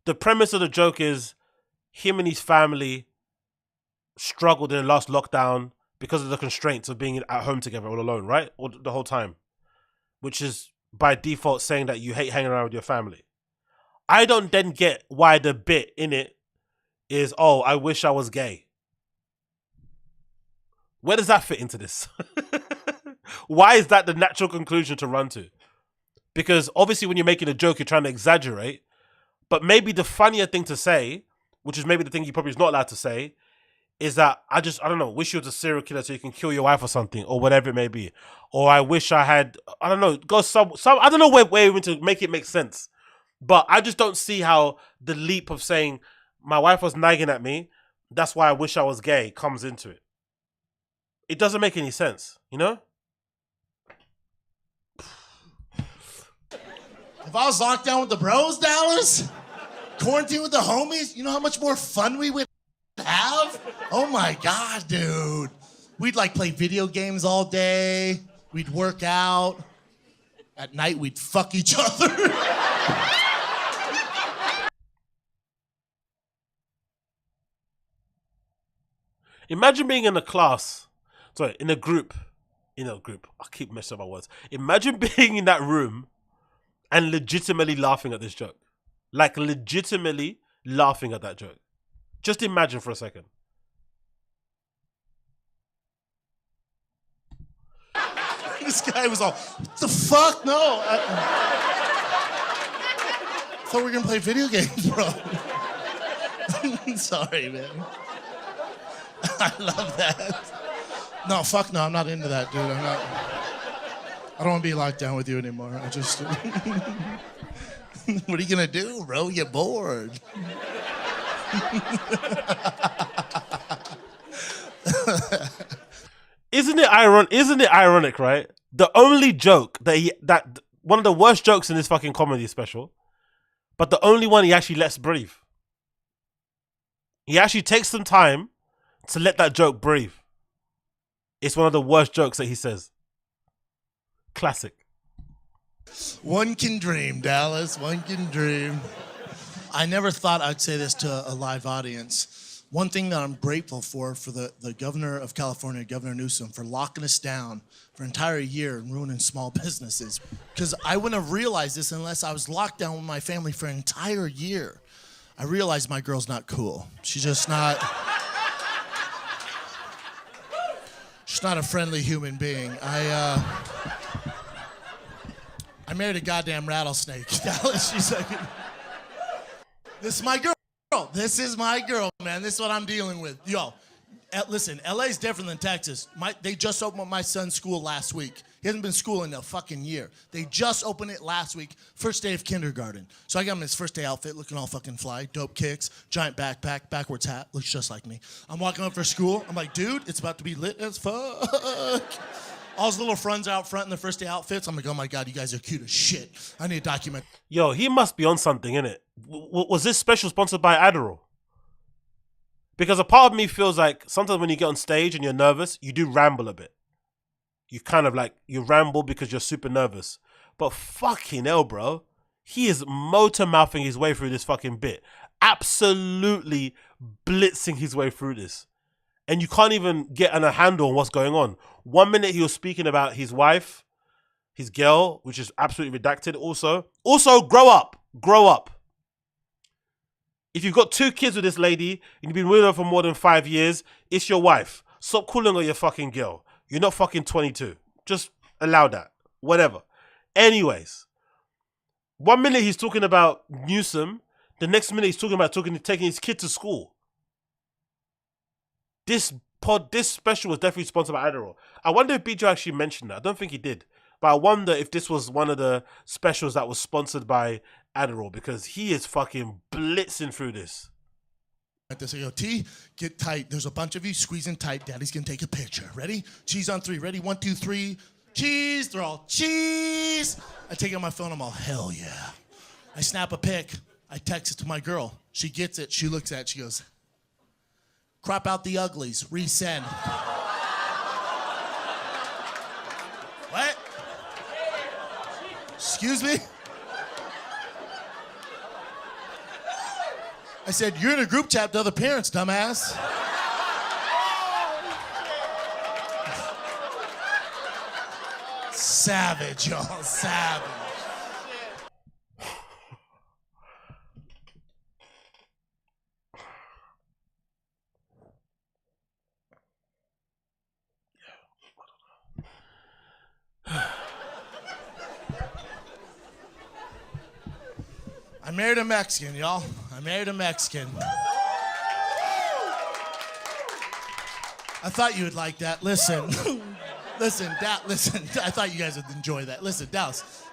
The premise of the joke is him and his family struggled in the last lockdown because of the constraints of being at home together all alone, right? Or the whole time. Which is by default saying that you hate hanging around with your family. I don't then get why the bit in it is, oh, I wish I was gay. Where does that fit into this? Why is that the natural conclusion to run to? Because obviously when you're making a joke, you're trying to exaggerate. But maybe the funnier thing to say, which is maybe the thing you probably is not allowed to say, is that I don't know, wish you was a serial killer so you can kill your wife or something, or whatever it may be. Or I wish I had, I don't know, go some I don't know where even to make it make sense. But I just don't see how the leap of saying, my wife was nagging at me, that's why I wish I was gay, comes into it. It doesn't make any sense, you know? If I was locked down with the bros, Dallas, quarantine with the homies, you know how much more fun we would have? Oh my God, dude. We'd like play video games all day. We'd work out. At night, we'd fuck each other. Imagine being in a class, in a group. I keep messing up my words. Imagine being in that room and legitimately laughing at this joke. Like legitimately laughing at that joke. Just imagine for a second. This guy was all, what the fuck? No. I thought we were going to play video games, bro. Sorry, man. I love that. No, fuck no, I'm not into that, dude. I don't want to be locked down with you anymore. I just... What are you going to do, bro? You're bored. Isn't it ironic, right? The only joke that one of the worst jokes in this fucking comedy special, but the only one he actually lets breathe. He actually takes some time to let that joke breathe. It's one of the worst jokes that he says. Classic. One can dream, Dallas. One can dream. I never thought I'd say this to a live audience. One thing that I'm grateful for the governor of California, Governor Newsom, for locking us down for an entire year and ruining small businesses. Because I wouldn't have realized this unless I was locked down with my family for an entire year. I realized my girl's not cool. She's just not... She's not a friendly human being. I married a goddamn rattlesnake. She's like, this is my girl. This is my girl, man. This is what I'm dealing with. Yo, listen, LA's different than Texas. They just opened my son's school last week. He hasn't been in school in a fucking year. They just opened it last week, first day of kindergarten. So I got him his first day outfit, looking all fucking fly, dope kicks, giant backpack, backwards hat, looks just like me. I'm walking up for school. I'm like, dude, it's about to be lit as fuck. All his little friends out front in their first day outfits. I'm like, oh my God, you guys are cute as shit. I need to document. Yo, he must be on something, innit? Was this special sponsored by Adderall? Because a part of me feels like sometimes when you get on stage and you're nervous, you do ramble a bit. You kind of like, you ramble because you're super nervous. But fucking hell, bro. He is motor mouthing his way through this fucking bit. absolutely blitzing his way through this. And you can't even get a handle on what's going on. 1 minute he was speaking about his wife, his girl, which is absolutely redacted also. Also, grow up. Grow up. If you've got 2 kids with this lady, and you've been with her for more than 5 years, it's your wife. Stop calling her your fucking girl. You're not fucking 22. Just allow that. Whatever. Anyways. 1 minute he's talking about Newsom. The next minute he's talking about taking his kid to school. This special was definitely sponsored by Adderall. I wonder if BJ actually mentioned that. I don't think he did. But I wonder if this was one of the specials that was sponsored by Adderall, because he is fucking blitzing through this. At this, I go, T, get tight. There's a bunch of you squeezing tight. Daddy's going to take a picture. Ready? Cheese on 3. Ready? 1, 2, 3. Cheese. They're all cheese. I take out my phone. I'm all, hell yeah. I snap a pic. I text it to my girl. She gets it. She looks at it. She goes, crop out the uglies. Resend. What? Excuse me? I said, you're in a group chat with other parents, dumbass. Savage, y'all. Savage. I married a Mexican, y'all. I married a Mexican. I thought you would like that. Listen. Listen. I thought you guys would enjoy that. Listen, Dallas.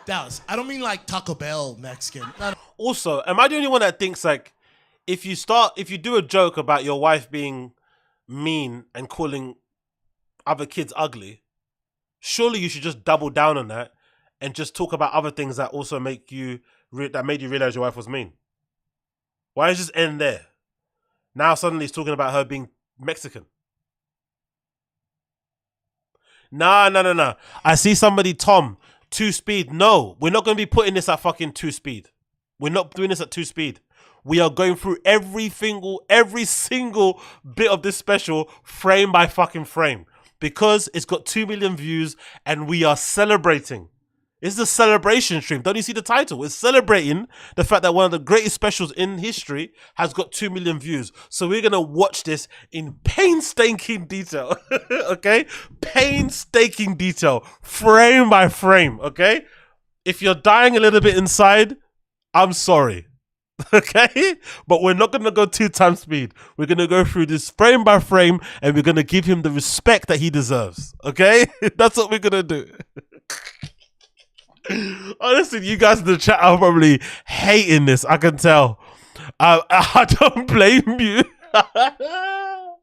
I don't mean like Taco Bell Mexican. No. Also, am I the only one that thinks like, if you do a joke about your wife being mean and calling other kids ugly, surely you should just double down on that and just talk about other things that also make you that made you realize your wife was mean? Why does it just end there? Now suddenly he's talking about her being Mexican. No. I see somebody, Tom, 2 speed. No, we're not going to be putting this at fucking 2 speed. We're not doing this at 2 speed. We are going through every single bit of this special frame by fucking frame, because it's got 2 million views and we are celebrating. It's the celebration stream. Don't you see the title? It's celebrating the fact that one of the greatest specials in history has got 2 million views. So we're going to watch this in painstaking detail. Okay? Painstaking detail. Frame by frame. Okay? If you're dying a little bit inside, I'm sorry. Okay? But we're not going to go 2 times speed. We're going to go through this frame by frame and we're going to give him the respect that he deserves. Okay? That's what we're going to do. Honestly, you guys in the chat are probably hating this. I can tell. I don't blame you. I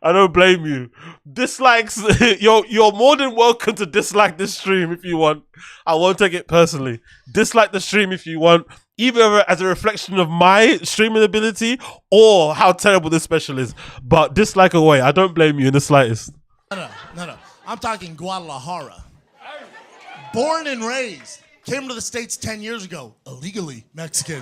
don't blame you. Dislikes, you're more than welcome to dislike this stream if you want. I won't take it personally. Dislike the stream if you want, either as a reflection of my streaming ability or how terrible this special is. But dislike away. I don't blame you in the slightest. No. I'm talking Guadalajara. Born and raised. Came to the States 10 years ago. Illegally Mexican.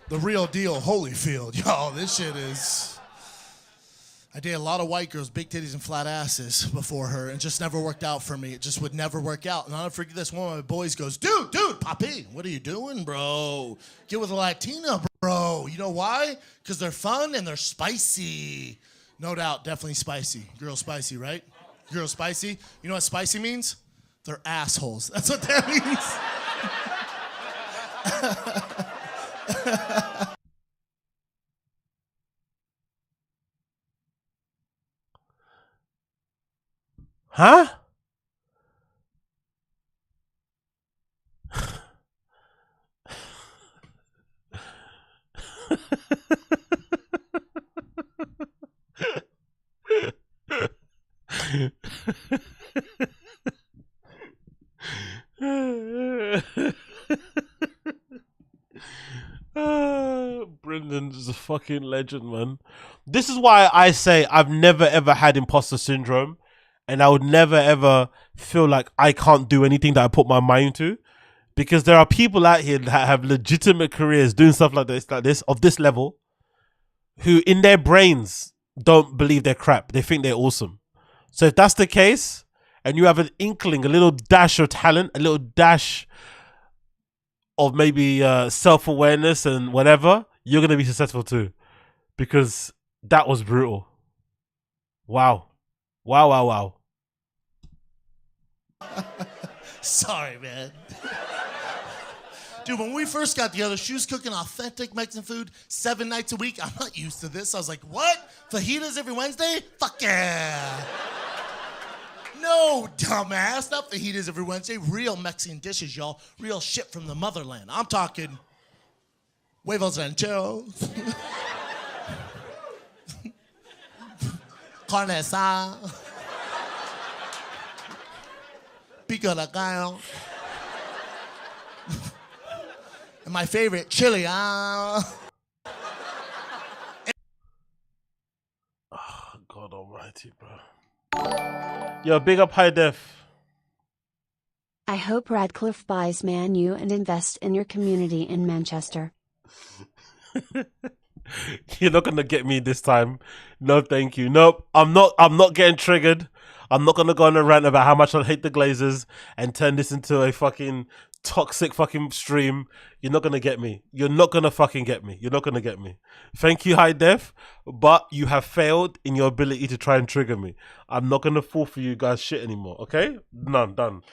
The real deal, Holyfield. Y'all, this shit is... I dated a lot of white girls, big titties and flat asses before her, and it just never worked out for me. It just would never work out. And I'll never forget this. One of my boys goes, dude, Papi, what are you doing, bro? Get with a Latina, bro. You know why? Because they're fun and they're spicy. No doubt, definitely spicy. Girl spicy, right? Girl spicy. You know what spicy means? They're assholes. That's what that means. Huh? is a fucking legend, man. This is why I say I've never ever had imposter syndrome, and I would never ever feel like I can't do anything that I put my mind to, because there are people out here that have legitimate careers doing stuff like this, of this level, who in their brains don't believe they're crap. They think they're awesome. So if that's the case, and you have an inkling, a little dash of talent, a little dash of maybe self-awareness and whatever, you're going to be successful too. Because that was brutal. Wow. Wow, wow, wow. Sorry, man. Dude, when we first got together, she was cooking authentic Mexican food 7 nights a week. I'm not used to this. I was like, what? Fajitas every Wednesday? Fuck yeah. No, dumbass. Not fajitas every Wednesday. Real Mexican dishes, y'all. Real shit from the motherland. I'm talking huevos rancheros, carne asada, pico de gallo, and my favorite, chili. God almighty, bro. Yo, big up High Def. I hope Radcliffe buys Man U and invests in your community in Manchester. You're not gonna get me this time. No, thank you. Nope. I'm not getting triggered. I'm not gonna go on a rant about how much I hate the Glazers and turn this into a fucking toxic fucking stream. You're not gonna get me. You're not gonna fucking get me. You're not gonna get me. Thank you, High Def, but you have failed in your ability to try and trigger me. I'm not gonna fall for you guys shit anymore. Okay? None. Done.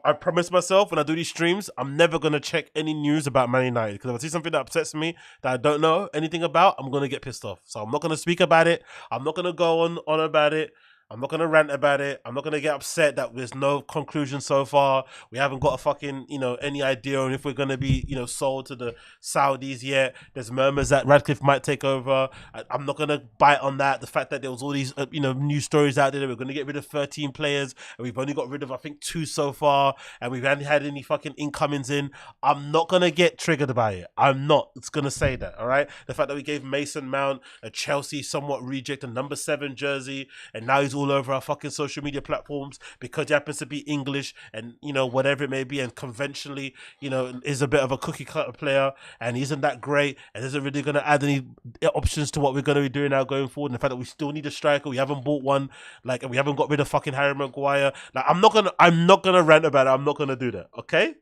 I promise myself when I do these streams, I'm never going to check any news about Man United, because if I see something that upsets me that I don't know anything about, I'm going to get pissed off. So I'm not going to speak about it. I'm not going to go on about it. I'm not going to rant about it. I'm not going to get upset that there's no conclusion so far. We haven't got a fucking, any idea on if we're going to be, sold to the Saudis yet. There's murmurs that Radcliffe might take over. I'm not going to bite on that. The fact that there was all these, news stories out there that we're going to get rid of 13 players, and we've only got rid of, I think, 2 so far, and we haven't had any fucking incomings in. I'm not going to get triggered by it. I'm not. It's going to say that, all right? The fact that we gave Mason Mount a Chelsea somewhat reject, a number 7 jersey, and now he's all over our fucking social media platforms because he happens to be English and whatever it may be, and conventionally is a bit of a cookie cutter player and he isn't that great and isn't really going to add any options to what we're going to be doing now going forward. And the fact that we still need a striker, we haven't bought one, and we haven't got rid of fucking Harry Maguire. I'm not gonna rant about it. I'm not gonna do that, okay?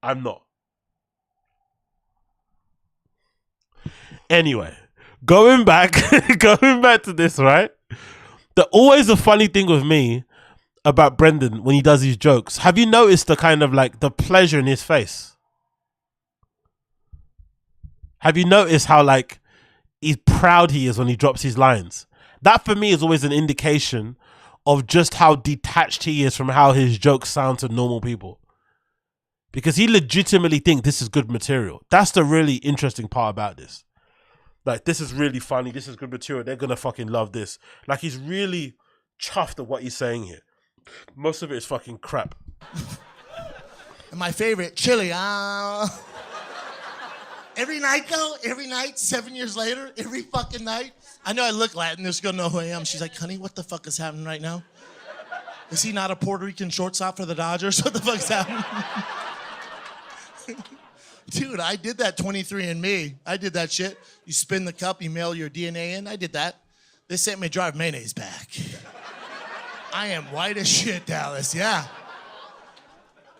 I'm not. Anyway, going back to this, right? Always the funny thing with me about Brendan when he does these jokes. Have you noticed the kind of the pleasure in his face? Have you noticed how he's proud he is when he drops his lines? That for me is always an indication of just how detached he is from how his jokes sound to normal people. Because he legitimately thinks this is good material. That's the really interesting part about this. This is really funny. This is good material. They're going to fucking love this. He's really chuffed at what he's saying here. Most of it is fucking crap. And my favorite, chili. Every night, though. Every night, 7 years later. Every fucking night. I know I look Latin. This girl know who I am. She's like, honey, what the fuck is happening right now? Is he not a Puerto Rican shortstop for the Dodgers? What the fuck's happening? Dude, I did that 23andMe. I did that shit. You spin the cup, you mail your DNA in. I did that. They sent me drive mayonnaise back. I am white as shit, Dallas, yeah.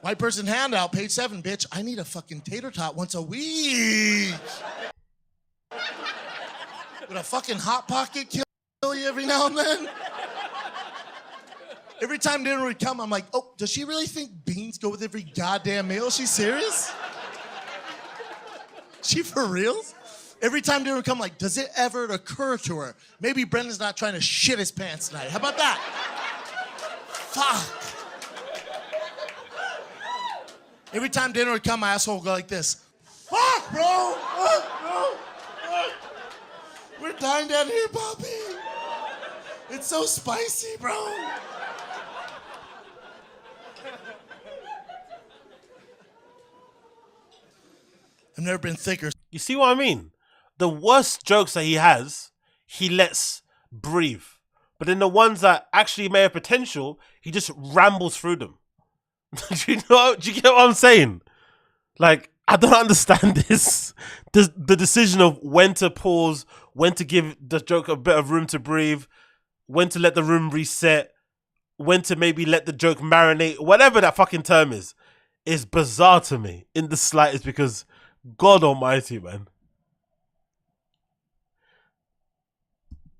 White person handout, page 7, bitch. I need a fucking tater tot once a week. Would a fucking Hot Pocket kill you every now and then? Every time dinner would come, I'm like, oh, does she really think beans go with every goddamn meal? Is she serious? She for real? Every time dinner would come, like, does it ever occur to her? Maybe Brendan's not trying to shit his pants tonight. How about that? Fuck. Every time dinner would come, my asshole would go like this. Fuck, bro. Fuck, bro. Fuck. We're dying down here, Papi. It's so spicy, bro. I've never been thicker. You see what I mean? the worst jokes that he has, he lets breathe. But then the ones that actually may have potential, he just rambles through them. Do you get what I'm saying? Like, I don't understand this. The decision of when to pause, when to give the joke a bit of room to breathe, when to let the room reset, when to maybe let the joke marinate, whatever that fucking term is bizarre to me in the slightest, because God almighty, man.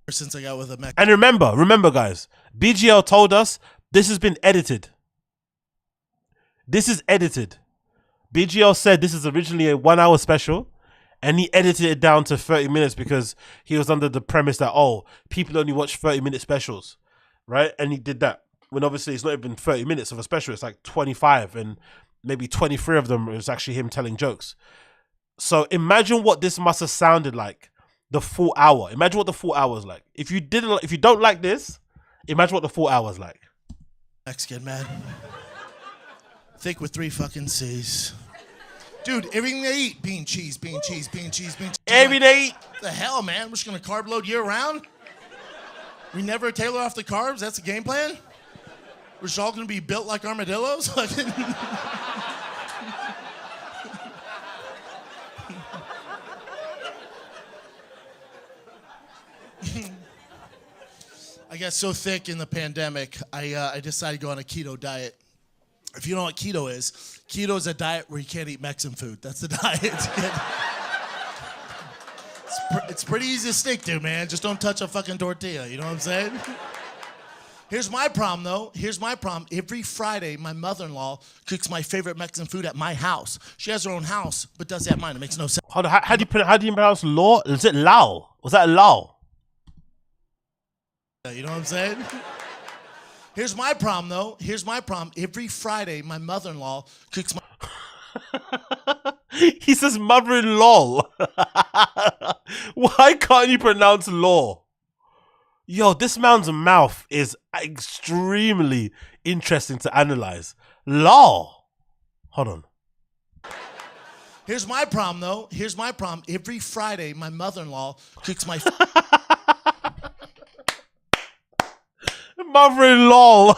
Since I got with a And remember guys, BGL told us this has been edited. This is edited. BGL said this is originally a 1 hour special, and he edited it down to 30 minutes because he was under the premise that, oh, people only watch 30-minute specials, right? And he did that. When obviously it's not even 30 minutes of a special, it's like 25, and maybe 23 of them is actually him telling jokes. So imagine what this must have sounded like, the full hour. Imagine what the full hour is like. If you don't like this, imagine what the full hour is like. Mexican, man. Thick with 3 fucking C's. Dude, everything they eat, bean, cheese, bean, cheese, bean, cheese, bean, cheese. Everything they eat. The hell, man? We're just gonna carb load year round? We never tailor off the carbs? That's the game plan? We're just all gonna be built like armadillos? I got so thick in the pandemic, I decided to go on a keto diet. If you know what keto is a diet where you can't eat Mexican food. That's the diet. It's pretty easy to stick to, man. Just don't touch a fucking tortilla, you know what I'm saying? Here's my problem, though. Here's my problem. Every Friday, my mother-in-law cooks my favorite Mexican food at my house. She has her own house, but does it at mine. It makes no sense. Hold on, how do you pronounce law? Is it Lao? Was that Lao? You know what I'm saying? Here's my problem, though. Here's my problem. Every Friday, my mother-in-law cooks my... He says mother-in-law. Why can't you pronounce law? Yo, this man's mouth is extremely interesting to analyze. Law. Hold on. Here's my problem, though. Here's my problem. Every Friday, my mother-in-law cooks my... Mother-in-law.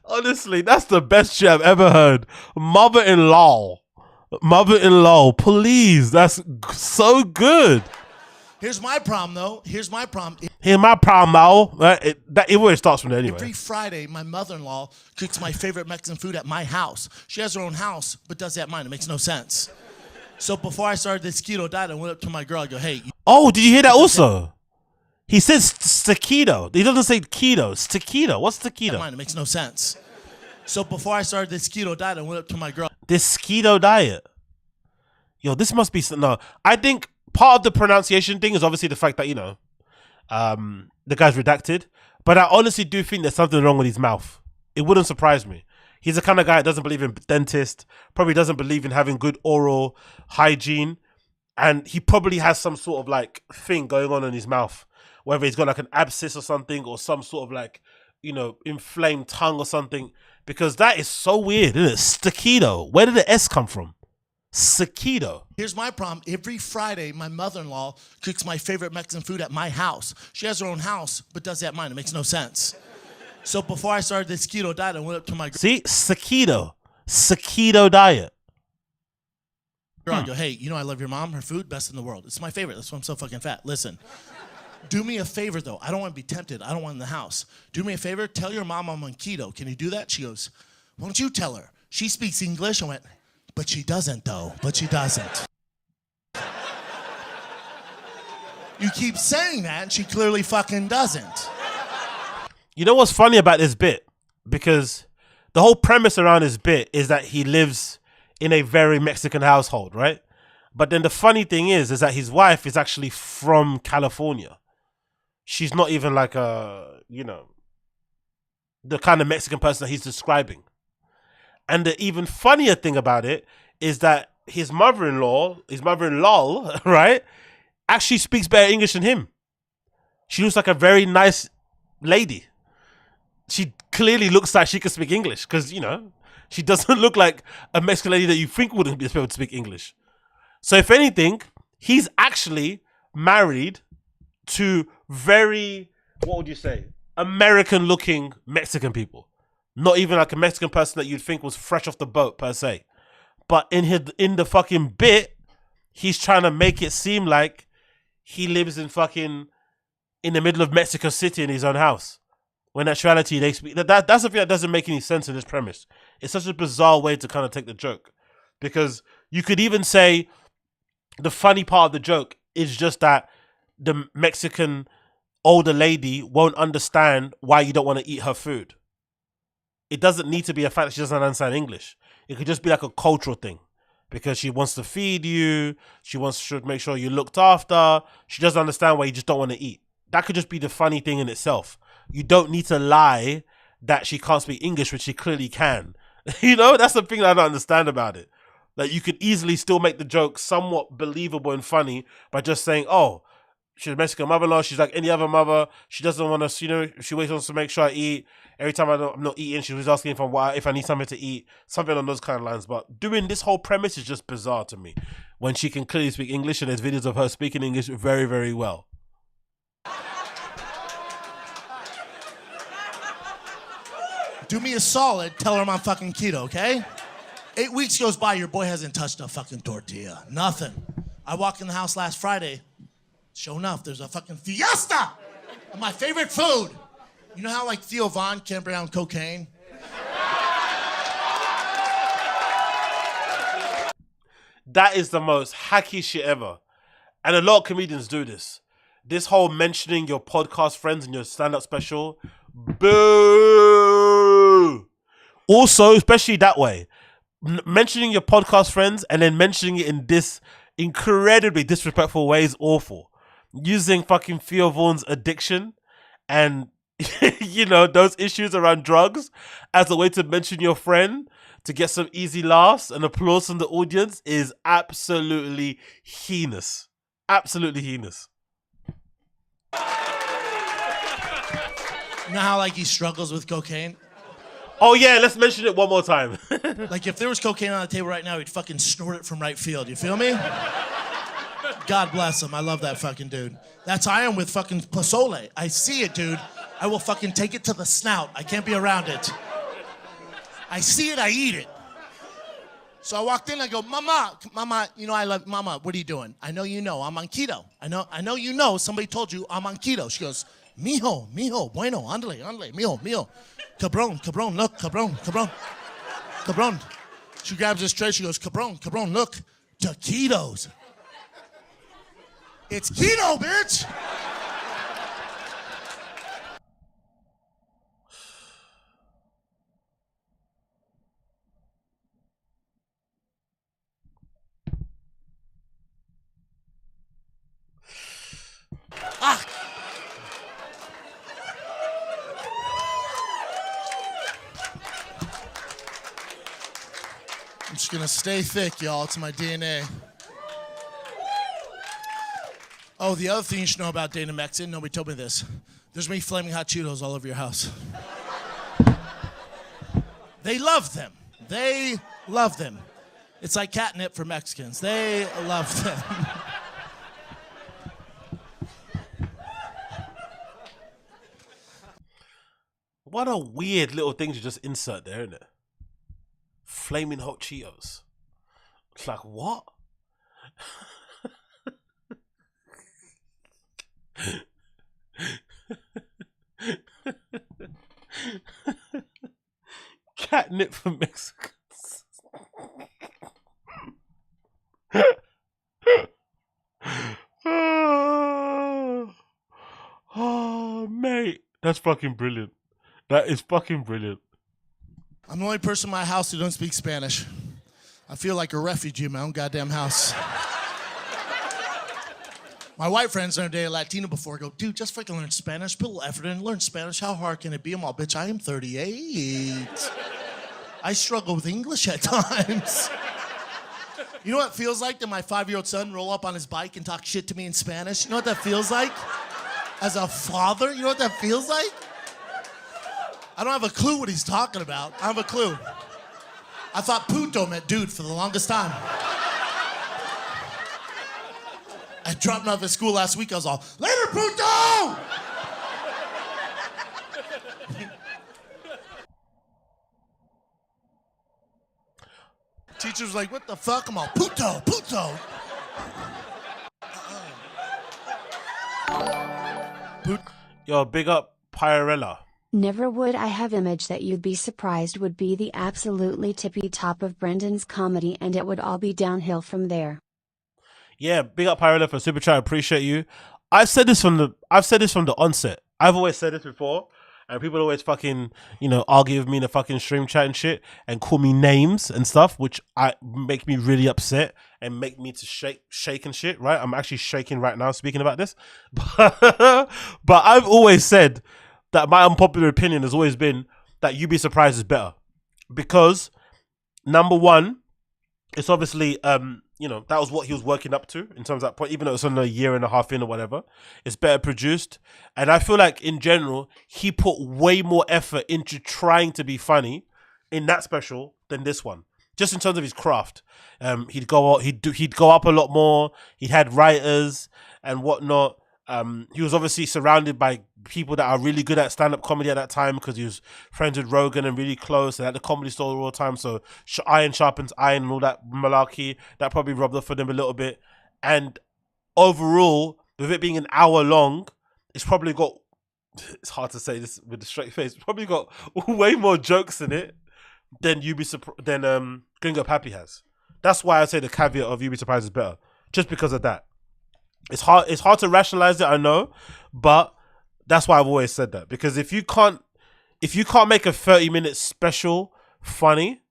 Honestly, that's the best shit I've ever heard. Mother-in-law. Mother-in-law. Please, that's so good. Here's my problem, though. Here's my problem. Here's my problem, though. It always starts from there anyway. Every Friday, my mother-in-law cooks my favorite Mexican food at my house. She has her own house, but does it at mine. It makes no sense. So before I started this keto diet, I went up to my girl. I go, hey. Oh, did you hear that also? He says taquito. He doesn't say keto. It's taquito. What's taquito? It makes no sense. So before I started this keto diet, I went up to my girl. This keto diet. Yo, this must be... No, I think part of the pronunciation thing is obviously the fact that, you know, the guy's redacted. But I honestly do think there's something wrong with his mouth. It wouldn't surprise me. He's the kind of guy that doesn't believe in dentist. Probably doesn't believe in having good oral hygiene. And he probably has some sort of like thing going on in his mouth. Whether he's got like an abscess or something, or some sort of like, you know, inflamed tongue or something. Because that is so weird, isn't it? Staquito. Where did the S come from? Staquito. Here's my problem. Every Friday, my mother-in-law cooks my favorite Mexican food at my house. She has her own house, but does it at mine. It makes no sense. So before I started this keto diet, I went up to my... See? Staquito. Staquito diet. I go, hey, you know I love your mom. Her food, best in the world. It's my favorite. That's why I'm so fucking fat. Listen. Do me a favor, though. I don't want to be tempted. I don't want in the house. Do me a favor. Tell your mom I'm on keto. Can you do that? She goes, why don't you tell her? She speaks English. I went, but she doesn't, though. But she doesn't. You keep saying that, and she clearly fucking doesn't. You know what's funny about this bit? Because the whole premise around this bit is that he lives in a very Mexican household, right? But then the funny thing is that his wife is actually from California. She's not even like a, you know, the kind of Mexican person that he's describing. And the even funnier thing about it is that his mother-in-law, right, actually speaks better English than him. She looks like a very nice lady. She clearly looks like she can speak English because, you know, she doesn't look like a Mexican lady that you think wouldn't be able to speak English. So if anything, he's actually married to very, what would you say, American-looking Mexican people. Not even like a Mexican person that you'd think was fresh off the boat per se. But in the fucking bit, he's trying to make it seem like he lives in the middle of Mexico City in his own house. When in actuality, they speak. That's the thing that doesn't make any sense in this premise. It's such a bizarre way to kind of take the joke. Because you could even say the funny part of the joke is just that the Mexican older lady won't understand why you don't want to eat her food. It doesn't need to be a fact that she doesn't understand English. It could just be like a cultural thing. Because she wants to feed you. She wants to make sure you're looked after. She doesn't understand why you just don't want to eat. That could just be the funny thing in itself. You don't need to lie that she can't speak English, which she clearly can. You know, that's the thing that I don't understand about it. Like, you could easily still make the joke somewhat believable and funny by just saying, oh, she's a Mexican mother-in-law. She's like any other mother. She doesn't want to, you know, she always wants to make sure I eat. Every time I'm not eating, she's always asking if I need something to eat. Something on those kind of lines. But doing this whole premise is just bizarre to me. When she can clearly speak English and there's videos of her speaking English very, very well. Do me a solid, tell her I'm on fucking keto, okay? 8 weeks goes by, your boy hasn't touched a fucking tortilla. Nothing. I walk in the house last Friday. Sure enough, there's a fucking fiesta of my favorite food. You know how like Theo Von can't bring out cocaine? That is the most hacky shit ever. And a lot of comedians do this. This whole mentioning your podcast friends in your stand-up special. Boo! Also, especially that way. Mentioning your podcast friends and then mentioning it in this incredibly disrespectful way is awful. Using fucking Theo Vaughn's addiction and, you know, those issues around drugs as a way to mention your friend to get some easy laughs and applause from the audience is absolutely heinous. Absolutely heinous. You know how like he struggles with cocaine? Oh yeah, let's mention it one more time. Like if there was cocaine on the table right now, he'd fucking snort it from right field. You feel me? God bless him. I love that fucking dude. That's how I am with fucking pozole. I see it, dude. I will fucking take it to the snout. I can't be around it. I see it, I eat it. So I walked in, I go, Mama, you know I love, Mama, what are you doing? I know you know, I'm on keto. I know you know, somebody told you I'm on keto. She goes, mijo, bueno, ándale, mijo. Cabron, look, cabron. She grabs this tray, she goes, cabron, look, taquitos. It's keto, bitch! Ah! I'm just gonna stay thick, y'all. It's my DNA. Oh, the other thing you should know about dating a Mexican, nobody told me this. There's gonna be flaming hot Cheetos all over your house. They love them. They love them. It's like catnip for Mexicans. They love them. What a weird little thing to just insert there, isn't it? Flaming hot Cheetos. It's like, what? Catnip for Mexicans. Oh, mate. That's fucking brilliant. That is fucking brilliant. I'm the only person in my house who don't speak Spanish. I feel like a refugee in my own goddamn house. My white friends never dated a Latino before. Go, dude, just fucking learn Spanish. Put a little effort in. Learn Spanish. How hard can it be? I'm all, bitch, I am 38. I struggle with English at times. You know what it feels like? That my 5-year-old son roll up on his bike and talk shit to me in Spanish? You know what that feels like? As a father, you know what that feels like? I don't have a clue what he's talking about. I have a clue. I thought puto meant dude for the longest time. I dropped him off at school last week. I was all, later, puto! Teacher's like, what the fuck? I'm all, puto, puto. Yo, big up Pyrella. Never would I have imagined that you'd be surprised would be the absolutely tippy top of Brendan's comedy, and it would all be downhill from there. Yeah, big up Pyrella for super chat. Appreciate you. I've said this from the onset. I've always said this before, and people always argue with me in the fucking stream chat and shit, and call me names and stuff, which make me really upset and make me to shake and shit. Right, I'm actually shaking right now speaking about this, but I've always said that my unpopular opinion has always been that You'd Be Surprised is better. Because, number one, it's obviously, that was what he was working up to in terms of that point, even though it's on a year and a half in or whatever. It's better produced. And I feel like, in general, he put way more effort into trying to be funny in that special than this one. Just in terms of his craft. He'd go up a lot more. He had writers and whatnot. He was obviously surrounded by people that are really good at stand-up comedy at that time because he was friends with Rogan and really close and at the Comedy Store all the time. So iron sharpens iron and all that malarkey. That probably rubbed off on him a little bit. And overall, with it being an hour long, it's probably got, it's hard to say this with a straight face, it's probably got way more jokes in it than Gringo Papi has. That's why I say the caveat of You'd Be Surprised is better. Just because of that. It's hard to rationalize it, I know, but that's why I've always said that. Because if you can't make a 30-minute special funny,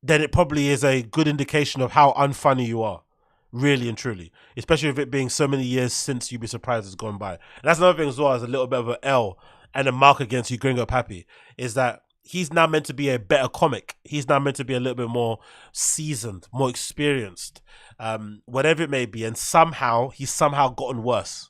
then it probably is a good indication of how unfunny you are, really and truly. Especially with it being so many years since You'd Be Surprised has gone by. And that's another thing as well, as a little bit of an L and a mark against you, Gringo Papi, is that he's now meant to be a better comic. He's now meant to be a little bit more seasoned, more experienced, whatever it may be. And he's gotten worse.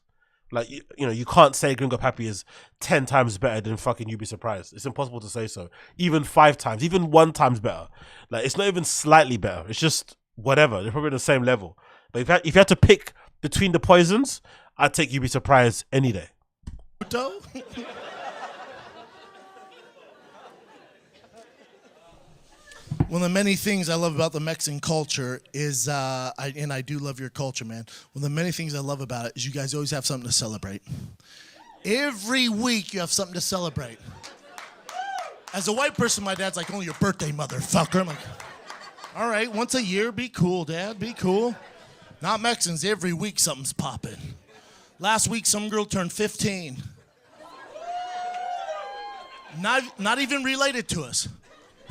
Like, you can't say Gringo Papi is 10 times better than fucking You'd Be Surprised. It's impossible to say so. Even 5 times, even 1 times better. Like, it's not even slightly better. It's just whatever. They're probably on the same level. But if you had to pick between the poisons, I'd take You'd Be Surprised any day. One of the many things I love about the Mexican culture is, and I do love your culture, man. One of the many things I love about it is you guys always have something to celebrate. Every week you have something to celebrate. As a white person, my dad's like, only your birthday, motherfucker. I'm like, all right, once a year, be cool, Dad, be cool. Not Mexicans, every week something's popping. Last week, some girl turned 15. Not even related to us.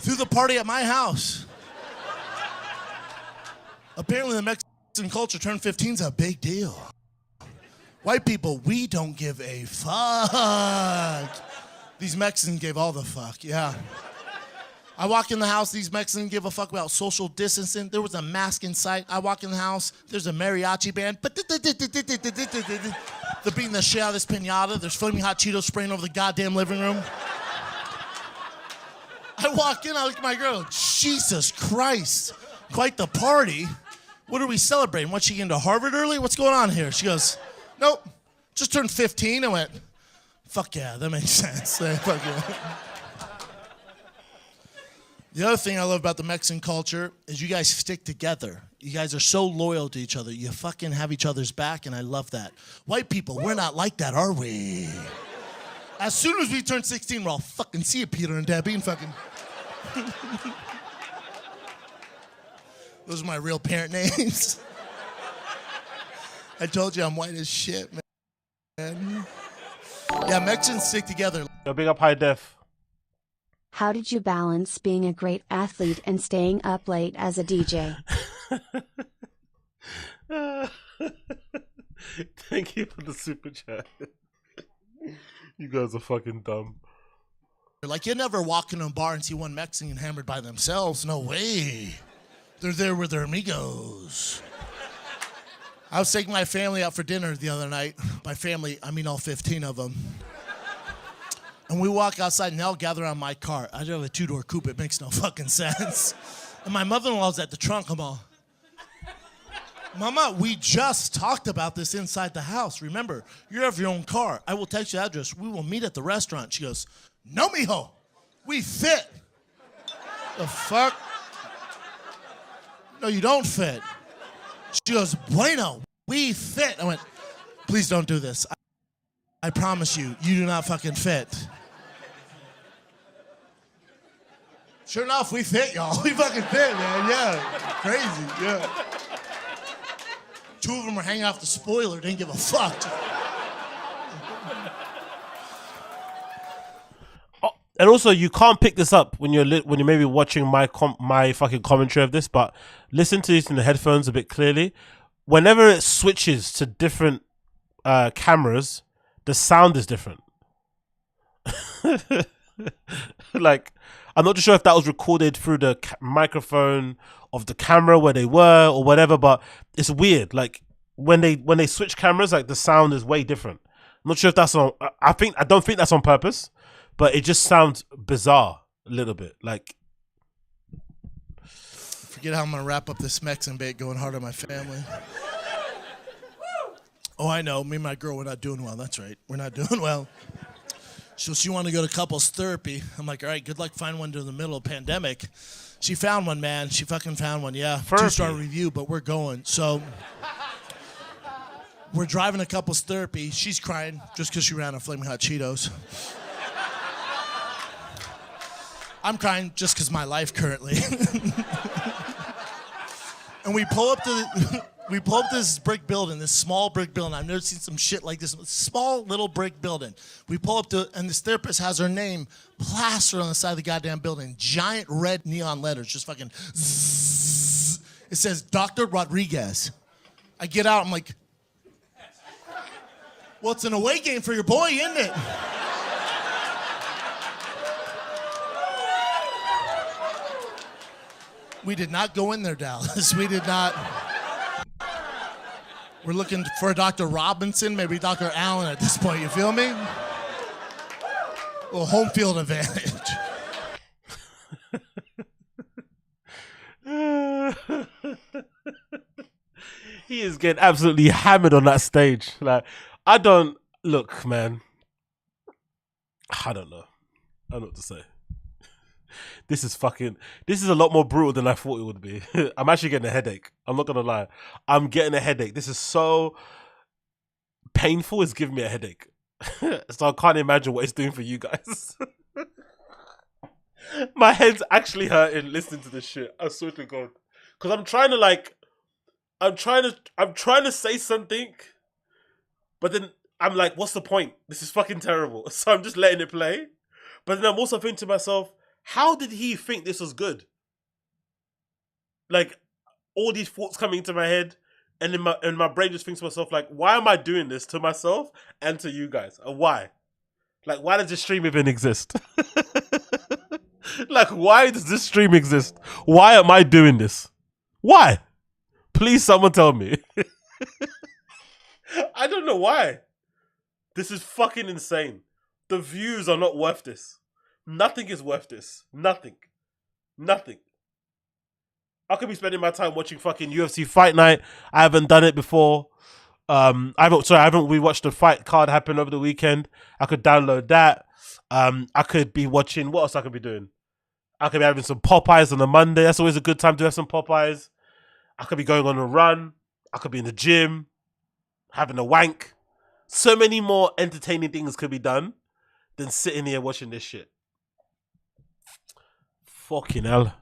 Threw the party at my house. Apparently the Mexican culture, turn 15's a big deal. White people, we don't give a fuck. These Mexicans gave all the fuck, yeah. I walk in the house, these Mexicans give a fuck about social distancing. There was a mask in sight. I walk in the house, there's a mariachi band. They're beating the shit out of this piñata. There's flaming hot Cheetos spraying over the goddamn living room. I walk in, I look at my girl, Jesus Christ, quite the party. What are we celebrating? What, she into Harvard early? What's going on here? She goes, nope, just turned 15. I went, fuck yeah, that makes sense. Fuck yeah. The other thing I love about the Mexican culture is you guys stick together. You guys are so loyal to each other. You fucking have each other's back, and I love that. White people, we're not like that, are we? As soon as we turn 16, we're all fucking see you, Peter and Debbie, and fucking... Those are my real parent names. I told you I'm white as shit, man. Yeah, Mexicans stick together. Yo, big up High Def. How did you balance being a great athlete and staying up late as a DJ? Thank you for the super chat. You guys are fucking dumb. Like, you never walk into a bar and see one Mexican hammered by themselves. No way. They're there with their amigos. I was taking my family out for dinner the other night. By family, I mean all 15 of them. And we walk outside and they all gather around my car. I drove a 2-door coupe. It makes no fucking sense. And my mother-in-law's at the trunk. I'm all... Mama, we just talked about this inside the house. Remember, you have your own car. I will text you the address. We will meet at the restaurant. She goes, no, mijo. We fit. The fuck? No, you don't fit. She goes, bueno, we fit. I went, please don't do this. I promise you, you do not fucking fit. Sure enough, we fit, y'all. We fucking fit, man. Yeah. Crazy, yeah. 2 of them were hanging off the spoiler, didn't give a fuck. And also, you can't pick this up when you're maybe watching my fucking commentary of this, but listen to this in the headphones a bit clearly. Whenever it switches to different cameras, the sound is different. Like, I'm not too sure if that was recorded through the microphone of the camera where they were or whatever, but it's weird. Like when they switch cameras, like the sound is way different. I'm not sure if that's on. I don't think that's on purpose, but it just sounds bizarre a little bit. Like, forget how I'm gonna wrap up this Mexican bait going hard on my family. Oh, I know. Me and my girl, we're not doing well. That's right. We're not doing well. So she wanted to go to couples therapy. I'm like, all right, good luck finding one during the middle of the pandemic. She found one, man. She fucking found one, yeah. 2-star review, but we're going. So we're driving to couples therapy. She's crying just because she ran out of Flaming Hot Cheetos. I'm crying just because my life currently. And we pull up to this brick building, this small brick building. I've never seen some shit like this. Small little brick building. We pull up to, and this therapist has her name plastered on the side of the goddamn building. Giant red neon letters, just fucking zzz. It says Dr. Rodriguez. I get out, I'm like, well, it's an away game for your boy, isn't it? We did not go in there, Dallas. We did not. We're looking for a Dr. Robinson, maybe Dr. Allen at this point, you feel me? A little home field advantage. He is getting absolutely hammered on that stage. Like, I don't look, man. I don't know. I don't know what to say. This is a lot more brutal than I thought it would be. I'm actually getting a headache. I'm not gonna lie. I'm getting a headache. This is so painful, it's giving me a headache. So I can't imagine what it's doing for you guys. My head's actually hurting listening to this shit. I swear to God. Because I'm trying to say something, but then I'm like, what's the point? This is fucking terrible. So I'm just letting it play. But then I'm also thinking to myself, how did he think this was good? Like, all these thoughts coming into my head, and in my brain just thinks to myself, like, why am I doing this to myself and to you guys? And why? Like, why does this stream even exist? Like, why does this stream exist? Why am I doing this? Why? Please, someone tell me. I don't know why. This is fucking insane. The views are not worth this. Nothing is worth this. Nothing. Nothing. I could be spending my time watching fucking UFC Fight Night. I haven't done it before. I haven't rewatched the fight card happen over the weekend. I could download that. I could be watching, what else I could be doing? I could be having some Popeyes on a Monday. That's always a good time to have some Popeyes. I could be going on a run. I could be in the gym, having a wank. So many more entertaining things could be done than sitting here watching this shit. Fucking hell.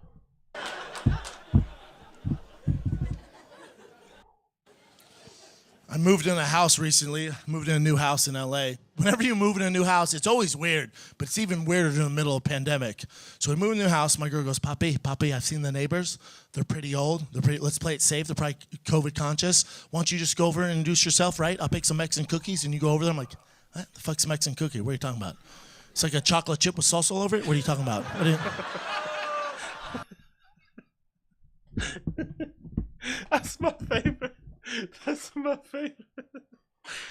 I moved in a house recently. Moved in a new house in LA. Whenever you move in a new house, it's always weird, but it's even weirder in the middle of a pandemic. So we moved in a new house. My girl goes, Papi, I've seen the neighbors. They're pretty old. Let's play it safe. They're probably COVID conscious. Why don't you just go over and introduce yourself, right? I'll pick some Mexican cookies, and you go over there. I'm like, what the fuck's a Mexican cookie? What are you talking about? It's like a chocolate chip with salsa all over it? What are you talking about? That's my favorite.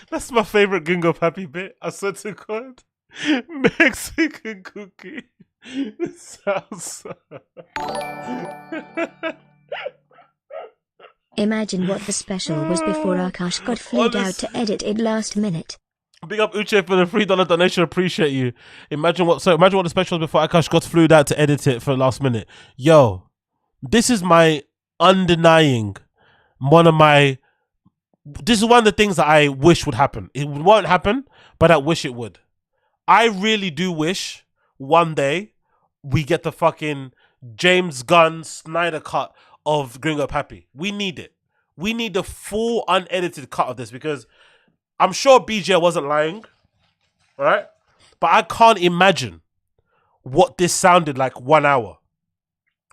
That's my favorite Gringo Papi bit. I swear to God. Mexican cookie. Salsa. Imagine what the special was before Akash got flew out to edit it last minute. Big up Uche for the $3 donation. Appreciate you. Imagine what the special was before Akash got flew out to edit it for the last minute. Yo, this is my undenying this is one of the things that I wish would happen. It won't happen, but I wish it would. I really do wish one day we get the fucking James Gunn Snyder cut of Gringo Papi. We need it. We need the full unedited cut of this because I'm sure BJ wasn't lying, right? But I can't imagine what this sounded like 1 hour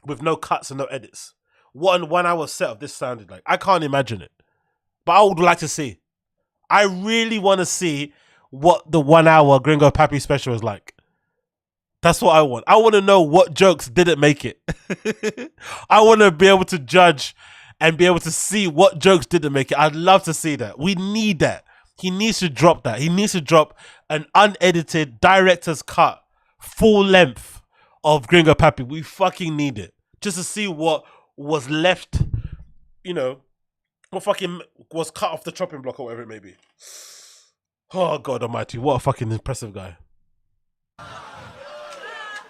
with no cuts and no edits. What a 1 hour set of this sounded like. I can't imagine it. But I would like to see. I really want to see what the 1 hour Gringo Papi special is like. That's what I want. I want to know what jokes didn't make it. I want to be able to judge and be able to see what jokes didn't make it. I'd love to see that. We need that. He needs to drop that. He needs to drop an unedited director's cut, full length of Gringo Papi. We fucking need it. Just to see what was left, what fucking was cut off the chopping block or whatever it may be. Oh, God almighty. What a fucking impressive guy.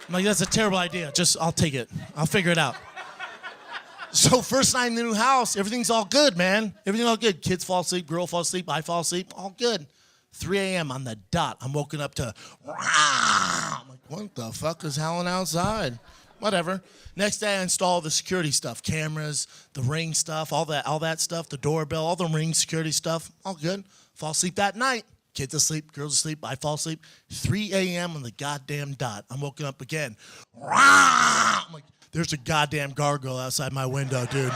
I'm like, that's a terrible idea. I'll take it. I'll figure it out. So first night in the new house, everything's all good, man. Everything all good. Kids fall asleep, girl falls asleep, I fall asleep, all good. 3 a.m. on the dot. I'm woken up to, I'm like, what the fuck is howling outside? Whatever. Next day I install the security stuff, cameras, the Ring stuff, all that stuff, the doorbell, all the Ring security stuff, all good. Fall asleep that night. Kids asleep, girls asleep, I fall asleep. 3 a.m. on the goddamn dot. I'm woken up again. I'm like, there's a goddamn gargoyle outside my window, dude.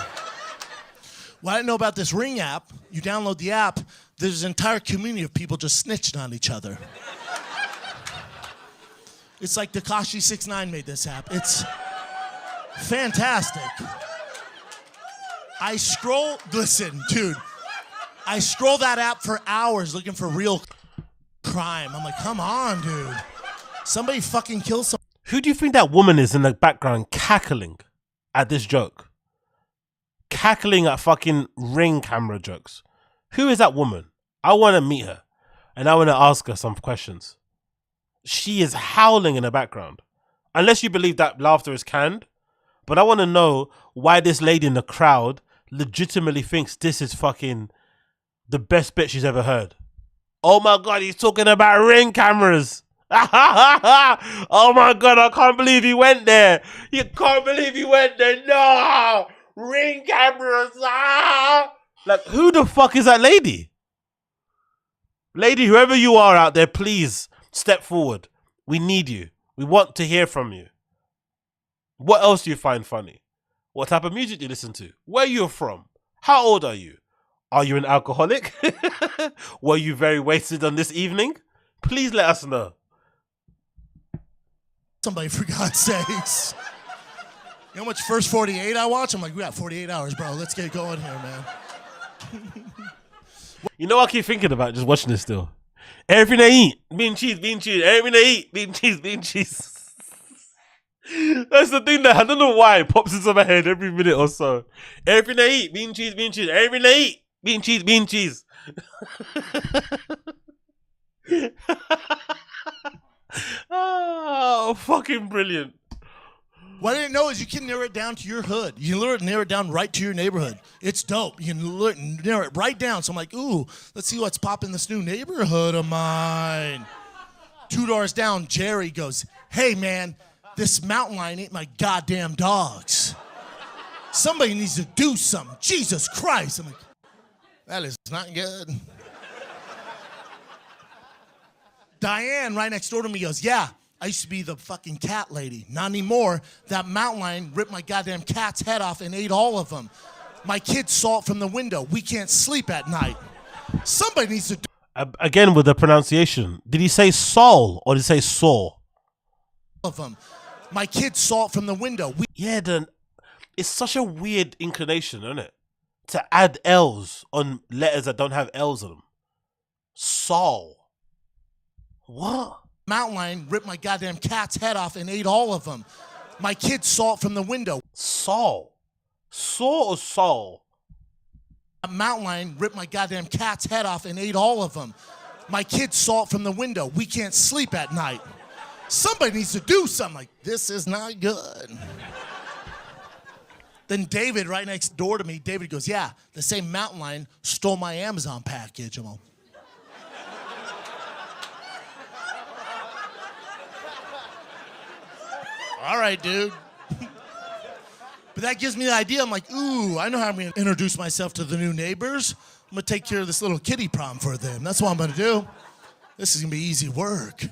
What I didn't know about this Ring app, you download the app, there's an entire community of people just snitching on each other. It's like Tekashi 6ix9ine made this app. It's fantastic. Listen, dude. I scroll that app for hours looking for real crime. I'm like, come on, dude. Somebody fucking kill someone. Who do you think that woman is in the background cackling at this joke? Cackling at fucking Ring camera jokes. Who is that woman? I want to meet her. And I want to ask her some questions. She is howling in the background. Unless you believe that laughter is canned. But I want to know why this lady in the crowd legitimately thinks this is fucking the best bit she's ever heard. Oh my God, he's talking about Ring cameras. Oh my God, I can't believe he went there. You can't believe he went there. No, Ring cameras. Like, who the fuck is that lady? Lady, whoever you are out there, please step forward. We need you. We want to hear from you. What else do you find funny? What type of music do you listen to? Where you're from? How old are you? Are you an alcoholic? Were you very wasted on this evening? Please let us know. Somebody, for God's sakes. You know how much First 48 I watch? I'm like, we got 48 hours, bro. Let's get going here, man. You know what I keep thinking about just watching this still? Everything I eat, bean cheese. Everything I eat, bean cheese. That's the thing that I don't know why it pops into my head every minute or so. Everything I eat, bean cheese. Everything I eat, bean cheese. Oh, fucking brilliant. What I didn't know is you can narrow it down to your hood. You can narrow it down right to your neighborhood. It's dope. You can narrow it right down. So I'm like, ooh, let's see what's popping in this new neighborhood of mine. 2 doors down, Jerry goes, hey, man, this mountain lion ate my goddamn dogs. Somebody needs to do something. Jesus Christ. I'm like, that is not good. Diane, right next door to me, goes, yeah, I used to be the fucking cat lady. Not anymore. That mountain lion ripped my goddamn cat's head off and ate all of them. My kids saw it from the window. We can't sleep at night. Somebody needs to do again with the pronunciation. Did he say Saul or did he say Saw? Of them. My kids saw it from the window. It's such a weird inclination, isn't it? To add L's on letters that don't have L's on them. Saul. What? Mountain lion ripped my goddamn cat's head off and ate all of them. My kids saw it from the window. Saul. Saw or Saul? A mountain lion ripped my goddamn cat's head off and ate all of them. My kids saw it from the window. We can't sleep at night. Somebody needs to do something. Like, this is not good. Then David, right next door to me, David goes, yeah, the same mountain lion stole my Amazon package. I'm all, all right, dude. But that gives me the idea. I'm like, ooh, I know how I'm going to introduce myself to the new neighbors. I'm going to take care of this little kitty problem for them. That's what I'm going to do. This is going to be easy work.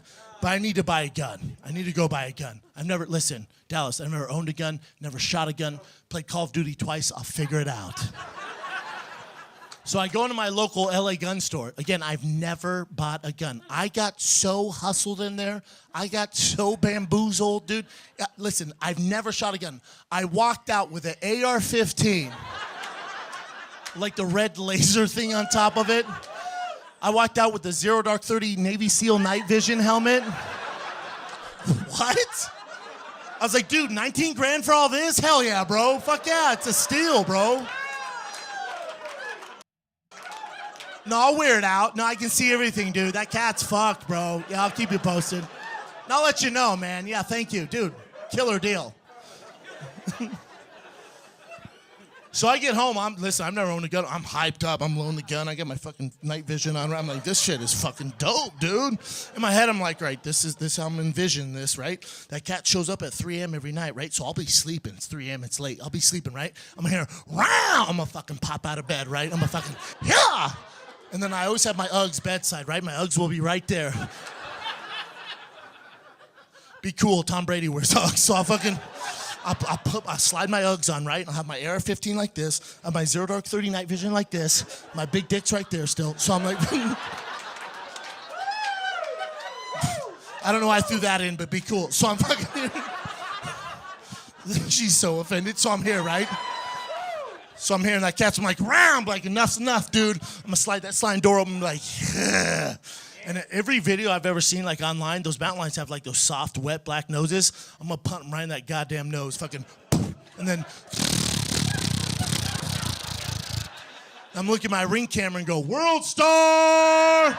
But I need to buy a gun. I need to go buy a gun. Listen, Dallas, I've never owned a gun, never shot a gun, played Call of Duty twice. I'll figure it out. So I go into my local LA gun store. Again, I've never bought a gun. I got so hustled in there. I got so bamboozled, dude. Listen, I've never shot a gun. I walked out with an AR-15, like the red laser thing on top of it. I walked out with the Zero Dark 30 Navy SEAL night vision helmet. What? I was like, dude, 19 grand for all this? Hell yeah, bro. Fuck yeah, it's a steal, bro. No, I'll wear it out. No, I can see everything, dude. That cat's fucked, bro. Yeah, I'll keep you posted. And I'll let you know, man. Yeah, thank you. Dude, killer deal. So I get home, listen, I've never owned a gun. I'm hyped up. I'm loading the gun. I got my fucking night vision on. I'm like, this shit is fucking dope, dude. In my head, I'm like, right, this is how I'm envisioning this, right? That cat shows up at 3 a.m. every night, right? So I'll be sleeping. It's 3 a.m. It's late. I'll be sleeping, right? I'm gonna hear, wow! I'm gonna fucking pop out of bed, right? I'm gonna fucking, yeah! And then I always have my Uggs bedside, right? My Uggs will be right there. Be cool. Tom Brady wears Uggs, so I'll slide my Uggs on, right? I'll have my AR-15 like this. I have my Zero Dark 30 night vision like this. My big dick's right there still. So I'm like, I don't know why I threw that in, but be cool. So I'm fucking, she's so offended. So I'm here, right? So I'm hearing that cat's, I'm like, ram, like, enough's enough, dude. I'm gonna slide that sliding door open, like, yeah. And every video I've ever seen, like online, those mountain lions have like those soft, wet, black noses. I'm gonna punt them right in that goddamn nose, fucking, and then I'm looking at my Ring camera and go, World Star!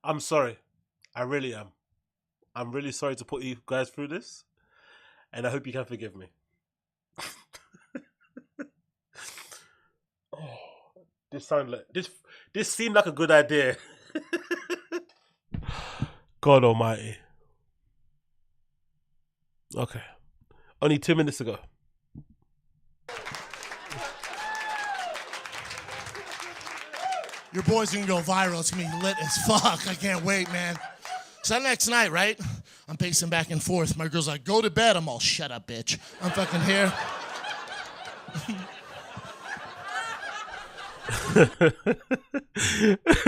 I'm sorry. I really am. I'm really sorry to put you guys through this. And I hope you can forgive me. This seemed like a good idea. God almighty. Okay. Only 2 minutes ago. Your boy's gonna go viral. It's gonna be lit as fuck. I can't wait, man. So that next night, right? I'm pacing back and forth. My girl's like, go to bed. I'm all, shut up, bitch. I'm fucking here.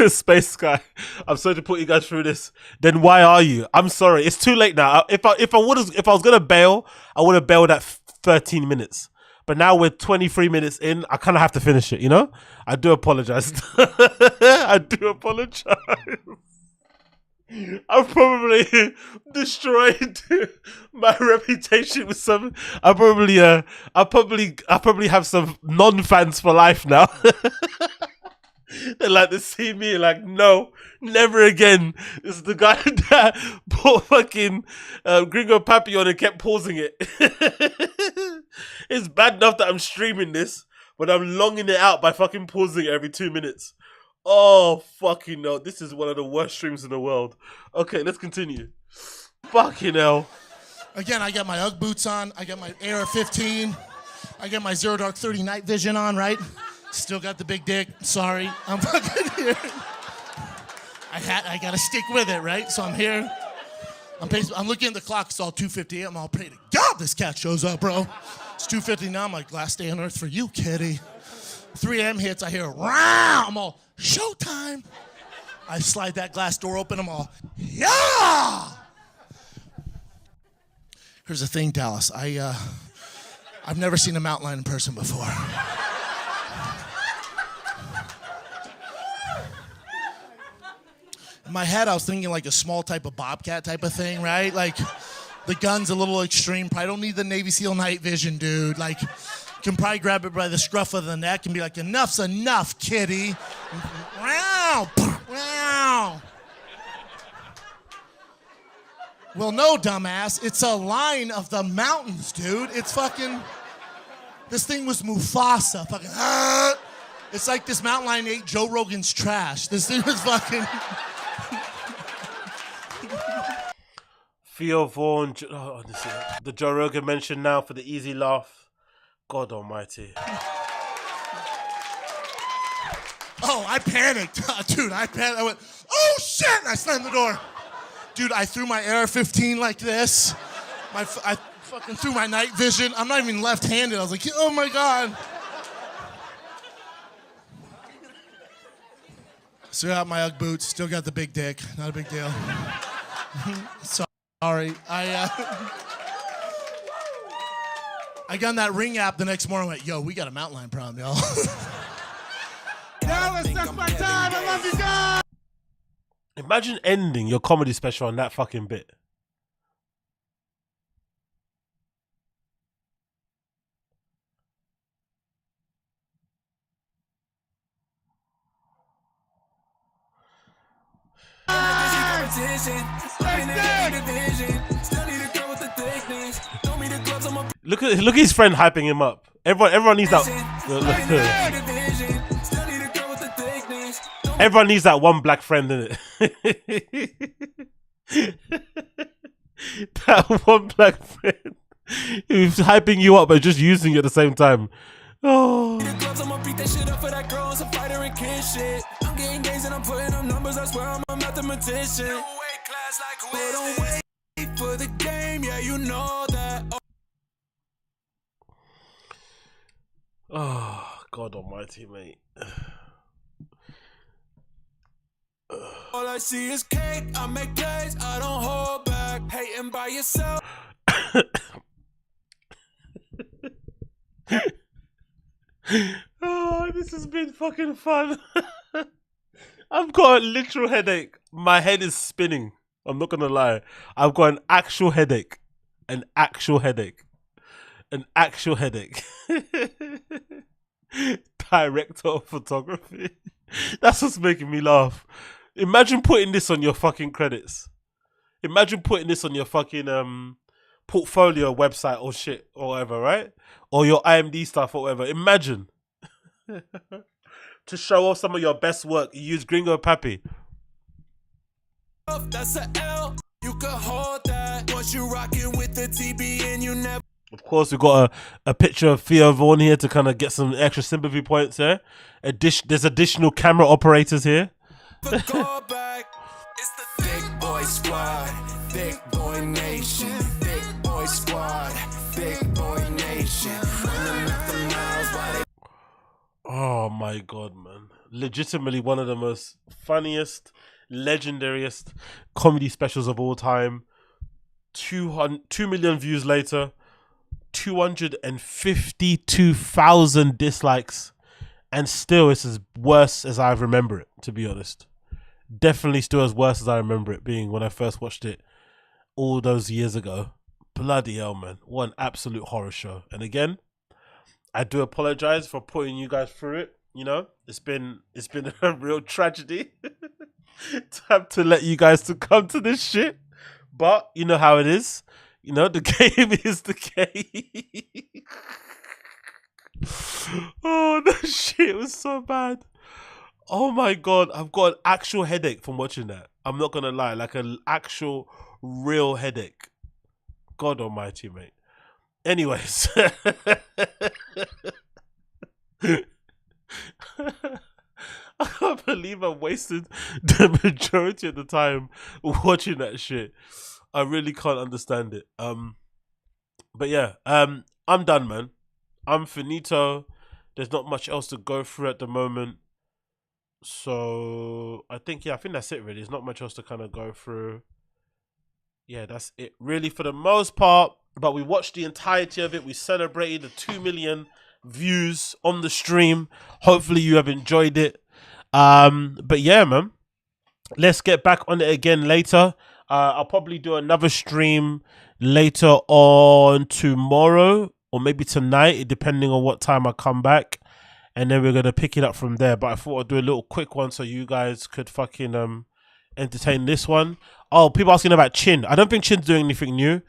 Space Guy, I'm sorry to put you guys through this. Then why are you? I'm sorry. It's too late now. If I was gonna bail, I would have bailed at 13 minutes. But now we're 23 minutes in. I kind of have to finish it, you know? I do apologize. I do apologize. I've probably destroyed my reputation with some. I probably have some non-fans for life now. They like to see me like, no, never again. This is the guy that put fucking Gringo Papi on and kept pausing it. It's bad enough that I'm streaming this, but I'm longing it out by fucking pausing it every 2 minutes. Oh, fucking no. This is one of the worst streams in the world. Okay, let's continue. Fucking hell. Again, I got my Ugg boots on. I got my AR-15. I got my Zero Dark 30 night vision on, right? Still got the big dick. Sorry. I'm fucking here. I gotta stick with it, right? So I'm here. I'm looking at the clock. It's all 2:50. I'm all pray to God this cat shows up, bro. It's 2:50 now. I'm like, last day on earth for you, kitty. 3 a.m. hits. I hear, rah! I'm all, showtime. I slide that glass door open. I'm all, yeah! Here's the thing, Dallas. I've never seen a mountain lion in person before. In my head, I was thinking like a small type of bobcat type of thing, right? Like, the gun's a little extreme. Probably don't need the Navy SEAL night vision, dude. Like, can probably grab it by the scruff of the neck and be like, enough's enough, kitty. Wow, wow. Well, no, dumbass. It's a lion of the mountains, dude. It's fucking, this thing was Mufasa. Fucking, it's like this mountain lion ate Joe Rogan's trash. This thing was fucking. Theo Vaughn, the Joe Rogan mention now for the easy laugh. God almighty. Oh, I panicked. Dude, I panicked. I went, oh shit! And I slammed the door. Dude, I threw my AR-15 like this. I fucking threw my night vision. I'm not even left-handed. I was like, oh my God. Still got my Ugg boots. Still got the big dick. Not a big deal. Sorry. I got on that Ring app the next morning and went, yo, we got a mountain lion problem, y'all. Dallas, that's my time. I love you guys. Imagine ending your comedy special on that fucking bit. Look at his friend hyping him up. Everyone needs that. Everyone needs that one black friend, innit? That one black friend who's hyping you up but just using you at the same time. Oh. I'm getting days and I'm putting up numbers. I swear I'm a mathematician. Don't wait for the game, yeah, you know that. Oh, God almighty, mate. All I see is cake, I make plays, I don't hold back. Hating by yourself. Oh, this has been fucking fun. I've got a literal headache. My head is spinning. I'm not gonna lie. I've got an actual headache. An actual headache. An actual headache. Director of photography. That's what's making me laugh. Imagine putting this on your fucking credits. Imagine putting this on your fucking portfolio website or shit or whatever, right? Or your IMD stuff or whatever. Imagine. To show off some of your best work, you use Gringo Papi. That's a L. You can hold that. Once you rocking with the TB and you never. Of course, we've got a picture of Theo Vaughn here to kind of get some extra sympathy points here. There's additional camera operators here. It's the Big Boy Squad, Big Boy Nation, Big Boy Squad, Big Boy Nation. Oh my God, man. Legitimately one of the most funniest, legendariest comedy specials of all time. 2 million views later. 252,000 dislikes. And still it's as worse as I remember it, to be honest. Definitely still as worse as I remember it being when I first watched it all those years ago. Bloody hell, man. What an absolute horror show. And again, I do apologize for putting you guys through it. You know, it's been a real tragedy to have to let you guys to come to this shit. But you know how it is. You know, the game is the game. Oh, that shit was so bad. Oh my God, I've got an actual headache from watching that. I'm not gonna lie, like an actual real headache. God almighty, mate. Anyways. I can't believe I wasted the majority of the time watching that shit. I really can't understand it. But yeah, I'm done, man. I'm finito. There's not much else to go through at the moment. So I think that's it really. There's not much else to kind of go through. Yeah, that's it really for the most part. But we watched the entirety of it. We celebrated the 2 million views on the stream. Hopefully you have enjoyed it. But yeah, man, let's get back on it again later. I'll probably do another stream later on tomorrow or maybe tonight, depending on what time I come back. And then we're going to pick it up from there. But I thought I'd do a little quick one so you guys could fucking entertain this one. Oh, people asking about Chin. I don't think Chin's doing anything new.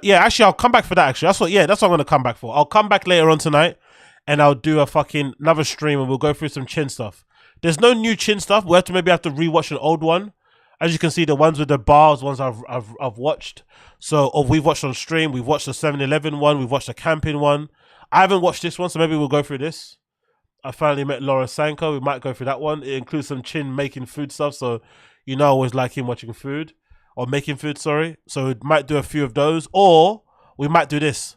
Yeah, actually, I'll come back for that, actually. That's what I'm going to come back for. I'll come back later on tonight and I'll do a fucking another stream and we'll go through some Chin stuff. There's no new Chin stuff. We'll maybe have to rewatch an old one. As you can see, the ones with the bars, ones I've watched. So we've watched on stream. We've watched the 7-Eleven one. We've watched the camping one. I haven't watched this one, so maybe we'll go through this. I finally met Laura Sanko. We might go through that one. It includes some Chin making food stuff. So, you know, I always like him watching food. Or making food, sorry. So we might do a few of those. Or we might do this.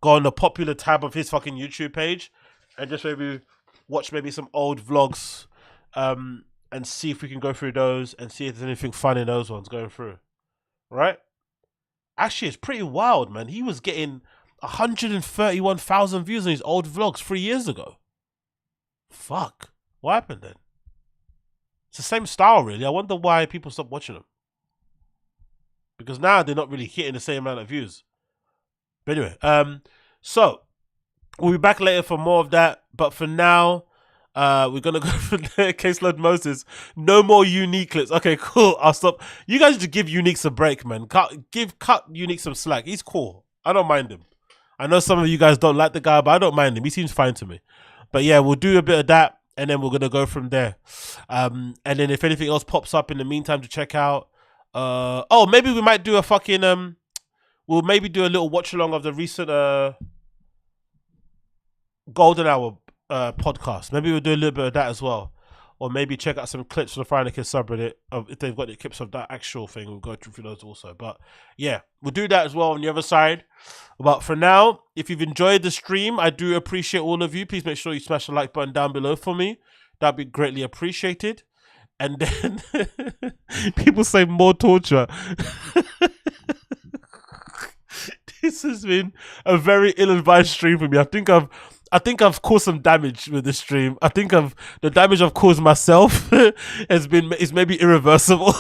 Go on the popular tab of his fucking YouTube page. And just maybe watch maybe some old vlogs. And see if we can go through those. And see if there's anything fun in those ones going through. Right? Actually, it's pretty wild, man. He was getting 131,000 views on his old vlogs 3 years ago. Fuck. What happened then? It's the same style, really. I wonder why people stopped watching them. Because now they're not really hitting the same amount of views. But anyway, so we'll be back later for more of that. But for now, we're gonna go for the caseload Moses. No more unique clips. Okay, cool. I'll stop. You guys just give Unique a break, man. Cut Unique some slack. He's cool. I don't mind him. I know some of you guys don't like the guy, but I don't mind him. He seems fine to me. But yeah, we'll do a bit of that, and then we're going to go from there. And then if anything else pops up in the meantime to check out, maybe we might do a fucking, we'll maybe do a little watch-along of the recent Golden Hour podcast. Maybe we'll do a little bit of that as well. Or maybe check out some clips from the Friday Kids subreddit if they've got the clips of that actual thing. We'll go through those also. But yeah, we'll do that as well on the other side. But for now, if you've enjoyed the stream, I do appreciate all of you. Please make sure you smash the like button down below for me. That'd be greatly appreciated. And then people say more torture. This has been a very ill-advised stream for me. I think I've caused some damage with this stream. I think the damage I've caused myself is maybe irreversible.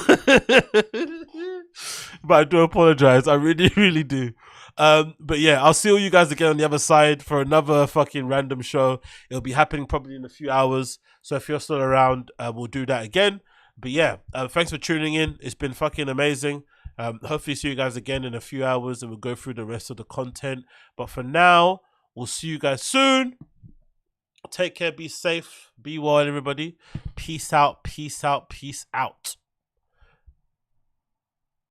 But I do apologize. I really, really do. But yeah, I'll see all you guys again on the other side for another fucking random show. It'll be happening probably in a few hours. So if you're still around, we'll do that again. But yeah, thanks for tuning in. It's been fucking amazing. Hopefully see you guys again in a few hours and we'll go through the rest of the content. But for now, we'll see you guys soon. Take care. Be safe. Be well, everybody. Peace out. Peace out. Peace out.